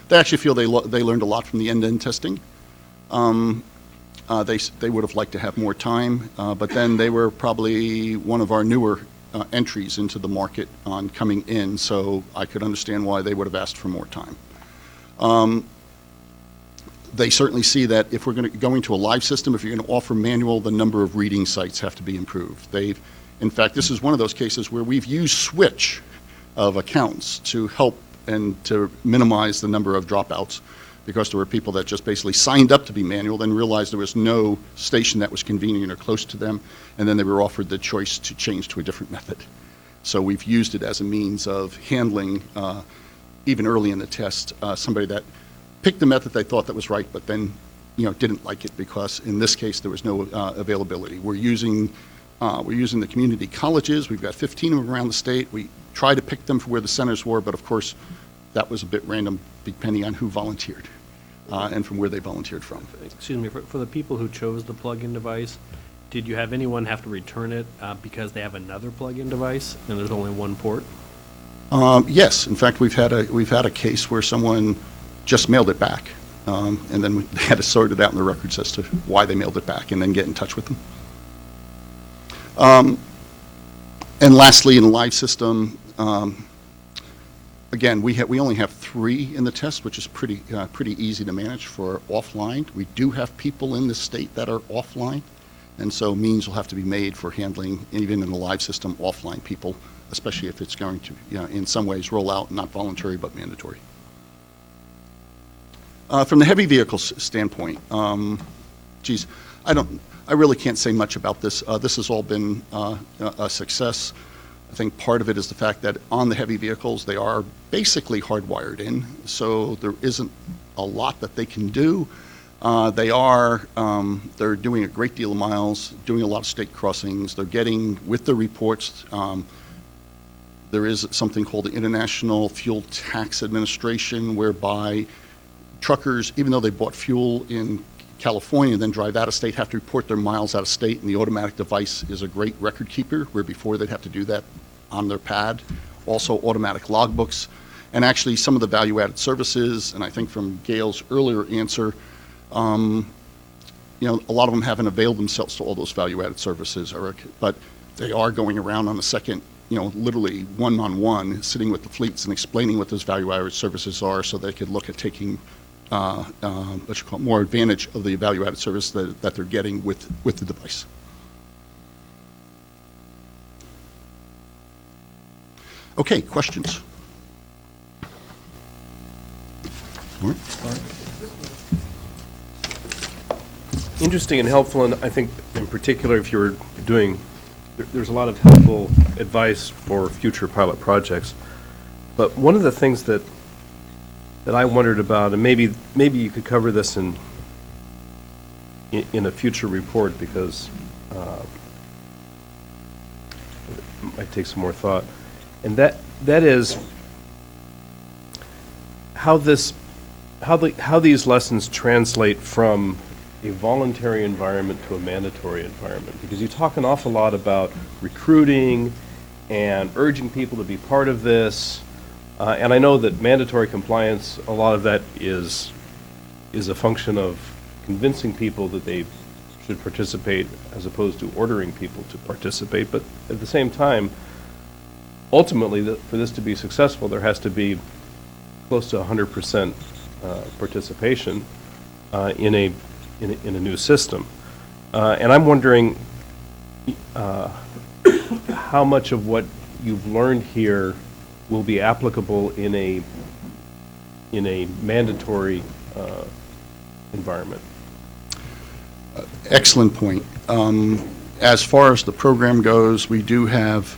Speaker 10: They actually feel they learned a lot from the end-to-end testing. They would have liked to have more time, but then they were probably one of our newer entries into the market on coming in, so I could understand why they would have asked for more time. They certainly see that if we're going to a live system, if you're going to offer manual, the number of reading sites have to be improved. In fact, this is one of those cases where we've used switch of accounts to help and to minimize the number of dropouts, because there were people that just basically signed up to be manual, then realized there was no station that was convenient or close to them, and then they were offered the choice to change to a different method. So we've used it as a means of handling, even early in the test, somebody that picked the method they thought that was right, but then didn't like it because in this case there was no availability. We're using the community colleges. We've got 15 of them around the state. We try to pick them for where the centers were, but of course that was a bit random depending on who volunteered and from where they volunteered from.
Speaker 16: Excuse me, for the people who chose the plug-in device, did you have anyone have to return it because they have another plug-in device and there's only one port?
Speaker 10: Yes, in fact we've had a case where someone just mailed it back, and then we had to sort it out in the records as to why they mailed it back and then get in touch with them. And lastly, in the live system, again, we only have 3 in the test, which is pretty easy to manage for offline. We do have people in the state that are offline, and so means will have to be made for handling, even in the live system, offline people, especially if it's going to, in some ways, roll out, not voluntary but mandatory. From the heavy vehicles standpoint, I really can't say much about this. This has all been a success. I think part of it is the fact that on the heavy vehicles, they are basically hardwired in, so there isn't a lot that they can do. They're doing a great deal of miles, doing a lot of state crossings. They're getting, with the reports, there is something called the International Fuel Tax Administration, whereby truckers, even though they bought fuel in California and then drive out of state, have to report their miles out of state, and the automatic device is a great record keeper, where before they'd have to do that on their pad. Also automatic logbooks, and actually some of the value-added services, and I think from Gail's earlier answer, a lot of them haven't availed themselves to all those value-added services, but they are going around on the second, literally one-on-one, sitting with the fleets and explaining what those value-added services are, so they could look at taking more advantage of the value-added service that they're getting with the device. Okay, questions? All right.
Speaker 11: Interesting and helpful, and I think in particular if you're doing, there's a lot of helpful advice for future pilot projects. But one of the things that I wondered about, and maybe you could cover this in a future report, because might take some more thought. And that is how these lessons translate from a voluntary environment to a mandatory environment. Because you talk an awful lot about recruiting and urging people to be part of this. And I know that mandatory compliance, a lot of that is a function of convincing people that they should participate as opposed to ordering people to participate. But at the same time, ultimately, for this to be successful, there has to be close to 100% participation in a new system. And I'm wondering how much of what you've learned here will be applicable in a mandatory environment.
Speaker 10: Excellent point. As far as the program goes, we do have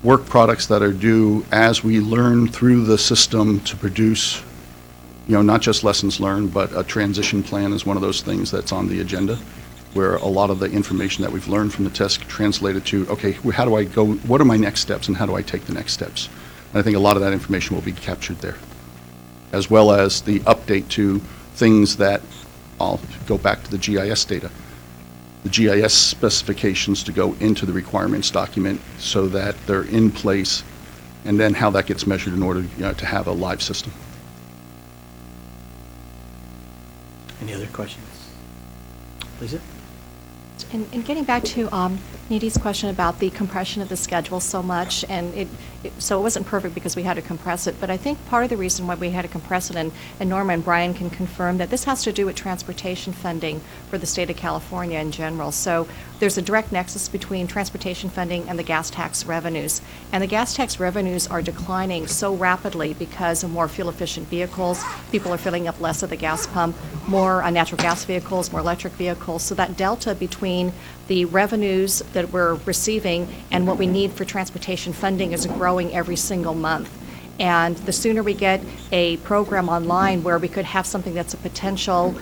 Speaker 10: work products that are due as we learn through the system to produce, not just lessons learned, but a transition plan is one of those things that's on the agenda, where a lot of the information that we've learned from the test translated to, okay, how do I go, what are my next steps, and how do I take the next steps? And I think a lot of that information will be captured there, as well as the update to things that, I'll go back to the GIS data, the GIS specifications to go into the requirements document so that they're in place, and then how that gets measured in order to have a live system.
Speaker 1: Any other questions? Lisa?
Speaker 12: And getting back to Needy's question about the compression of the schedule so much, and so it wasn't perfect because we had to compress it, but I think part of the reason why we had to compress it, and Norma and Brian can confirm that this has to do with transportation funding for the state of California in general. So there's a direct nexus between transportation funding and the gas tax revenues. And the gas tax revenues are declining so rapidly because of more fuel-efficient vehicles. People are filling up less at the gas pump, more natural gas vehicles, more electric vehicles. So that delta between the revenues that we're receiving and what we need for transportation funding is growing every single month. And the sooner we get a program online where we could have something that's a potential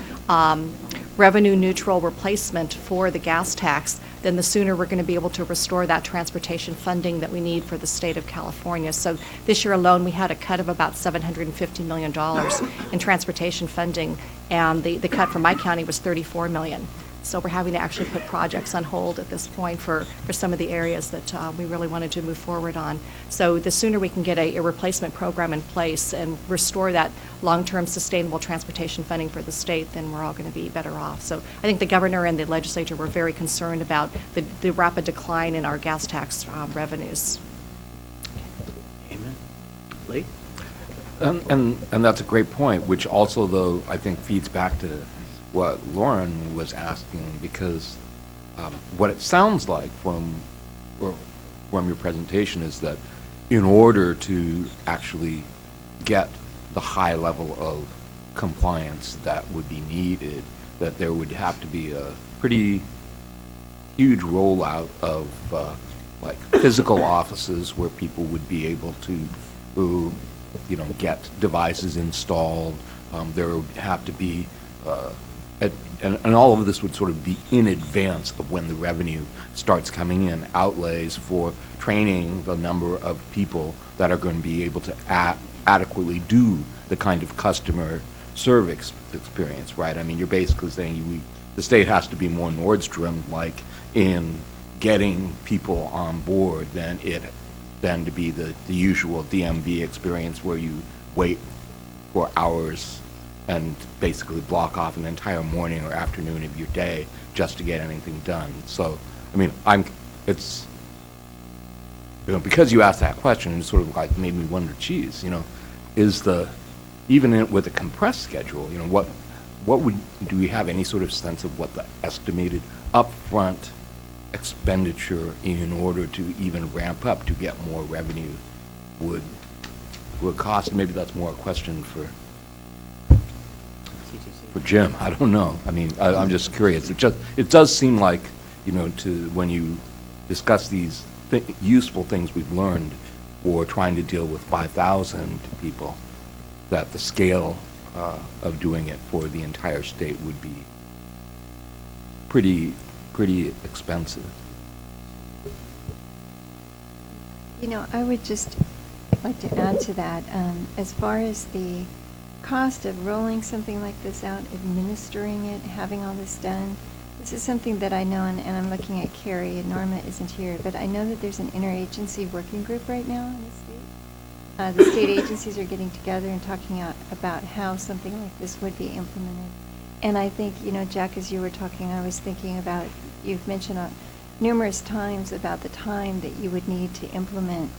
Speaker 12: revenue neutral replacement for the gas tax, then the sooner we're going to be able to restore that transportation funding that we need for the state of California. So this year alone, we had a cut of about $750 million in transportation funding, and the cut for my county was $34 million. So we're having to actually put projects on hold at this point for some of the areas that we really wanted to move forward on. So the sooner we can get a replacement program in place and restore that long-term sustainable transportation funding for the state, then we're all going to be better off. So I think the governor and the legislature were very concerned about the rapid decline in our gas tax revenues.
Speaker 1: Amen. Lee?
Speaker 20: And that's a great point, which also, though, I think feeds back to what Lauren was asking, because what it sounds like from your presentation is that in order to actually get the high level of compliance that would be needed, that there would have to be a pretty huge rollout of like physical offices where people would be able to get devices installed. There would have to be and all of this would sort of be in advance of when the revenue starts coming in, outlays for training the number of people that are going to be able to adequately do the kind of customer service experience, right? I mean, you're basically saying the state has to be more Nordstrom-like in getting people on board than to be the usual DMV experience where you wait for hours and basically block off an entire morning or afternoon of your day just to get anything done. So, I mean, it's because you asked that question, it sort of like made me wonder, geez, even with a compressed schedule, do we have any sort of sense of what the estimated upfront expenditure in order to even ramp up to get more revenue would cost? Maybe that's more a question for Jim. I don't know. I mean, I'm just curious. It does seem like, when you discuss these useful things we've learned for trying to deal with 5,000 people, that the scale of doing it for the entire state would be pretty expensive.
Speaker 4: You know, I would just like to add to that, as far as the cost of rolling something like this out, administering it, having all this done, this is something that I know, and I'm looking at Carrie, and Norma isn't here, but I know that there's an interagency working group right now in the state. The state agencies are getting together and talking about how something like this would be implemented. And I think, you know, Jack, as you were talking, I was thinking about, you've mentioned numerous times about the time that you would need to implement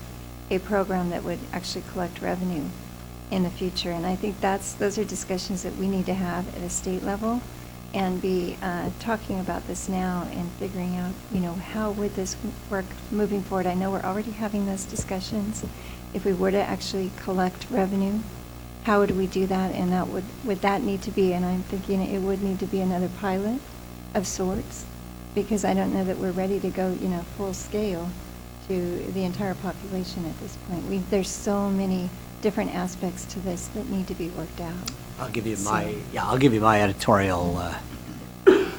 Speaker 4: a program that would actually collect revenue in the future. And I think those are discussions that we need to have at a state level and be talking about this now and figuring out, you know, how would this work moving forward. I know we're already having those discussions. If we were to actually collect revenue, how would we do that? And that would that need to be, and I'm thinking it would need to be another pilot of sorts, because I don't know that we're ready to go, you know, full scale to the entire population at this point. There's so many different aspects to this that need to be worked out.
Speaker 1: I'll give you my editorial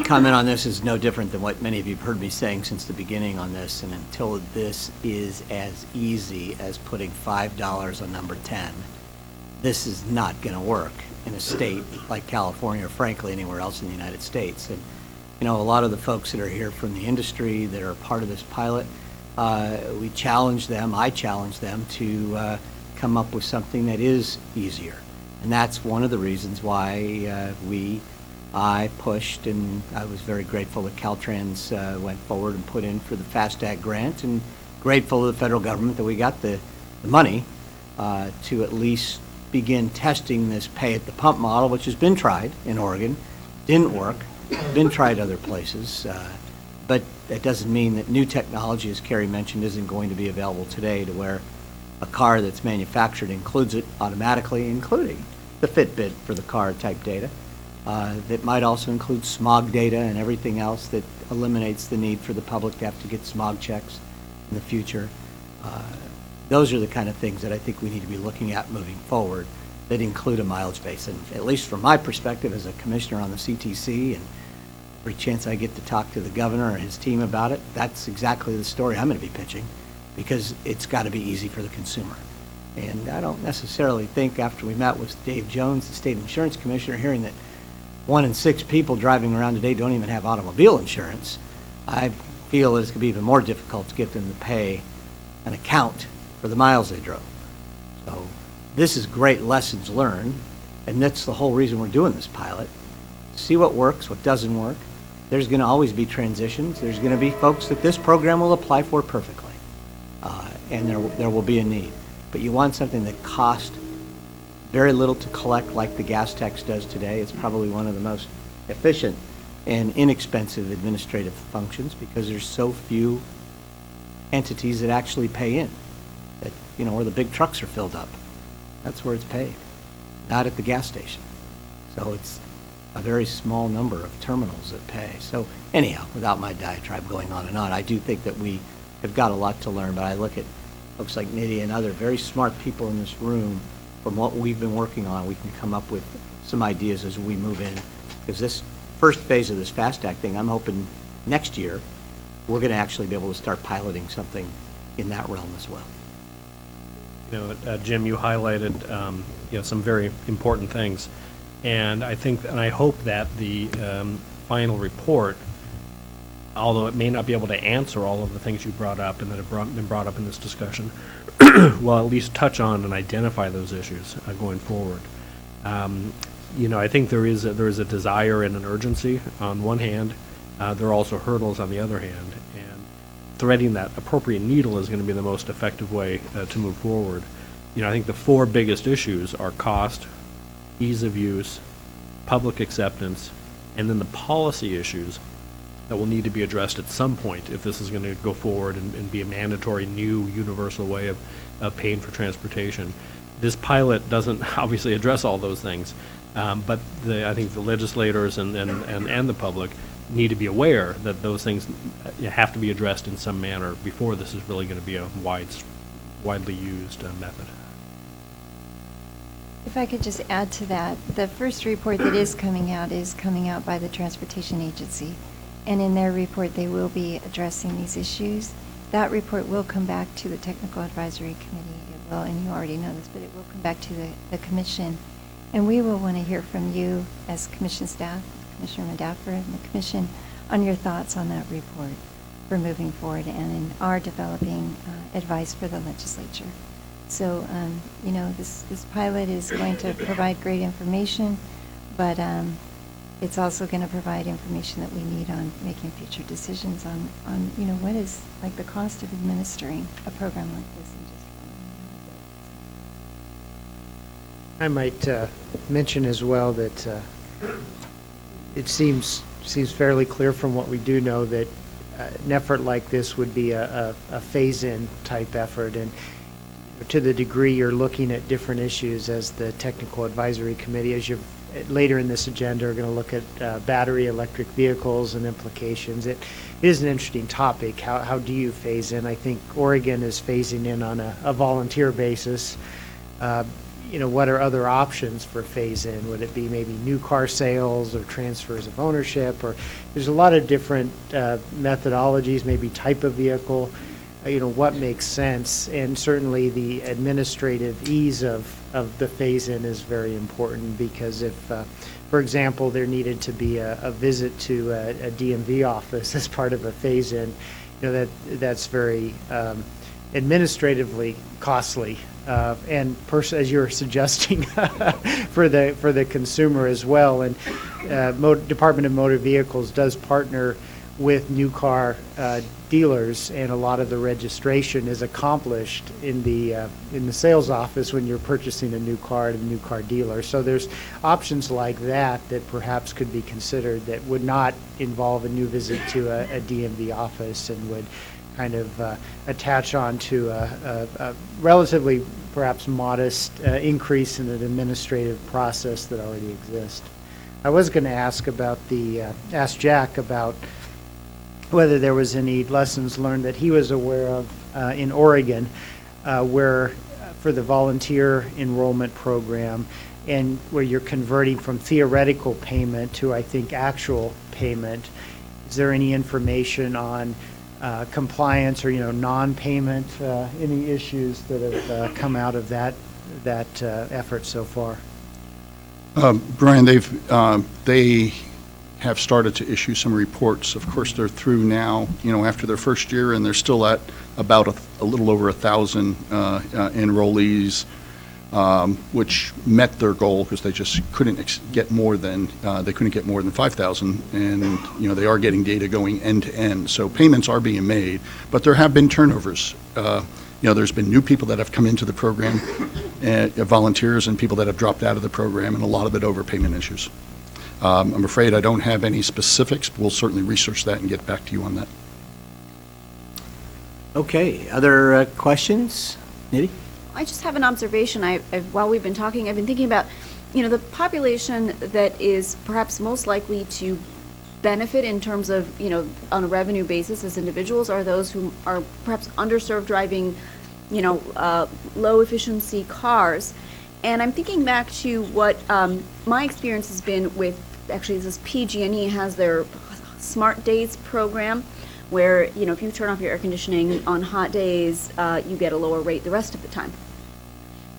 Speaker 1: comment on this. Is no different than what many of you have heard me saying since the beginning on this, and until this is as easy as putting $5 on number 10, this is not going to work in a state like California, or frankly anywhere else in the United States. And you know, a lot of the folks that are here from the industry that are part of this pilot, I challenge them to come up with something that is easier. And that's one of the reasons why I pushed, and I was very grateful that Caltrans went forward and put in for the FAST-TAC grant, and grateful to the federal government that we got the money to at least begin testing this pay-at-the-pump model, which has been tried in Oregon, didn't work, been tried other places, but that doesn't mean that new technology, as Carrie mentioned, isn't going to be available today to where a car that's manufactured includes it automatically, including the Fitbit for the car type data. That might also include smog data and everything else that eliminates the need for the public to have to get smog checks in the future. Those are the kind of things that I think we need to be looking at moving forward that include a mileage base. And at least from my perspective as a commissioner on the CTC, and every chance I get to talk to the governor or his team about it, that's exactly the story I'm going to be pitching, because it's got to be easy for the consumer. And I don't necessarily think, after we met with Dave Jones, the state insurance commissioner, hearing that 1 in 6 people driving around today don't even have automobile insurance, I feel it's going to be even more difficult to get them to pay an account for the miles they drove. So this is great lessons learned, and that's the whole reason we're doing this pilot. See what works, what doesn't work. There's going to always be transitions. There's going to be folks that this program will apply for perfectly, and there will be a need. But you want something that costs very little to collect, like the gas tax does today. It's probably one of the most efficient and inexpensive administrative functions, because there's so few entities that actually pay in. That, you know, where the big trucks are filled up, that's where it's paid, not at the gas station. So it's a very small number of terminals that pay. So anyhow, without my diatribe going on and on, I do think that we have got a lot to learn, but I look at folks like Nidhi and other very smart people in this room. From what we've been working on, we can come up with some ideas as we move in. Because this first phase of this FAST-TAC thing, I'm hoping next year we're going to actually be able to start piloting something in that realm as well.
Speaker 16: You know, Jim, you highlighted you know, some very important things, and I think and I hope that the final report, although it may not be able to answer all of the things you brought up and that have been brought up in this discussion, will at least touch on and identify those issues going forward. You know, I think there is a desire and an urgency on one hand. There are also hurdles on the other hand, and threading that appropriate needle is going to be the most effective way to move forward. You know, I think the 4 biggest issues are cost, ease of use, public acceptance, and then the policy issues that will need to be addressed at some point if this is going to go forward and be a mandatory new universal way of paying for transportation. This pilot doesn't obviously address all those things, but I think the legislators and the public need to be aware that those things have to be addressed in some manner before this is really going to be a widely used method.
Speaker 4: If I could just add to that, the first report that is coming out by the Transportation Agency. And in their report, they will be addressing these issues. that report will come back to the Technical Advisory Committee. It will, and you already know this, but it will come back to the commission. And we will want to hear from you as commission staff, Commissioner Medapper and the commission, on your thoughts on that report for moving forward and in our developing advice for the legislature. So, this pilot is going to provide great information, but it's also going to provide information that we need on making future decisions on what is like the cost of administering a program like this.
Speaker 19: I might mention as well that it seems fairly clear from what we do know that an effort like this would be a phase-in type effort, and to the degree you're looking at different issues as the Technical Advisory Committee, as you're later in this agenda are going to look at battery electric vehicles and implications. It is an interesting topic. How do you phase in? I think Oregon is phasing in on a volunteer basis. What are other options for phase-in? Would it be maybe new car sales or transfers of ownership? Or there's a lot of different methodologies, maybe type of vehicle, what makes sense. And certainly the administrative ease of the phase-in is very important, because if, for example, there needed to be a visit to a DMV office as part of a phase-in, that's very administratively costly. And as you're suggesting, for the consumer as well. And Department of Motor Vehicles does partner with new car dealers, and a lot of the registration is accomplished in the sales office when you're purchasing a new car at a new car dealer. So there's options like that perhaps could be considered that would not involve a new visit to a DMV office and would kind of attach on to a relatively perhaps modest increase in an administrative process that already exists. I was going to ask ask Jack about whether there was any lessons learned that he was aware of in Oregon, where for the volunteer enrollment program, and where you're converting from theoretical payment to, I think, actual payment. Is there any information on compliance or non-payment, any issues that have come out of that effort so far?
Speaker 10: Brian, they have started to issue some reports. Of course, they're through now, after their first year, and they're still at about a little over 1,000 enrollees, which met their goal because they just couldn't get more than 5,000, and they are getting data going end to end. So payments are being made, but there have been turnovers. There's been new people that have come into the program, volunteers, and people that have dropped out of the program, and a lot of it overpayment issues. I'm afraid I don't have any specifics, but we'll certainly research that and get back to you on that.
Speaker 1: Okay, other questions? Nidhi?
Speaker 13: I just have an observation. While we've been talking, I've been thinking about, the population that is perhaps most likely to benefit in terms of, on a revenue basis as individuals are those who are perhaps underserved driving, low efficiency cars. And I'm thinking back to what my experience has been with, actually this is PG&E has their Smart Days program, where, if you turn off your air conditioning on hot days, you get a lower rate the rest of the time.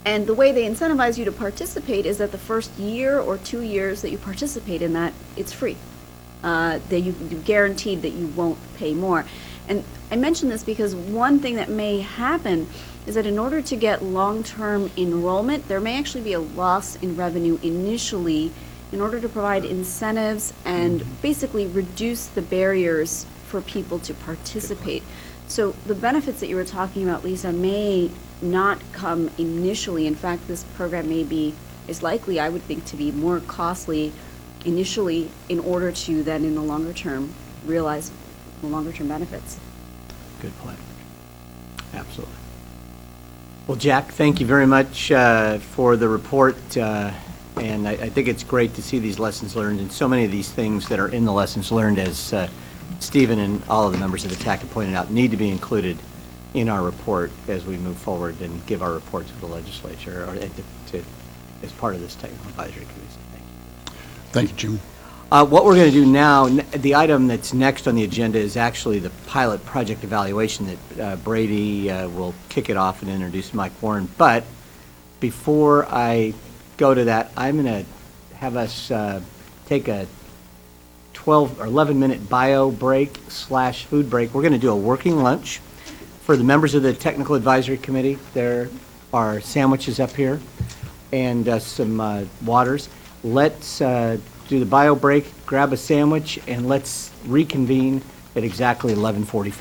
Speaker 13: And the way they incentivize you to participate is that the first year or 2 years that you participate in that, it's free. That you're guaranteed that you won't pay more. And I mention this because one thing that may happen is that in order to get long-term enrollment, there may actually be a loss in revenue initially in order to provide incentives and basically reduce the barriers for people to participate. So the benefits that you were talking about, Lisa, may not come initially. In fact, this program is likely, I would think, to be more costly initially in order to then in the longer term realize the longer term benefits.
Speaker 1: Good point. Absolutely. Well, Jack, thank you very much for the report. And I think it's great to see these lessons learned and so many of these things that are in the lessons learned, as Stephen and all of the members of the TAC have pointed out, need to be included in our report as we move forward and give our report to the legislature or as part of this technical advisory committee. Thank you.
Speaker 10: Thank you, Jim.
Speaker 1: What we're going to do now, the item that's next on the agenda is actually the pilot project evaluation that Brady will kick it off and introduce Mike Warren. But before I go to that, I'm going to have us take a 12 or 11-minute bio break / food break. We're going to do a working lunch. For the members of the Technical Advisory Committee, there are sandwiches up here and some waters. Let's do the bio break, grab a sandwich, and let's reconvene at exactly 11:45.